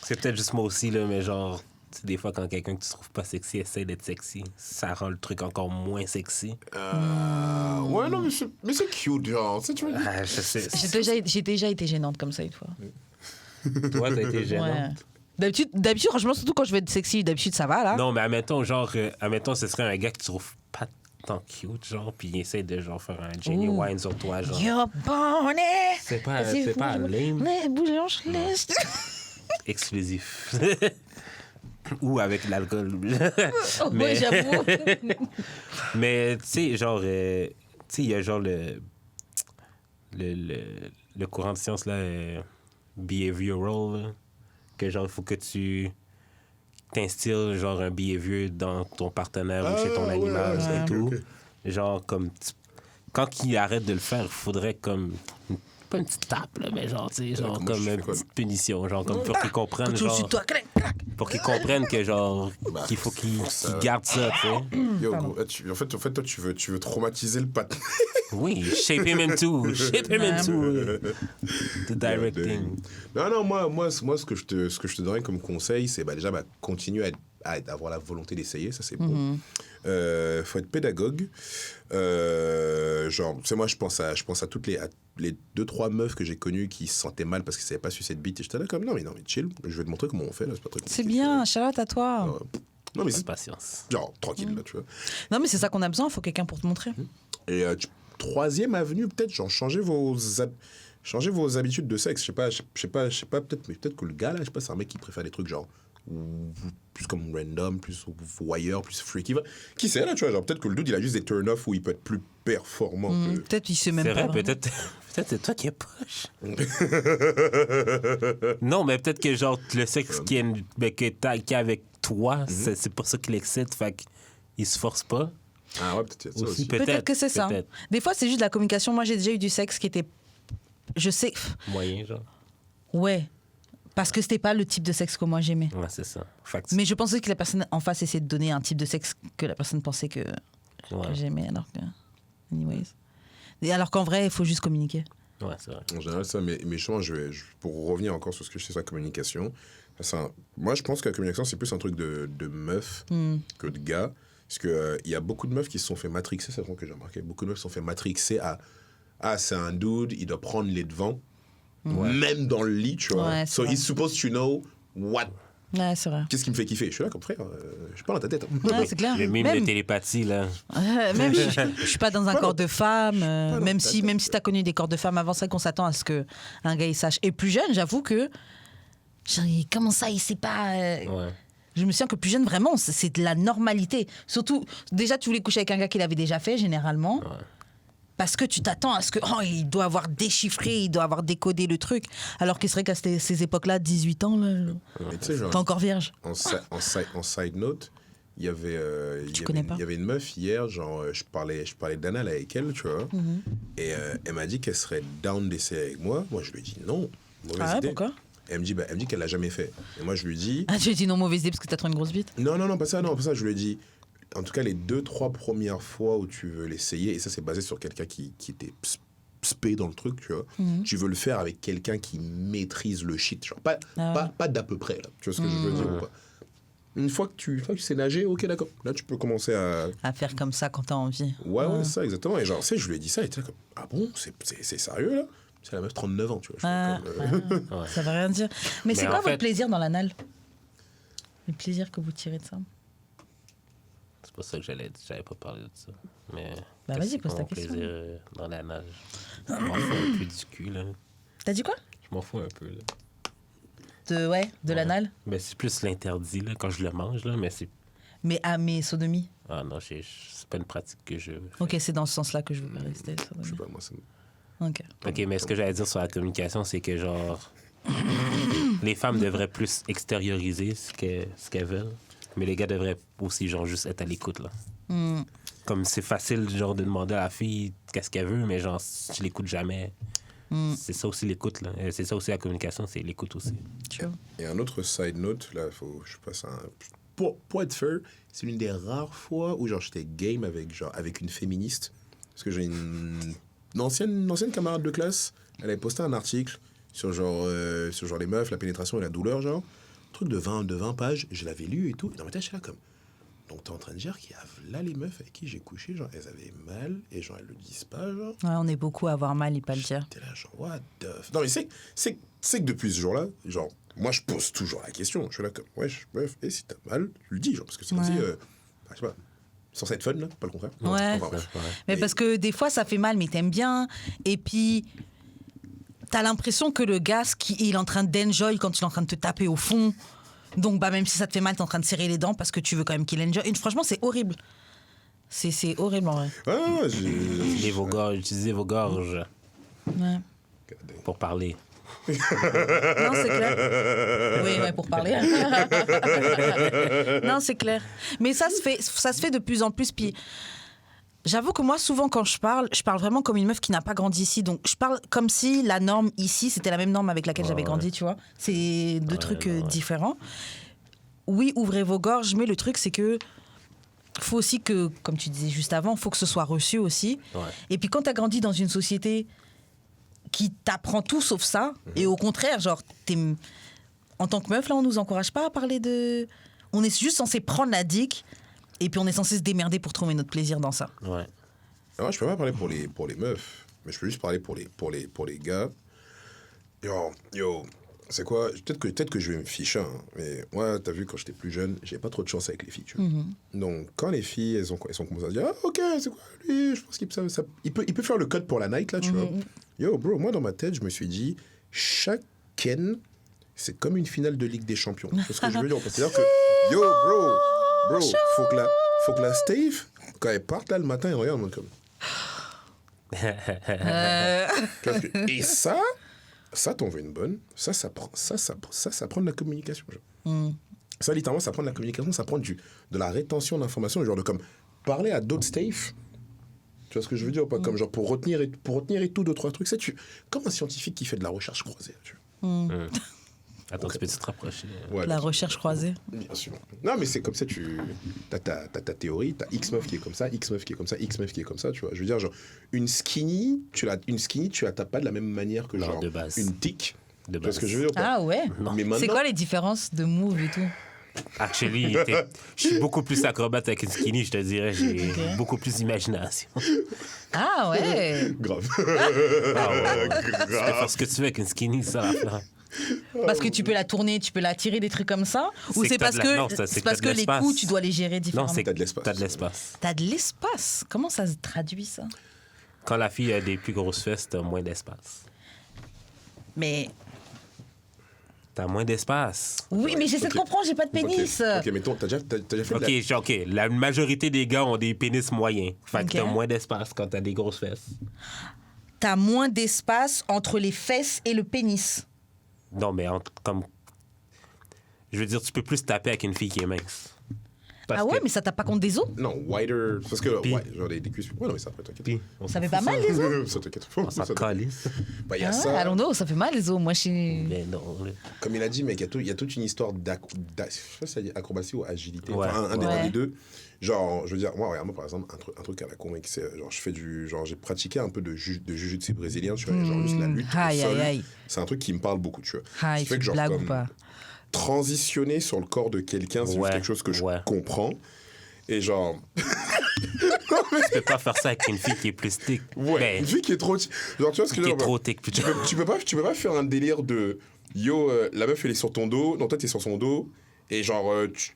[SPEAKER 2] C'est peut-être juste moi aussi, là, mais genre. C'est des fois, quand quelqu'un que tu trouves pas sexy essaie d'être sexy, ça rend le truc encore moins sexy.
[SPEAKER 1] Ouais, non, mais c'est cute, genre. Tu sais, tu vois.
[SPEAKER 2] Ah, je sais.
[SPEAKER 3] J'ai déjà été gênante comme ça une fois.
[SPEAKER 2] Toi, t'as été
[SPEAKER 3] Ouais.
[SPEAKER 2] gênante.
[SPEAKER 3] D'habitude, franchement, surtout quand je vais être sexy, d'habitude ça va là.
[SPEAKER 2] Non, mais admettons, genre, ce serait un gars que tu trouves pas tant cute, genre, puis il essaie de, genre, faire un Jenny
[SPEAKER 3] Ouh.
[SPEAKER 2] Wine sur toi, genre.
[SPEAKER 3] You're born it.
[SPEAKER 2] C'est pas lame.
[SPEAKER 3] Mais bouge laisse.
[SPEAKER 2] Exclusif. Ou avec l'alcool.
[SPEAKER 3] Oh,
[SPEAKER 2] Mais-
[SPEAKER 3] ouais, j'avoue.
[SPEAKER 2] Mais, tu sais, genre, il y a genre le courant de science, là, behavioral, là, que genre, il faut que tu t'instilles, genre, un behavior dans ton partenaire ou chez ton animal et tout. Genre, comme, quand il arrête de le faire, il faudrait comme... Pas une petite tape, là, mais genre, tu sais, genre,
[SPEAKER 1] comment
[SPEAKER 2] comme
[SPEAKER 1] je
[SPEAKER 2] une
[SPEAKER 1] fais quoi?
[SPEAKER 2] petite punition, genre, comme pour qu'ils comprennent,
[SPEAKER 3] Quand tu
[SPEAKER 2] genre...
[SPEAKER 3] suis toi, clac, clac.
[SPEAKER 2] Pour qu'ils comprennent que, genre, qu'il faut qu'ils gardent ça, tu sais.
[SPEAKER 1] Yo, gros, en fait, toi, tu veux traumatiser le patin.
[SPEAKER 2] Oui, shape him into the directing.
[SPEAKER 1] Non, moi, ce que je te donnerais comme conseil, c'est déjà continuer à avoir la volonté d'essayer, ça c'est bon. Faut être pédagogue. Genre, tu sais, moi, je pense à toutes les 2-3 meufs que j'ai connues qui se sentaient mal parce qu'ils savaient pas sucer cette bite. Et j'étais là comme, non, mais chill, je vais te montrer comment on fait, là, c'est pas très
[SPEAKER 4] C'est
[SPEAKER 1] compliqué.
[SPEAKER 4] bien, Charlotte, à toi.
[SPEAKER 1] Non, mais
[SPEAKER 2] Pas de
[SPEAKER 1] c'est
[SPEAKER 2] patience.
[SPEAKER 1] genre, tranquille, là, tu vois.
[SPEAKER 4] Non, mais c'est ça qu'on a besoin, il faut quelqu'un pour te montrer.
[SPEAKER 1] Et troisième avenue, peut-être, genre, changer vos habitudes de sexe. Je sais pas, peut-être que le gars, là, je sais pas, c'est un mec qui préfère des trucs genre plus comme random, plus voyeur, plus freaky. Qui sait, là, tu vois, genre, peut-être que le dude, il a juste des turn-off où il peut être plus performant. que-
[SPEAKER 4] Peut-être il sait même
[SPEAKER 2] C'est
[SPEAKER 4] pas.
[SPEAKER 2] vrai,
[SPEAKER 4] vraiment.
[SPEAKER 2] peut-être c'est toi qui es poche. Non, mais peut-être que genre le sexe qu'il y a avec toi, c'est pas ça qui l'excite, fait qu'il se force pas.
[SPEAKER 1] Ah ouais, peut-être il y a ça
[SPEAKER 2] Aussi,
[SPEAKER 1] aussi.
[SPEAKER 4] Peut-être que c'est ça.
[SPEAKER 2] peut-être.
[SPEAKER 4] Des fois, c'est juste de la communication. Moi, j'ai déjà eu du sexe qui était. Je sais.
[SPEAKER 2] Moyen, genre.
[SPEAKER 3] Ouais. Parce que c'était pas le type de sexe que moi j'aimais.
[SPEAKER 2] Ouais, c'est ça. Fait que
[SPEAKER 3] Mais je pensais que la personne en face essayait de donner un type de sexe que la personne pensait que
[SPEAKER 2] ouais,
[SPEAKER 3] j'aimais. Alors que. Anyways. Et alors qu'en vrai, il faut juste communiquer.
[SPEAKER 2] ouais, c'est vrai.
[SPEAKER 1] En général, ça, mais justement, pour revenir encore sur ce que je sais sur la communication, moi, je pense que la communication, c'est plus un truc de meuf que de gars. Parce qu'il y a beaucoup de meufs qui se sont fait matrixer, c'est un truc que j'ai remarqué. Beaucoup de meufs se sont fait matrixer à c'est un dude, il doit prendre les devants, même dans le lit, tu vois.
[SPEAKER 3] Ouais, c'est
[SPEAKER 1] So
[SPEAKER 3] vrai.
[SPEAKER 1] he's supposed to know what.
[SPEAKER 3] Ouais, c'est vrai.
[SPEAKER 1] Qu'est-ce qui me fait kiffer? Je suis là comme frère, je suis pas dans ta tête. Hein.
[SPEAKER 3] Ouais, c'est clair.
[SPEAKER 2] Le mime
[SPEAKER 3] Même,
[SPEAKER 2] de télépathie, là.
[SPEAKER 3] même je suis pas dans un
[SPEAKER 1] Pas
[SPEAKER 3] corps
[SPEAKER 1] dans-
[SPEAKER 3] de femme,
[SPEAKER 1] dans
[SPEAKER 3] même
[SPEAKER 1] ta
[SPEAKER 3] si
[SPEAKER 1] tête.
[SPEAKER 3] t'as connu des corps de femmes avant ça, qu'on s'attend à ce que un gars il sache. Et plus jeune, j'avoue que Genre, comment ça, il sait pas...
[SPEAKER 2] Ouais.
[SPEAKER 3] Je me souviens que plus jeune, vraiment, c'est de la normalité. Surtout, déjà, tu voulais coucher avec un gars qui l'avait déjà fait, généralement.
[SPEAKER 2] Ouais.
[SPEAKER 3] Parce que tu t'attends à ce que il doit avoir déchiffré, il doit avoir décodé le truc. Alors qu'il serait qu'à ces époques-là, 18 ans, là,
[SPEAKER 1] Mais tu sais, genre,
[SPEAKER 3] t'es encore vierge.
[SPEAKER 1] en side note, il y avait,
[SPEAKER 3] connais pas.
[SPEAKER 1] il y avait une meuf hier, genre, je parlais d'Anal avec elle, tu vois. Et elle m'a dit qu'elle serait down d'essayer avec moi. Moi, je lui ai dit non. Mauvaise
[SPEAKER 3] Ah ouais,
[SPEAKER 1] idée.
[SPEAKER 3] pourquoi?
[SPEAKER 1] Elle me dit qu'elle l'a jamais fait. Et moi, je lui ai dit.
[SPEAKER 3] Ah, tu as dit non, mauvaise idée parce que t'as trop une grosse bite?
[SPEAKER 1] Non, pas ça. Je lui ai dit. En tout cas, les 2-3 premières fois où tu veux l'essayer, et ça, c'est basé sur quelqu'un qui était spé dans le truc, tu vois. Tu veux le faire avec quelqu'un qui maîtrise le shit. Genre, pas d'à peu près, là. Tu vois ce que je veux dire ou pas? Une fois que tu sais nager, ok, d'accord. Là, tu peux commencer à
[SPEAKER 3] faire comme ça quand t'as envie.
[SPEAKER 1] Ouais, ça, exactement. Et genre, tu sais, je lui ai dit ça, et était là comme, ah bon, c'est sérieux, là? C'est la meuf 39 ans, tu vois.
[SPEAKER 3] Ça veut rien dire. Mais c'est
[SPEAKER 2] en
[SPEAKER 3] quoi
[SPEAKER 2] fait-
[SPEAKER 3] votre plaisir dans l'anal? Le plaisir que vous tirez de ça?
[SPEAKER 2] C'est pas ça que j'avais pas parlé de ça. Mais
[SPEAKER 3] Bah, vas-y,
[SPEAKER 2] c'est
[SPEAKER 3] pose ta
[SPEAKER 2] mon
[SPEAKER 3] question.
[SPEAKER 2] plaisir dans la nage. Je m'en fous un peu du cul, là.
[SPEAKER 3] T'as dit quoi?
[SPEAKER 2] Je m'en fous un peu, là.
[SPEAKER 3] De l'anal?
[SPEAKER 2] Mais c'est plus l'interdit, là, quand je le mange, là. Mais c'est...
[SPEAKER 3] Mais sodomie?
[SPEAKER 2] Ah non, c'est pas une pratique que je...
[SPEAKER 3] Ok, c'est dans ce sens-là que je veux rester.
[SPEAKER 1] Je sais pas, moi, ça me...
[SPEAKER 3] Ok.
[SPEAKER 2] OK, mais ce que j'allais dire sur la communication, c'est que, genre... les femmes devraient plus extérioriser ce qu'elles veulent. Mais les gars devraient aussi, genre, juste être à l'écoute, là. Comme c'est facile, genre, de demander à la fille qu'est-ce qu'elle veut, mais, genre, je l'écoute jamais. C'est ça aussi l'écoute, là. Et c'est ça aussi la communication, c'est l'écoute aussi.
[SPEAKER 1] Et un autre side note, là, je passe un... Pour être fair, c'est l'une des rares fois où, genre, j'étais game avec une féministe. Parce que j'ai une ancienne camarade de classe, elle avait posté un article sur les meufs, la pénétration et la douleur, genre. Truc de 20 pages, je l'avais lu et tout. Et dans ma tête, j'étais là comme... Donc, t'es en train de dire qu'il y a là les meufs avec qui j'ai couché, genre, elles avaient mal, et genre, elles le disent pas, genre.
[SPEAKER 3] Ouais, on est beaucoup à avoir mal et pas le dire.
[SPEAKER 1] T'es là, genre, what the... Non, mais c'est que depuis ce jour-là, genre, moi, je pose toujours la question. Je suis là comme, wesh, meuf, et si t'as mal, tu le dis, genre, parce que c'est aussi... je sais pas, censé être fun, là, pas le contraire.
[SPEAKER 3] Ouais.
[SPEAKER 1] Enfin, bref.
[SPEAKER 3] Mais parce que des fois, ça fait mal, mais t'aimes bien. Et puis, t'as l'impression que le gars, il est en train d'enjoy quand il est en train de te taper au fond. Donc, bah, même si ça te fait mal, t'es en train de serrer les dents parce que tu veux quand même qu'il enjoy. Et franchement, c'est horrible. C'est horrible, en vrai.
[SPEAKER 1] Ah,
[SPEAKER 2] Utilisez vos gorges
[SPEAKER 3] Ouais.
[SPEAKER 2] pour parler.
[SPEAKER 3] Non, c'est clair. Oui, pour parler. Non, c'est clair. Mais ça se fait de plus en plus. Puis, j'avoue que moi, souvent, quand je parle vraiment comme une meuf qui n'a pas grandi ici. Donc, je parle comme si la norme ici, c'était la même norme avec laquelle j'avais grandi, tu vois. C'est deux trucs différents. Oui, ouvrez vos gorges, mais le truc, c'est que faut aussi que, comme tu disais juste avant, faut que ce soit reçu aussi.
[SPEAKER 2] Ouais.
[SPEAKER 3] Et puis, quand tu as grandi dans une société qui t'apprend tout sauf ça, et au contraire, genre, en tant que meuf, là, on nous encourage pas à parler de... On est juste censé prendre la dick, et puis on est censé se démerder pour trouver notre plaisir dans ça.
[SPEAKER 2] Ouais.
[SPEAKER 1] Alors, je peux pas parler pour les meufs, mais je peux juste parler pour les gars. Yo, c'est quoi? Peut-être que je vais me ficher, hein, mais moi, t'as vu, quand j'étais plus jeune, j'avais pas trop de chance avec les filles, tu vois. Donc, quand les filles, elles ont commencé à dire, ah, ok, c'est quoi, lui, je pense qu'il peut faire le code pour la night, là, tu vois. Yo, bro, moi, dans ma tête, je me suis dit, chaque Ken, c'est comme une finale de Ligue des Champions. C'est ce que je veux dire. C'est-à-dire que, yo, bro, faut que la Steve, quand elle parte, là, le matin, elle regarde, comme... Et ça t'en veux une bonne. Ça prend de la communication. Genre. Ça, littéralement, ça prend de la communication, ça prend de la rétention d'informations, genre de comme parler à d'autres staffs. Tu vois ce que je veux dire? Pas comme genre pour retenir et tout, 2-3 trucs. C'est comme un scientifique qui fait de la recherche croisée. Tu vois.
[SPEAKER 2] Attends, tu peux te rapprocher.
[SPEAKER 1] Ouais,
[SPEAKER 3] La recherche croisée.
[SPEAKER 1] Bien sûr. Non, mais c'est comme ça, t'as ta théorie, t'as X meuf qui est comme ça, X meuf qui est comme ça, X meuf qui est comme ça, tu vois. Je veux dire, genre, une skinny, tu la tapes pas de la même manière que genre
[SPEAKER 2] de base.
[SPEAKER 1] une tic.
[SPEAKER 2] De
[SPEAKER 1] Tu vois ce que
[SPEAKER 2] base.
[SPEAKER 1] je veux dire?
[SPEAKER 3] Ah ouais?
[SPEAKER 1] Mais maintenant,
[SPEAKER 3] C'est quoi les différences de move et tout?
[SPEAKER 2] Actually, je suis beaucoup plus acrobate avec une skinny, je te dirais. J'ai beaucoup plus d'imagination.
[SPEAKER 3] Ah ouais?
[SPEAKER 1] grave.
[SPEAKER 2] Ah ouais. Tu peux faire ce que tu veux avec une skinny, ça, là.
[SPEAKER 3] Parce que tu peux la tourner, tu peux la tirer, des trucs comme ça? Ou c'est parce que,
[SPEAKER 2] non, c'est
[SPEAKER 3] c'est
[SPEAKER 2] que
[SPEAKER 3] parce
[SPEAKER 2] t'as de
[SPEAKER 3] que les
[SPEAKER 2] l'espace.
[SPEAKER 3] coups, tu dois les gérer différemment?
[SPEAKER 2] Non, c'est que
[SPEAKER 1] T'as de l'espace.
[SPEAKER 2] T'as de l'espace.
[SPEAKER 3] T'as de l'espace? Comment ça se traduit, ça?
[SPEAKER 2] Quand la fille a des plus grosses fesses, t'as moins d'espace.
[SPEAKER 3] Mais
[SPEAKER 2] T'as moins d'espace.
[SPEAKER 3] Oui, mais j'essaie de comprendre, j'ai pas de pénis.
[SPEAKER 1] Ok, mais t'as déjà fait de la...
[SPEAKER 2] OK. La majorité des gars ont des pénis moyens. Fait que
[SPEAKER 3] Ok.
[SPEAKER 2] t'as moins d'espace quand t'as des grosses fesses.
[SPEAKER 3] T'as moins d'espace entre les fesses et le pénis.
[SPEAKER 2] Non, mais comme... Je veux dire, tu peux plus taper avec une fille qui est mince. Parce
[SPEAKER 3] Ah ouais,
[SPEAKER 2] que-
[SPEAKER 3] mais ça tape pas contre des os?
[SPEAKER 1] Non, wider... Parce que,
[SPEAKER 2] Puis-
[SPEAKER 1] ouais, genre des cuisses... Ouais, non, mais ça après, t'inquiète.
[SPEAKER 2] Puis, on
[SPEAKER 3] Ça
[SPEAKER 2] s'en
[SPEAKER 3] fait
[SPEAKER 2] fout,
[SPEAKER 3] pas mal les os?
[SPEAKER 1] Ça t'inquiète.
[SPEAKER 2] On s'en calisse.
[SPEAKER 1] Bah, il y a
[SPEAKER 3] Ah ouais,
[SPEAKER 1] ça.
[SPEAKER 3] allons donc, ça fait mal les os. Moi, je suis...
[SPEAKER 2] Mais non.
[SPEAKER 1] Comme il a dit, mec, il y a toute une histoire je sais pas si ça dit acrobatie ou agilité.
[SPEAKER 2] Ouais.
[SPEAKER 1] Enfin, un
[SPEAKER 3] Ouais.
[SPEAKER 1] des deux. Genre, je veux dire, moi, regarde, moi, par exemple, un truc à la con, mec, c'est genre, je fais du. Genre, j'ai pratiqué un peu de jiu-jitsu brésilien, tu vois, genre, juste la lutte. au
[SPEAKER 3] Aïe,
[SPEAKER 1] sol,
[SPEAKER 3] aïe, aïe.
[SPEAKER 1] C'est un truc qui me parle beaucoup, tu vois.
[SPEAKER 3] Aïe,
[SPEAKER 1] Ce fait
[SPEAKER 3] tu
[SPEAKER 1] que, genre,
[SPEAKER 3] blagues ou
[SPEAKER 1] comme
[SPEAKER 3] pas?
[SPEAKER 1] transitionner sur le corps de quelqu'un, c'est juste
[SPEAKER 2] Ouais,
[SPEAKER 1] quelque chose que je
[SPEAKER 2] ouais.
[SPEAKER 1] comprends. Et genre,
[SPEAKER 2] Tu peux pas faire ça avec une fille qui est plus thick.
[SPEAKER 1] ouais,
[SPEAKER 2] Ben,
[SPEAKER 1] une fille qui est trop. Genre, tu vois ce que je
[SPEAKER 2] qui
[SPEAKER 1] veux
[SPEAKER 2] est
[SPEAKER 1] dire?
[SPEAKER 2] trop thick. Putain.
[SPEAKER 1] Tu peux pas faire un délire de yo, la meuf elle est sur ton dos, non toi t'es sur son dos, et genre tu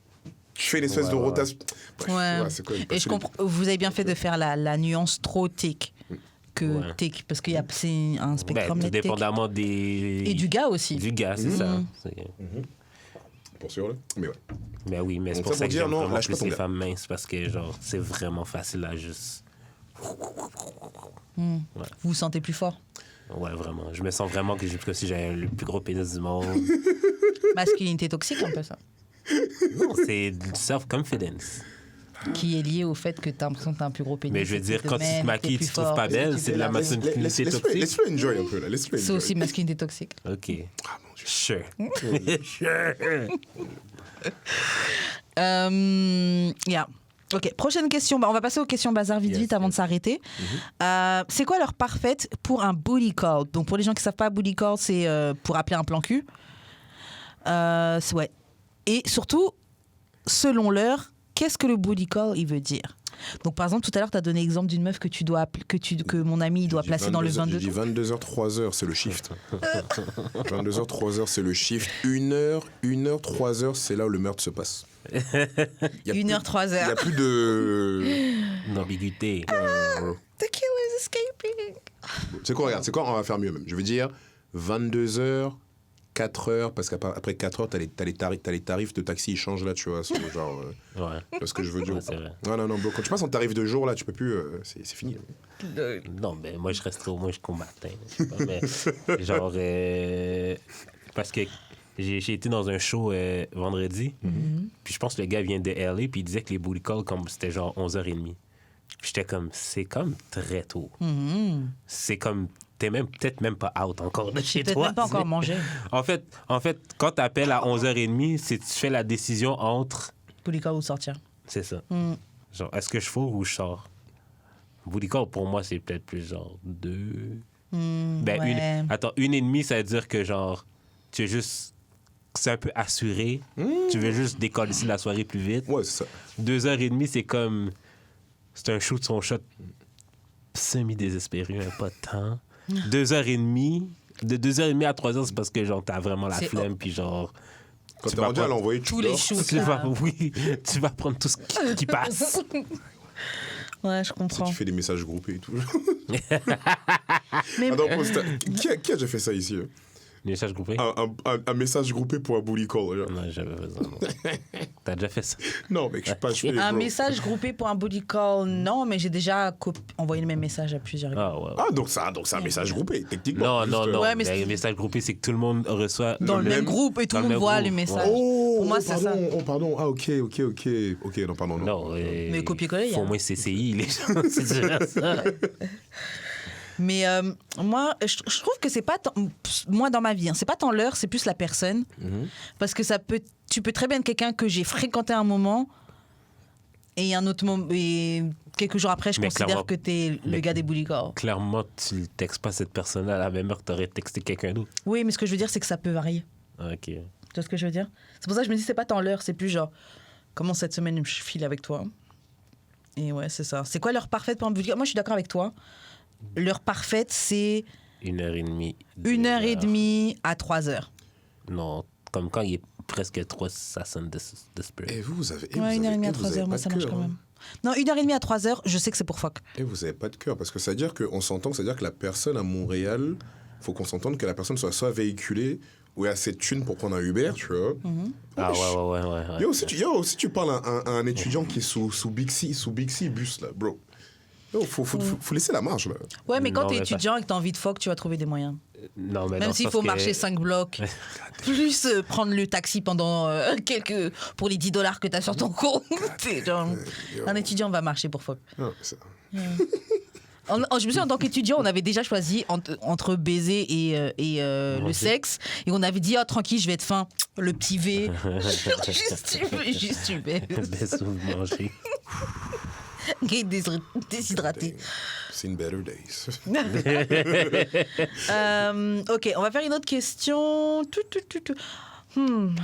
[SPEAKER 1] fais une espèce
[SPEAKER 2] Ouais,
[SPEAKER 1] de
[SPEAKER 2] ouais.
[SPEAKER 1] rotation. Bref,
[SPEAKER 3] Ouais.
[SPEAKER 1] c'est quoi,
[SPEAKER 3] Et je comprends. Vous avez bien fait de faire la nuance trop thick que
[SPEAKER 2] Ouais.
[SPEAKER 3] thick, parce qu'il y a c'est un spectrum
[SPEAKER 2] Ben, tout
[SPEAKER 3] de thick.
[SPEAKER 2] dépendamment des...
[SPEAKER 3] Et du gars aussi.
[SPEAKER 2] Du gars, c'est ça. C'est-
[SPEAKER 1] Pour sûr là. Mais ouais.
[SPEAKER 2] Mais oui, mais c'est
[SPEAKER 1] Donc
[SPEAKER 2] pour
[SPEAKER 1] ça
[SPEAKER 2] ça
[SPEAKER 1] pour
[SPEAKER 2] que
[SPEAKER 1] dire,
[SPEAKER 2] j'aime
[SPEAKER 1] non,
[SPEAKER 2] vraiment
[SPEAKER 1] lâche pas
[SPEAKER 2] plus
[SPEAKER 1] ton
[SPEAKER 2] les
[SPEAKER 1] gars.
[SPEAKER 2] femmes minces parce que genre c'est vraiment facile à juste...
[SPEAKER 3] Vous vous sentez plus fort.
[SPEAKER 2] Ouais, vraiment. Je me sens vraiment que si j'ai le plus gros pénis du monde.
[SPEAKER 3] Masculinité toxique, un peu ça.
[SPEAKER 2] Non, c'est du self-confidence.
[SPEAKER 3] Qui est lié au fait que t'as l'impression que t'as un plus gros pénis.
[SPEAKER 2] Mais je veux
[SPEAKER 3] que
[SPEAKER 2] dire,
[SPEAKER 3] t'es
[SPEAKER 2] quand tu
[SPEAKER 3] man,
[SPEAKER 2] te
[SPEAKER 3] t'es
[SPEAKER 2] maquilles,
[SPEAKER 3] plus
[SPEAKER 2] tu te trouves
[SPEAKER 3] fort.
[SPEAKER 2] pas belle, c'est de la masculinité toxique.
[SPEAKER 1] Laisse-le enjoy un peu là. Laisse-le
[SPEAKER 3] C'est
[SPEAKER 1] enjoy.
[SPEAKER 3] aussi masculinité toxique.
[SPEAKER 2] OK.
[SPEAKER 1] Ah mon dieu.
[SPEAKER 2] Sure.
[SPEAKER 3] Yeah. Ok, prochaine question. Bah, on va passer aux questions bazar vite
[SPEAKER 2] Yes,
[SPEAKER 3] vite avant de
[SPEAKER 2] yes.
[SPEAKER 3] s'arrêter. C'est quoi l'heure parfaite pour un booty call? Donc pour les gens qui ne savent pas, booty call, c'est pour appeler un plan cul. Ouais. Et surtout, selon l'heure, qu'est-ce que le booty call il veut dire? Donc par exemple, tout à l'heure, tu as donné l'exemple d'une meuf que mon ami doit placer dans le 22.
[SPEAKER 1] J'ai dit 22h, 3h, c'est le shift. 22h, 3h, c'est le shift. 1h, 3h, c'est là où le meurtre se passe.
[SPEAKER 3] 1h, 3h.
[SPEAKER 1] Il n'y a plus de.
[SPEAKER 2] D'ambiguïté.
[SPEAKER 3] The killer is escaping.
[SPEAKER 1] C'est quoi, regarde, c'est quoi, on va faire mieux même. Je veux dire 22h, 4h, parce qu'après 4h, t'as les tarifs de taxi, ils changent là, tu vois. C'est genre.
[SPEAKER 2] Ouais.
[SPEAKER 1] Tu vois ce que je veux dire
[SPEAKER 2] Ouais,
[SPEAKER 1] ou pas?
[SPEAKER 2] c'est vrai.
[SPEAKER 1] Non, bro, quand tu passes en tarif de jour, là, tu peux plus. C'est fini.
[SPEAKER 2] Non, mais moi, je resterai au moins jusqu'au matin. Je sais pas, mais genre, parce que j'ai été dans un show vendredi, puis je pense que le gars vient de LA, puis il disait que les booty calls, comme c'était genre 11h30. Puis j'étais comme, c'est comme très tôt. C'est comme, t'es même peut-être même pas out encore de chez
[SPEAKER 3] Peut-être
[SPEAKER 2] toi.
[SPEAKER 3] même pas encore mangé.
[SPEAKER 2] En fait, quand t'appelles à 11h30, c'est tu fais la décision entre...
[SPEAKER 3] Booty call ou sortir.
[SPEAKER 2] C'est ça. Genre, est-ce que je fourre ou je sors? Booty call, pour moi, c'est peut-être plus genre 2... Ben,
[SPEAKER 3] ouais.
[SPEAKER 2] une et demie, ça veut dire que genre, tu es juste... C'est un peu assuré. Tu veux juste décoller la soirée plus vite.
[SPEAKER 1] Ouais, c'est ça.
[SPEAKER 2] 2h30, c'est comme... C'est un shoot son shot semi-désespéré, pas de temps. 2h30... De 2h30 à 3h, c'est parce que genre, t'as vraiment la
[SPEAKER 3] C'est-
[SPEAKER 2] flemme, puis genre...
[SPEAKER 1] Quand
[SPEAKER 2] tu
[SPEAKER 1] t'es
[SPEAKER 2] vas
[SPEAKER 1] rendu à
[SPEAKER 2] pas-
[SPEAKER 1] l'envoyer,
[SPEAKER 3] Tous les
[SPEAKER 1] dors.
[SPEAKER 3] shoots.
[SPEAKER 2] Tu
[SPEAKER 3] là.
[SPEAKER 2] vas, oui, tu vas prendre tout ce qui passe.
[SPEAKER 3] Ouais, je
[SPEAKER 1] Si
[SPEAKER 3] comprends.
[SPEAKER 1] tu fais des messages groupés et tout.
[SPEAKER 3] Mais
[SPEAKER 1] Attends, pause, qui a déjà fait ça ici?
[SPEAKER 2] Les messages groupés?
[SPEAKER 1] Un message groupé pour un bully call. Genre.
[SPEAKER 2] Non, j'avais fait ça. non. T'as déjà fait ça?
[SPEAKER 1] Non, mec, je suis pas joué.
[SPEAKER 3] un message groupé pour un booty call, non, mais j'ai déjà envoyé le même message à plusieurs gars.
[SPEAKER 2] Ah, ouais.
[SPEAKER 1] Ah, donc c'est un message groupé, techniquement.
[SPEAKER 2] Non,
[SPEAKER 1] juste,
[SPEAKER 2] non.
[SPEAKER 3] Ouais, mais
[SPEAKER 2] mais
[SPEAKER 3] c'est-
[SPEAKER 2] les messages groupés, c'est que tout le monde reçoit...
[SPEAKER 3] Dans le même groupe et tout
[SPEAKER 2] dans
[SPEAKER 3] le
[SPEAKER 2] le
[SPEAKER 3] monde
[SPEAKER 2] même
[SPEAKER 3] voit
[SPEAKER 2] groupe.
[SPEAKER 3] le message.
[SPEAKER 1] Oh,
[SPEAKER 3] Pour moi,
[SPEAKER 1] oh,
[SPEAKER 3] c'est
[SPEAKER 1] pardon,
[SPEAKER 3] ça.
[SPEAKER 1] Oh, pardon. Ah, ok. Ok, non, pardon.
[SPEAKER 2] Non,
[SPEAKER 3] Mais copier-coller, il y
[SPEAKER 2] faut
[SPEAKER 3] a-
[SPEAKER 2] au moins CCI, les gens. C'est déjà ça.
[SPEAKER 3] Mais moi, je trouve que c'est pas tant, moi dans ma vie, hein, c'est pas tant l'heure, c'est plus la personne. Parce que tu peux très bien être quelqu'un que j'ai fréquenté à un moment et un autre moment, et quelques jours après, je
[SPEAKER 2] Mais
[SPEAKER 3] considère
[SPEAKER 2] clairement-
[SPEAKER 3] que t'es le
[SPEAKER 2] mais-
[SPEAKER 3] gars des bully calls.
[SPEAKER 2] Clairement, tu ne textes pas cette personne-là à la même heure que tu aurais texté quelqu'un d'autre.
[SPEAKER 3] Oui, mais ce que je veux dire, c'est que ça peut varier.
[SPEAKER 2] OK.
[SPEAKER 3] Tu vois ce que je veux dire? C'est pour ça que je me dis, c'est pas tant l'heure, c'est plus genre, comment cette semaine je file avec toi? Et ouais, c'est ça. C'est quoi l'heure parfaite pour un bully call? Moi, je suis d'accord avec toi. L'heure parfaite, c'est
[SPEAKER 2] 1h30.
[SPEAKER 3] 1h30 à 3h.
[SPEAKER 2] Non, comme quand il est presque 3, ça sonne desperate.
[SPEAKER 1] Et vous avez.
[SPEAKER 3] Ouais, 1h30 à 3h, moi, ça marche quand même. Non, 1h30 à 3h, je sais que c'est pour fuck.
[SPEAKER 1] Et vous avez pas de cœur, parce que ça veut dire qu'on s'entend, c'est-à-dire que la personne à Montréal, faut qu'on s'entende que la personne soit véhiculée où il y a assez de thunes pour prendre un Uber, tu vois.
[SPEAKER 2] Ah ouais.
[SPEAKER 1] Yo, si tu parles à un étudiant qui est sous Bixi bus, là, bro. Yo, faut laisser la marge, là.
[SPEAKER 3] Ouais, mais quand
[SPEAKER 2] Non,
[SPEAKER 3] t'es
[SPEAKER 2] mais
[SPEAKER 3] étudiant et que t'as envie de fuck, tu vas trouver des moyens.
[SPEAKER 2] Non, mais
[SPEAKER 3] Même
[SPEAKER 2] dans
[SPEAKER 3] s'il
[SPEAKER 2] le
[SPEAKER 3] faut
[SPEAKER 2] sens
[SPEAKER 3] marcher
[SPEAKER 2] que-
[SPEAKER 3] 5 blocs, plus prendre le taxi pendant pour les $10 que t'as sur ton compte. C'est genre, un étudiant va marcher pour fuck.
[SPEAKER 1] Ah, c'est ça.
[SPEAKER 3] Je me souviens, en tant qu'étudiant, on avait déjà choisi entre baiser et le sexe. Et on avait dit, oh, tranquille, je vais être faim. Le petit V. juste tu veux.
[SPEAKER 2] Baisse ou manger.
[SPEAKER 3] Gay déshydraté.
[SPEAKER 1] Seen better days.
[SPEAKER 3] Ok, on va faire une autre question.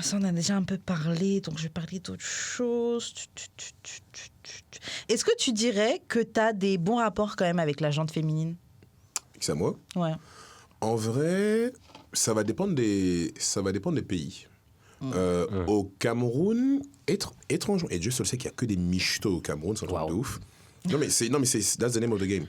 [SPEAKER 3] Ça, on a déjà un peu parlé, donc je vais parler d'autre chose. Est-ce que tu dirais que tu as des bons rapports quand même avec la jante féminine?
[SPEAKER 1] C'est à moi.
[SPEAKER 3] Ouais.
[SPEAKER 1] En vrai, ça va dépendre des pays. Au Cameroun, étrangement, et Dieu seul sait qu'il n'y a que des michtos au Cameroun, c'est un truc de ouf. Non mais c'est that's the name of the game.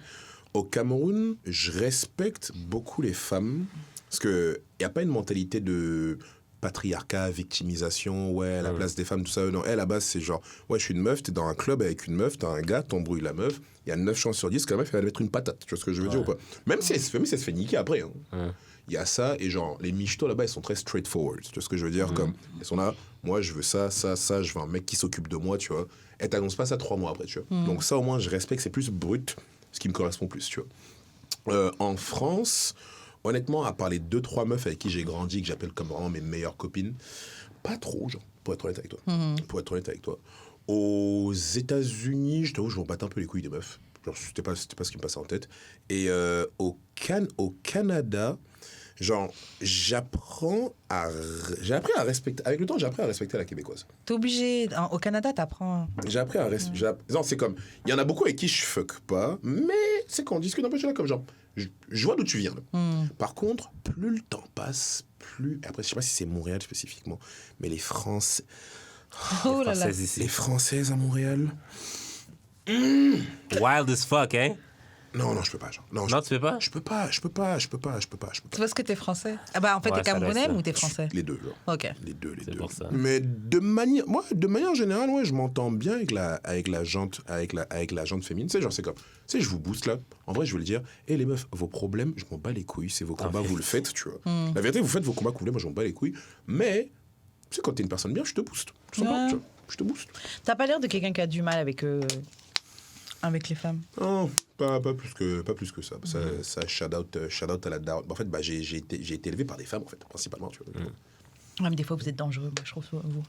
[SPEAKER 1] Au Cameroun, je respecte beaucoup les femmes parce que il y a pas une mentalité de patriarcat, victimisation, ouais, la place des femmes, tout ça. Non, elle, à la base, c'est genre, ouais, je suis une meuf, t'es dans un club avec une meuf, t'as un gars, t'embrouilles la meuf, il y a 9 chances sur 10 que la meuf, elle va mettre une patate. Tu vois ce que je veux dire ou pas? Même si elle se fait niquer après. Hein. Il y a ça, et genre, les michtos là-bas, ils sont très straightforward. Tu vois ce que je veux dire? Comme, ils sont là, moi, je veux ça, je veux un mec qui s'occupe de moi, tu vois. Elle t'annonce pas ça 3 mois après, tu vois. Donc ça, au moins, je respecte, c'est plus brut, ce qui me correspond plus, tu vois. En France, honnêtement, à part les 2-3 meufs avec qui j'ai grandi, que j'appelle comme vraiment mes meilleures copines, pas trop, genre, pour être honnête avec toi. Pour être honnête avec toi. Aux États-Unis, je t'avoue, je m'en battais un peu les couilles des meufs. Genre, c'était pas ce qui me passait en tête. Et au Canada, genre, j'ai appris à respecter. Avec le temps, j'ai appris à respecter la québécoise.
[SPEAKER 3] T'es obligé. Au Canada, t'apprends.
[SPEAKER 1] J'ai appris à respecter. Non, c'est comme. Il y en a beaucoup avec qui je fuck pas, mais c'est quand on discute un peu, je suis là comme genre. Je vois d'où tu viens. Là. Par contre, plus le temps passe, plus. Après, je sais pas si c'est Montréal spécifiquement, mais les Français.
[SPEAKER 3] Oh là là.
[SPEAKER 2] Françaises ici.
[SPEAKER 1] Les Françaises à Montréal.
[SPEAKER 2] Wild as fuck, hein?
[SPEAKER 1] Non, je peux pas. Genre.
[SPEAKER 2] Non, tu fais pas?
[SPEAKER 1] Je peux pas.
[SPEAKER 3] C'est parce que t'es français? Ah bah en fait,
[SPEAKER 2] Ouais,
[SPEAKER 3] t'es
[SPEAKER 2] ça doit être
[SPEAKER 3] Camerounais
[SPEAKER 2] ça.
[SPEAKER 3] ou t'es français?
[SPEAKER 1] Les deux, genre.
[SPEAKER 3] Ok.
[SPEAKER 1] Les deux.
[SPEAKER 2] C'est pour ça.
[SPEAKER 1] Mais de manière générale, ouais, je m'entends bien avec la jante féminine. Tu sais, genre, c'est comme, tu sais, je vous booste là. En vrai, je veux le dire. Et les meufs, vos problèmes, je m'en bats les couilles. C'est vos combats, vous le faites, tu vois. La vérité, vous faites vos combats que vous voulez, moi, je m'en bats les couilles. Mais, tu sais, quand t'es une personne bien, je te booste. Tout simplement, tu vois. Je te booste.
[SPEAKER 3] T'as pas l'air de quelqu'un qui a du mal avec les femmes.
[SPEAKER 1] Non, pas plus que ça. Ça shout out à la down. En fait, j'ai été élevé par des femmes, en fait, principalement, tu vois.
[SPEAKER 3] Ouais, mais des fois, vous êtes dangereux, moi, je trouve, vous.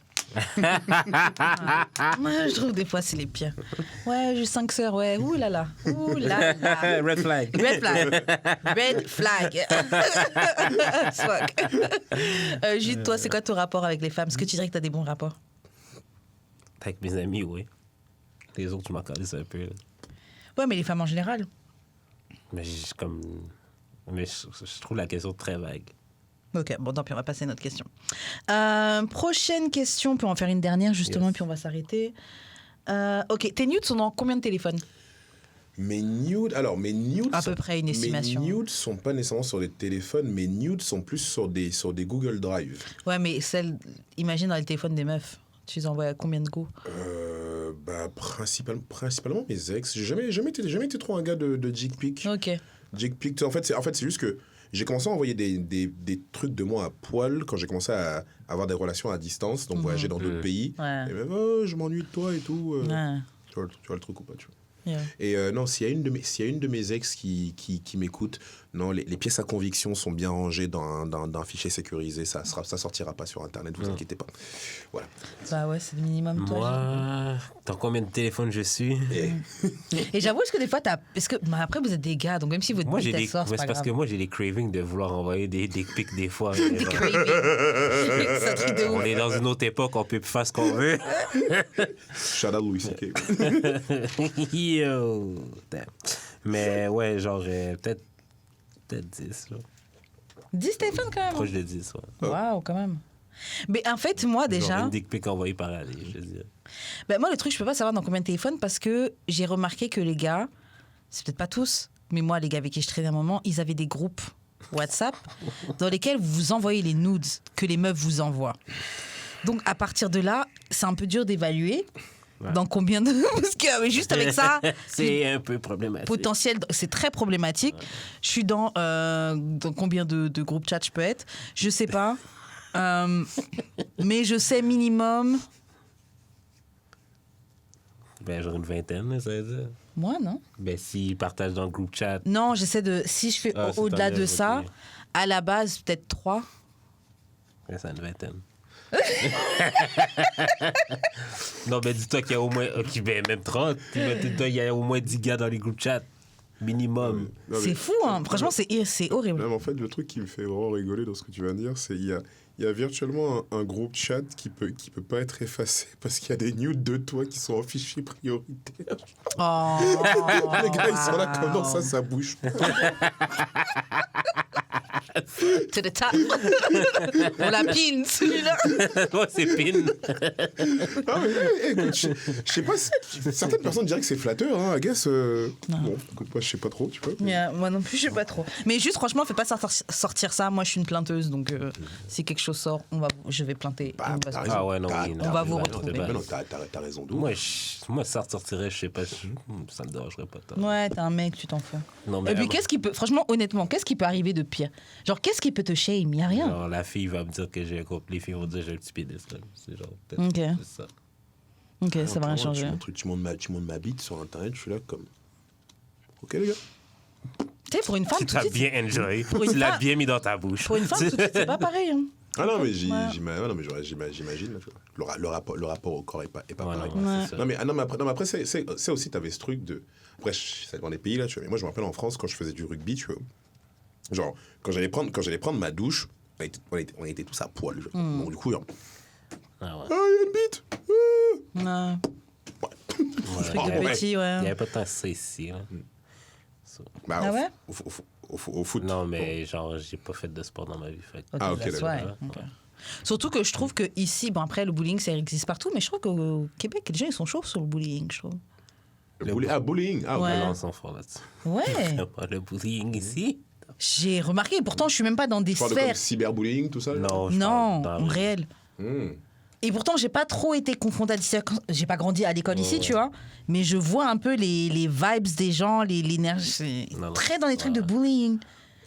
[SPEAKER 3] Moi, je trouve des fois, c'est les pires. Ouais, j'ai 5 sœurs, ouais. Ouh là là.
[SPEAKER 2] Red flag.
[SPEAKER 3] Red flag. Red flag. Fuck. Jude, toi, c'est quoi ton rapport avec les femmes? Est-ce que tu dirais que t'as des bons rapports?
[SPEAKER 2] Avec mes amis, oui. Les autres, je m'en calisse un peu. Là.
[SPEAKER 3] Ouais, mais les femmes en général.
[SPEAKER 2] Mais je trouve la question très vague.
[SPEAKER 3] Ok, bon, tant pis, on va passer à notre question. Prochaine question, on peut en faire une dernière, justement, puis on va s'arrêter. Ok, tes nudes sont dans combien de téléphones?
[SPEAKER 1] Mes nudes.
[SPEAKER 3] À peu près une estimation.
[SPEAKER 1] Mes nudes sont pas nécessairement sur les téléphones, mes nudes sont plus sur des Google Drive.
[SPEAKER 3] Ouais, mais imagine dans le téléphone des meufs. Tu les envoies à combien de go?
[SPEAKER 1] Principalement mes ex. J'ai jamais été trop un gars de dick pic.
[SPEAKER 3] Ok.
[SPEAKER 1] Dick pic, en fait, c'est juste que j'ai commencé à envoyer des trucs de moi à poil quand j'ai commencé à avoir des relations à distance, donc voyager dans d'autres pays.
[SPEAKER 3] Ouais.
[SPEAKER 1] Et même, je m'ennuie de toi et tout.
[SPEAKER 3] Ouais.
[SPEAKER 1] Tu vois le truc ou pas, tu vois.
[SPEAKER 3] Yeah.
[SPEAKER 1] Et non, s'il y a une de mes ex qui m'écoute, non, les pièces à conviction sont bien rangées dans un fichier sécurisé. Ça sortira pas sur Internet, vous inquiétez pas. Voilà.
[SPEAKER 3] Bah ouais, c'est le minimum, toi.
[SPEAKER 2] Moi, dans combien de téléphones je suis?
[SPEAKER 3] Et j'avoue, est-ce que des fois, après, vous êtes des gars, donc même si votre
[SPEAKER 2] Moi,
[SPEAKER 3] bite, elle sort, c'est pas
[SPEAKER 2] parce
[SPEAKER 3] grave.
[SPEAKER 2] que moi, j'ai des cravings de vouloir envoyer des pics des fois.
[SPEAKER 3] Des cravings. C'est un truc de
[SPEAKER 2] On
[SPEAKER 3] ouf.
[SPEAKER 2] est dans une autre époque, on peut plus faire ce qu'on veut.
[SPEAKER 1] Shout out Louis C.K.
[SPEAKER 2] Yo! Damn. Mais ouais, genre, peut-être 10, là.
[SPEAKER 3] 10 téléphones quand même.
[SPEAKER 2] Proche de 10, ouais.
[SPEAKER 3] Waouh, quand même. Mais en fait, moi, déjà.
[SPEAKER 2] Genre une dick pic envoyée par année, je veux dire.
[SPEAKER 3] Ben moi, le truc, je peux pas savoir dans combien de téléphones parce que j'ai remarqué que les gars, c'est peut-être pas tous, mais moi, les gars avec qui je traînais à un moment, ils avaient des groupes WhatsApp dans lesquels vous vous envoyez les nudes que les meufs vous envoient. Donc, à partir de là, c'est un peu dur d'évaluer dans combien de... Parce que juste avec ça...
[SPEAKER 2] C'est un peu problématique.
[SPEAKER 3] Potentiel, c'est très problématique. Je suis dans combien de groupes chat je peux être? Je sais pas. Mais je sais minimum...
[SPEAKER 2] Ben, genre une vingtaine, ça veut dire.
[SPEAKER 3] Moi, non?
[SPEAKER 2] Ben, s'ils partagent dans le groupe chat.
[SPEAKER 3] Non, j'essaie de... Si je fais
[SPEAKER 2] c'est
[SPEAKER 3] au-delà de
[SPEAKER 2] t'enlèves,
[SPEAKER 3] ça,
[SPEAKER 2] ok.
[SPEAKER 3] à la base, peut-être 3.
[SPEAKER 2] Ben, c'est une vingtaine. Non, ben, dis-toi qu'il y a au moins. Ok, ben, même 30. Ben, dis-toi qu'il y a au moins 10 gars dans les groupes chat. Minimum.
[SPEAKER 1] Non, mais-
[SPEAKER 3] C'est fou, hein. Franchement, c'est horrible.
[SPEAKER 1] Non, mais en fait, le truc qui me fait vraiment rigoler dans ce que tu viens de dire, c'est qu'il y a virtuellement un groupe chat qui peut pas être effacé parce qu'il y a des nudes de toi qui sont en fichier prioritaire.
[SPEAKER 3] Oh.
[SPEAKER 1] Les gars, ils sont là comme non, ça bouge pas.
[SPEAKER 3] To the top. On la pine, celui-là.
[SPEAKER 2] Ouais, c'est pin.
[SPEAKER 1] Ah, mais, écoute, je sais pas, certaines personnes diraient que c'est flatteur, hein, I guess. Bon, écoute, moi, je sais pas trop, tu vois.
[SPEAKER 3] Yeah, moi non plus, je sais pas trop. Mais juste, franchement, fais pas sortir ça. Moi, je suis une plainteuse, donc si quelque chose sort, je vais plainter.
[SPEAKER 1] Bah,
[SPEAKER 3] On va se-
[SPEAKER 1] t'as raison.
[SPEAKER 2] Ah ouais, non, oui, non.
[SPEAKER 3] On va vous
[SPEAKER 2] c'est
[SPEAKER 3] retrouver.
[SPEAKER 2] pas-
[SPEAKER 1] Mais non, t'as raison d'où.
[SPEAKER 2] Moi, ça ressortirait, je sais pas, ça me dérangerait pas tant.
[SPEAKER 3] Ouais, t'es un mec, tu t'en fous.
[SPEAKER 2] Non, mais
[SPEAKER 3] Et puis, qu'est-ce qui peut, franchement, honnêtement, qu'est-ce qui peut arriver de pire? Genre, qu'est-ce qui peut te shame? Y a rien.
[SPEAKER 2] genre, la fille va me dire que j'ai un couple, les filles vont dire que j'ai un petit pénis. Là. C'est genre, peut-être
[SPEAKER 3] Ok.
[SPEAKER 2] c'est ça.
[SPEAKER 3] Ok, ça va rien changer.
[SPEAKER 1] Tu montes ma bite sur Internet, je suis là comme... Ok, les gars.
[SPEAKER 3] Tu sais, pour une femme,
[SPEAKER 2] Tu
[SPEAKER 3] tout de
[SPEAKER 2] t'as
[SPEAKER 3] suite,
[SPEAKER 2] bien enjoy.
[SPEAKER 3] Pour une
[SPEAKER 2] Tu l'as
[SPEAKER 3] femme-
[SPEAKER 2] bien mis dans ta bouche.
[SPEAKER 3] pour une femme, tout de suite, c'est pas pareil. Hein.
[SPEAKER 1] Ah non, mais
[SPEAKER 3] Ouais.
[SPEAKER 1] j'imagine. Là, tu vois. Le rapport au corps est pas
[SPEAKER 2] Ouais,
[SPEAKER 1] pareil.
[SPEAKER 2] non,
[SPEAKER 3] Ouais.
[SPEAKER 2] c'est ça.
[SPEAKER 1] Non, mais après c'est aussi, t'avais ce truc de... Après, ça dépend des pays, là, tu vois. Mais moi, je me rappelle en France, quand je faisais du rugby, tu vois. Genre, quand j'allais prendre ma douche, on était tous à poil. Genre. Donc, du coup, genre,
[SPEAKER 2] Ah ouais.
[SPEAKER 1] ah, il y a une bite.
[SPEAKER 3] Ouais.
[SPEAKER 2] Ouais,
[SPEAKER 3] Truc de
[SPEAKER 1] ouais.
[SPEAKER 3] petit,
[SPEAKER 2] Il n'y
[SPEAKER 3] ouais.
[SPEAKER 2] avait pas tant ça ici. Là.
[SPEAKER 1] Bah,
[SPEAKER 3] Ah ouais?
[SPEAKER 1] au foot.
[SPEAKER 2] Non, mais genre, j'ai pas fait de sport dans ma vie. Fait. que-
[SPEAKER 1] Ah, ok,
[SPEAKER 3] that's
[SPEAKER 1] d'accord.
[SPEAKER 3] why. Ok. Surtout que je trouve que ici, bon après le bullying ça existe partout, mais je trouve qu'au Québec les gens ils sont chauds sur le bullying, je trouve.
[SPEAKER 1] Bullying. Ah,
[SPEAKER 3] Ouais.
[SPEAKER 2] Non, sans fort là-dessus.
[SPEAKER 3] Ouais.
[SPEAKER 2] Pas le bullying ici.
[SPEAKER 3] J'ai remarqué, pourtant je suis même pas dans des
[SPEAKER 1] Tu parles de comme
[SPEAKER 3] sphères.
[SPEAKER 1] cyberbullying, tout ça là?
[SPEAKER 2] Non, je
[SPEAKER 3] Non,
[SPEAKER 2] parle
[SPEAKER 3] en
[SPEAKER 2] dans-
[SPEAKER 3] réel.
[SPEAKER 1] Hmm.
[SPEAKER 3] Et pourtant j'ai pas trop été confrontée à ça. J'ai pas grandi à l'école ici, tu vois. Mais je vois un peu les vibes des gens, l'énergie. C'est
[SPEAKER 2] Non, non.
[SPEAKER 3] très dans les trucs de
[SPEAKER 2] Ouais.
[SPEAKER 3] bullying.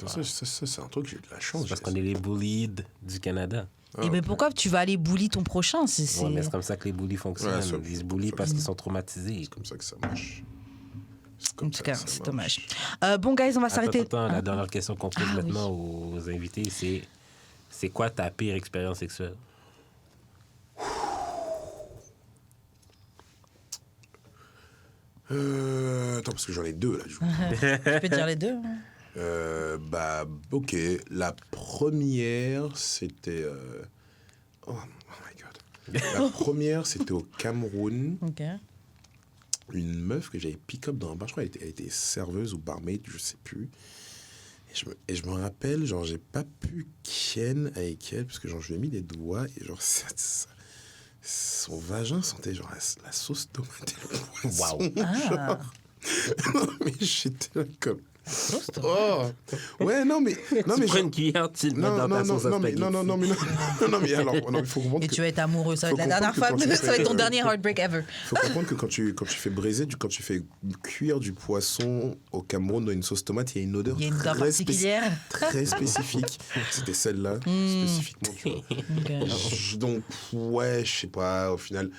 [SPEAKER 1] Ça, c'est un truc, j'ai eu de la chance.
[SPEAKER 2] C'est parce qu'on est les bullies du Canada.
[SPEAKER 3] Et ben pourquoi tu vas aller bully ton prochain? C'est...
[SPEAKER 2] Ouais, mais c'est comme ça que les bullies fonctionnent.
[SPEAKER 1] Ouais, ça-
[SPEAKER 2] Ils se bullient parce qu'ils sont traumatisés.
[SPEAKER 1] C'est comme ça que ça marche. C'est
[SPEAKER 3] En
[SPEAKER 1] comme
[SPEAKER 3] tout
[SPEAKER 1] ça
[SPEAKER 3] cas,
[SPEAKER 1] que ça
[SPEAKER 3] c'est
[SPEAKER 1] marche.
[SPEAKER 3] dommage. Bon, guys, on va s'arrêter.
[SPEAKER 2] Attends, la dernière question qu'on pose
[SPEAKER 3] Ah, oui.
[SPEAKER 2] maintenant aux invités, c'est quoi ta pire expérience sexuelle?
[SPEAKER 1] Attends, parce que j'en ai deux là, du coup.
[SPEAKER 3] Je peux te dire les deux. hein.
[SPEAKER 1] Bah, ok. La première, c'était. Oh my god. La première, c'était au Cameroun.
[SPEAKER 3] Ok.
[SPEAKER 1] Une meuf que j'avais pick-up dans un bar. Je crois qu'elle était serveuse ou barmaid, je sais plus. Et je me rappelle, genre, j'ai pas pu ken avec elle, parce que genre, je lui ai mis des doigts et genre, son vagin sentait genre la sauce tomate et le poisson.
[SPEAKER 2] Wow.
[SPEAKER 3] Ah,
[SPEAKER 1] Non, mais j'étais là comme. Oh! Ouais, non, mais. Non,
[SPEAKER 2] Tu
[SPEAKER 1] mais
[SPEAKER 2] prends
[SPEAKER 1] genre-
[SPEAKER 2] une cuillère, tu le mets
[SPEAKER 1] non,
[SPEAKER 2] dans ta
[SPEAKER 1] non,
[SPEAKER 2] sauce à
[SPEAKER 1] non, mais
[SPEAKER 2] spaghetti.
[SPEAKER 1] non, mais alors, il faut comprendre
[SPEAKER 3] et
[SPEAKER 1] que.
[SPEAKER 3] tu vas être amoureux, ça va
[SPEAKER 1] Faut
[SPEAKER 3] être la dernière fois,
[SPEAKER 1] comprendre que quand tu
[SPEAKER 3] ça va être ton
[SPEAKER 1] fais,
[SPEAKER 3] dernier heartbreak ever.
[SPEAKER 1] Faut comprendre que quand tu fais braiser, quand tu fais cuire du poisson au Cameroun dans une sauce tomate, il y a une odeur
[SPEAKER 3] Il y a une odeur
[SPEAKER 1] très
[SPEAKER 3] particulière.
[SPEAKER 1] très spécifique. C'était celle-là, spécifiquement, tu vois.
[SPEAKER 3] Ok.
[SPEAKER 1] Donc, ouais, je sais pas, au final,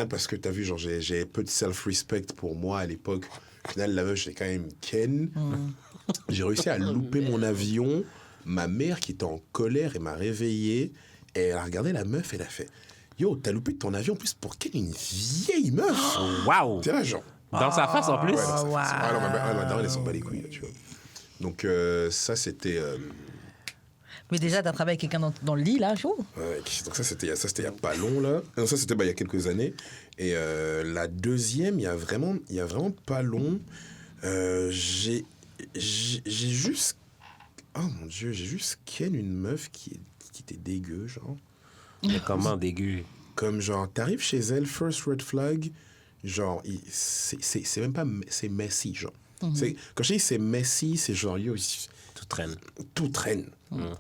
[SPEAKER 1] parce que t'as vu, genre, j'ai peu de self-respect pour moi à l'époque. Au final, la meuf, j'ai quand même ken. J'ai réussi à louper mon avion. Ma mère, qui était en colère, et m'a réveillé. Et elle a regardé la meuf, elle a fait Yo, t'as loupé ton avion en plus pour quelle une vieille meuf
[SPEAKER 2] Waouh!
[SPEAKER 1] T'es là, genre.
[SPEAKER 2] Dans sa face en plus?
[SPEAKER 1] Ouais, dans sa face.
[SPEAKER 3] wow.
[SPEAKER 1] Ah non, ma daronne, elle s'en bat les couilles, là, tu vois. Donc, ça, c'était.
[SPEAKER 3] Mais déjà, t'as travaillé avec quelqu'un dans le lit, là, chaud.
[SPEAKER 1] Ouais, donc ça c'était il y a pas long là. Non, ça c'était il y a quelques années. Et la deuxième, il y a vraiment pas long. J'ai juste oh mon dieu, j'ai juste ken une meuf qui était dégueu genre.
[SPEAKER 2] Mais comment dégueu?
[SPEAKER 1] Comme genre t'arrives chez elle, first red flag, genre c'est même pas c'est messy genre. Quand je dis c'est messy, c'est genre, yo,
[SPEAKER 2] Tout traîne.
[SPEAKER 1] tout traîne.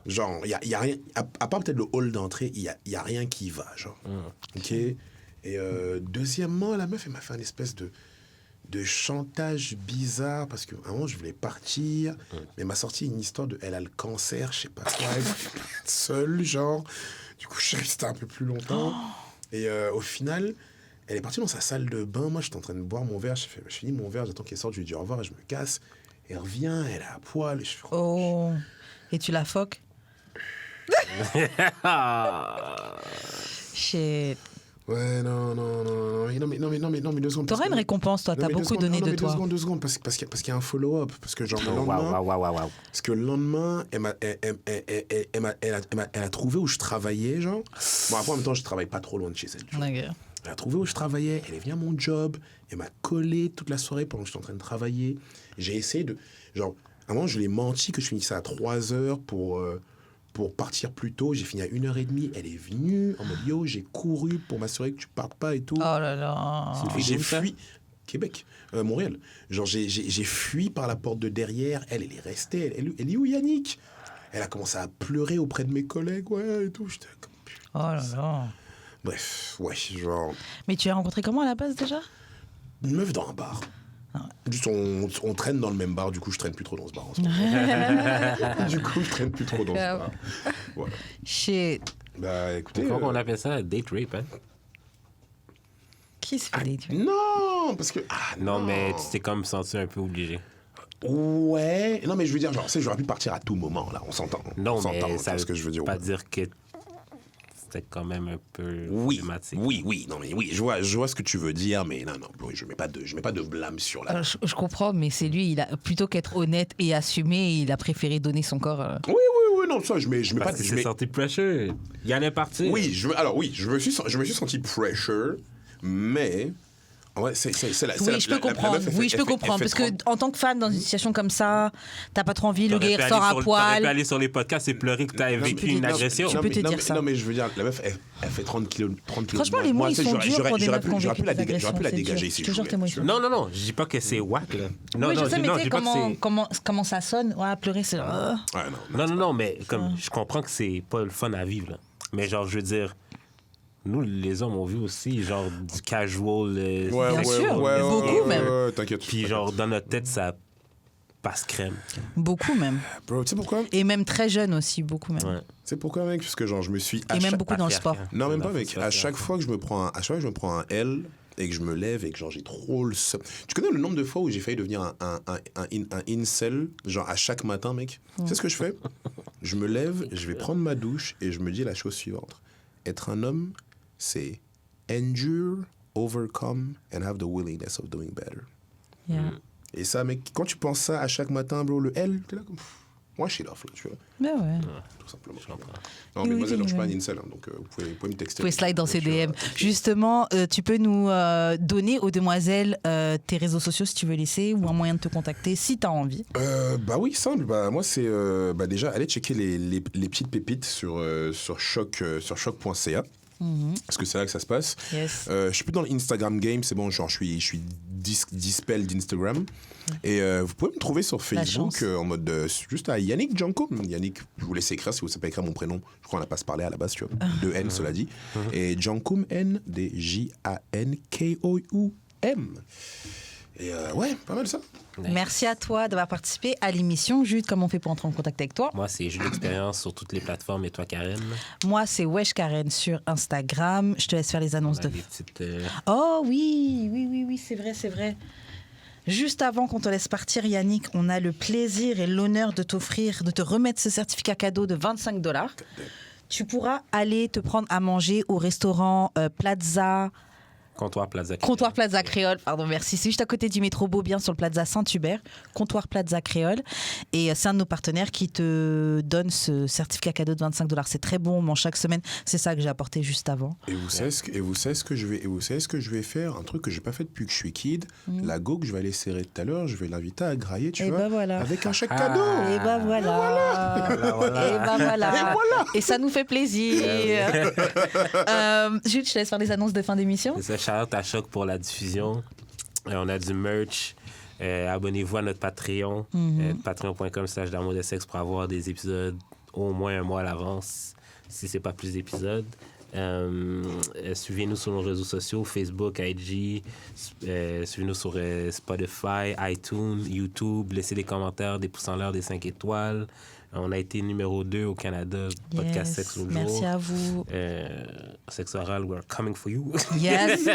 [SPEAKER 1] Genre, il y a rien, à part peut-être le hall d'entrée, il y a rien qui va, genre. OK? Et deuxièmement, la meuf, elle m'a fait une espèce de chantage bizarre parce qu'à un moment, je voulais partir, mais elle m'a sorti une histoire de elle a le cancer, je sais pas quoi, elle voulait plus être seule, genre. Du coup, je suis resté un peu plus longtemps. Et au final, elle est partie dans sa salle de bain. Moi, j'étais en train de boire mon verre. Je finis mon verre, j'attends qu'elle sorte, je lui dis au revoir et je me casse. Elle revient, elle est à poil. Et je fais,
[SPEAKER 3] Oh. Et tu la foques? Shit.
[SPEAKER 1] Ouais, non, mais 2 secondes.
[SPEAKER 3] T'auras une récompense, toi.
[SPEAKER 1] Non,
[SPEAKER 3] T'as
[SPEAKER 1] mais
[SPEAKER 3] beaucoup
[SPEAKER 1] 2
[SPEAKER 3] donné
[SPEAKER 1] secondes,
[SPEAKER 3] de toi.
[SPEAKER 1] 2 secondes, parce qu'il y a un follow-up. Parce que genre, le lendemain, parce que le lendemain, elle a trouvé où je travaillais, genre. Bon, après, en même temps, je travaille pas trop loin de chez elle. tu vois.
[SPEAKER 3] Ok.
[SPEAKER 1] Elle a trouvé où je travaillais, elle est venue à mon job, elle m'a collé toute la soirée pendant que j'étais en train de travailler. J'ai essayé de... Genre, à un moment, je lui ai menti que je finissais à 3h pour partir plus tôt. J'ai fini à 1h30. Elle est venue en mode, yo, j'ai couru pour m'assurer que tu partes pas et tout.
[SPEAKER 3] Oh là là.
[SPEAKER 1] J'ai fui... Québec, Montréal. Genre, j'ai fui par la porte de derrière. Elle est restée. Elle est où, Yannick? Elle a commencé à pleurer auprès de mes collègues, ouais, et tout. J'étais comme...
[SPEAKER 3] Oh là là.
[SPEAKER 1] Bref, ouais, genre...
[SPEAKER 3] Mais tu as rencontré comment à la base déjà?
[SPEAKER 1] Une meuf dans un bar. Juste, on traîne dans le même bar, du coup, je traîne plus trop dans ce bar en ce moment. Du coup, je traîne plus trop dans ce bar. Voilà.
[SPEAKER 3] Shit.
[SPEAKER 1] Bah, écoutez...
[SPEAKER 2] Pourquoi on appelle ça date rape, hein?
[SPEAKER 3] Qui se fait des trucs?
[SPEAKER 1] Non, parce que...
[SPEAKER 2] Non, mais tu t'es comme senti un peu obligé.
[SPEAKER 1] Ouais. Non, mais je veux dire, genre, tu sais, j'aurais pu partir à tout moment, là. On s'entend.
[SPEAKER 2] Non,
[SPEAKER 1] on s'entend,
[SPEAKER 2] mais ça
[SPEAKER 1] ce que je veux dire.
[SPEAKER 2] pas dire que c'était quand même un peu
[SPEAKER 1] Oui,
[SPEAKER 2] problématique.
[SPEAKER 1] oui, non, mais oui, je vois ce que tu veux dire, mais non, oui, je mets pas de blâme sur la...
[SPEAKER 3] Je comprends, mais c'est lui, il a plutôt qu'être honnête et assumé, il a préféré donner son corps.
[SPEAKER 1] Oui, non, ça, je mets pas...
[SPEAKER 2] Parce que c'est senti pressure. Il allait partir.
[SPEAKER 1] Oui, je me suis senti pressure, mais... Ouais, c'est la,
[SPEAKER 3] Oui, je peux comprendre. Oui, je peux comprendre. Parce que en tant que femme, dans une situation comme ça, t'as pas trop envie, le gars il ressort à
[SPEAKER 2] T'aurais pu
[SPEAKER 3] poil.
[SPEAKER 2] aller sur les podcasts et pleurer que t'avais vécu une agression.
[SPEAKER 3] Tu peux te dire ça.
[SPEAKER 1] Non, mais je veux dire, la meuf, elle fait 30 kilos.
[SPEAKER 3] Franchement, les mots, ils sont durs pour des meufs qui ont vécu des agressions.
[SPEAKER 1] J'aurais pu la dégager ici.
[SPEAKER 3] Je te jure que tes mots, ils sont
[SPEAKER 2] Non, je dis pas que c'est whack, là. Non,
[SPEAKER 3] oui, je sais, mais
[SPEAKER 2] non,
[SPEAKER 3] tu
[SPEAKER 2] je
[SPEAKER 3] sais
[SPEAKER 2] dis pas que c'est...
[SPEAKER 3] comment ça sonne. Ouais, pleurer, c'est...
[SPEAKER 1] Ouais,
[SPEAKER 2] Non, mais comme je comprends que c'est pas le fun à vivre, là. Mais genre, je veux dire... Nous, les hommes, on vit aussi, genre, du casual.
[SPEAKER 3] Bien sûr, beaucoup même.
[SPEAKER 1] T'inquiète.
[SPEAKER 2] Puis, genre, dans notre tête, ça passe crème.
[SPEAKER 3] Beaucoup même.
[SPEAKER 1] Bro, tu sais pourquoi?
[SPEAKER 3] Et même très jeune aussi, beaucoup même.
[SPEAKER 2] Ouais.
[SPEAKER 1] Tu sais pourquoi, mec? Parce que, genre, je me suis...
[SPEAKER 3] Et même beaucoup dans le sport.
[SPEAKER 1] Non, même pas, mec. À chaque fois que je me prends un L et que je me lève et que, genre, j'ai trop le... Tu connais le nombre de fois où j'ai failli devenir un incel, genre, à chaque matin, mec? Tu sais ce que je fais? Je me lève, je vais prendre ma douche et je me dis la chose suivante. Être un homme, c'est endure, overcome, and have the willingness of doing better.
[SPEAKER 3] Yeah.
[SPEAKER 1] Et ça, mec, quand tu penses ça à chaque matin, bro, le L, t'es là comme... Moi, je suis off, là, tu vois.
[SPEAKER 3] Ben ouais.
[SPEAKER 1] Tout simplement. Non, mais moi, je suis pas un incel, hein, donc vous pouvez me texter.
[SPEAKER 3] Vous pouvez slide dans ses DM. Justement, tu peux nous donner aux demoiselles tes réseaux sociaux si tu veux laisser ou un moyen de te contacter si tu as envie.
[SPEAKER 1] Bah oui, simple. Bah, moi, c'est déjà, allez checker les petites pépites sur choc.ca. Parce que c'est là que ça se passe.
[SPEAKER 3] Yes.
[SPEAKER 1] Je suis plus dans l'Instagram game, c'est bon, genre je suis dispel d'Instagram. Et vous pouvez me trouver sur Facebook en mode juste à Yannick Jankoum. Yannick, je vous laisse écrire si vous ne savez pas écrire mon prénom. Je crois qu'on n'a pas se parler à la base, tu vois. 2 N, cela dit. Et Jankoum, N-D-J-A-N-K-O-U-M. Et ouais, pas mal ça.
[SPEAKER 3] Merci à toi d'avoir participé à l'émission. Jude, comment on fait pour entrer en contact avec toi?
[SPEAKER 2] Moi, c'est Jules d'Expérience sur toutes les plateformes. Et toi, Karen?
[SPEAKER 3] Moi, c'est Wesh Karen sur Instagram. Je te laisse faire les annonces
[SPEAKER 2] On a des petites,
[SPEAKER 3] Oh oui, c'est vrai. Juste avant qu'on te laisse partir, Yannick, on a le plaisir et l'honneur de te remettre ce certificat cadeau de $25. Tu pourras aller te prendre à manger au restaurant Plaza...
[SPEAKER 2] Comptoir Plaza
[SPEAKER 3] Créole, pardon, merci. C'est juste à côté du métro Beaubien sur le Plaza Saint-Hubert, Comptoir Plaza Créole. Et c'est un de nos partenaires qui te donne ce certificat cadeau de $25. C'est très bon, on mange chaque semaine. C'est ça que j'ai apporté juste avant.
[SPEAKER 1] Et vous savez ce que je vais faire, un truc que j'ai pas fait depuis que je suis kid. La go que je vais aller serrer tout à l'heure, je vais l'inviter à grailler, tu vois, avec un chèque cadeau.
[SPEAKER 3] Et ben voilà. Et ça nous fait plaisir. Jules, je te laisse faire les annonces de fin d'émission.
[SPEAKER 2] C'est ça, shout-out à Choc pour la diffusion. On a du merch. Abonnez-vous à notre Patreon, patreon.com/d'amour de sexe pour avoir des épisodes au moins un mois à l'avance, si c'est pas plus d'épisodes. Suivez-nous sur nos réseaux sociaux, Facebook, IG, suivez-nous sur Spotify, iTunes, YouTube, laissez des commentaires, des pouces en l'air, des 5 étoiles. On a été numéro 2 au Canada, podcast Sexe au jour.
[SPEAKER 4] Merci à vous.
[SPEAKER 2] Sexe oral, we're coming for you.
[SPEAKER 4] Yes.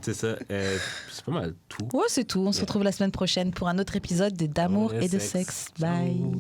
[SPEAKER 2] C'est ça. C'est pas mal tout.
[SPEAKER 4] Ouais, c'est tout. On se retrouve la semaine prochaine pour un autre épisode d'Amour et de sexe. Bye.
[SPEAKER 2] Ciao.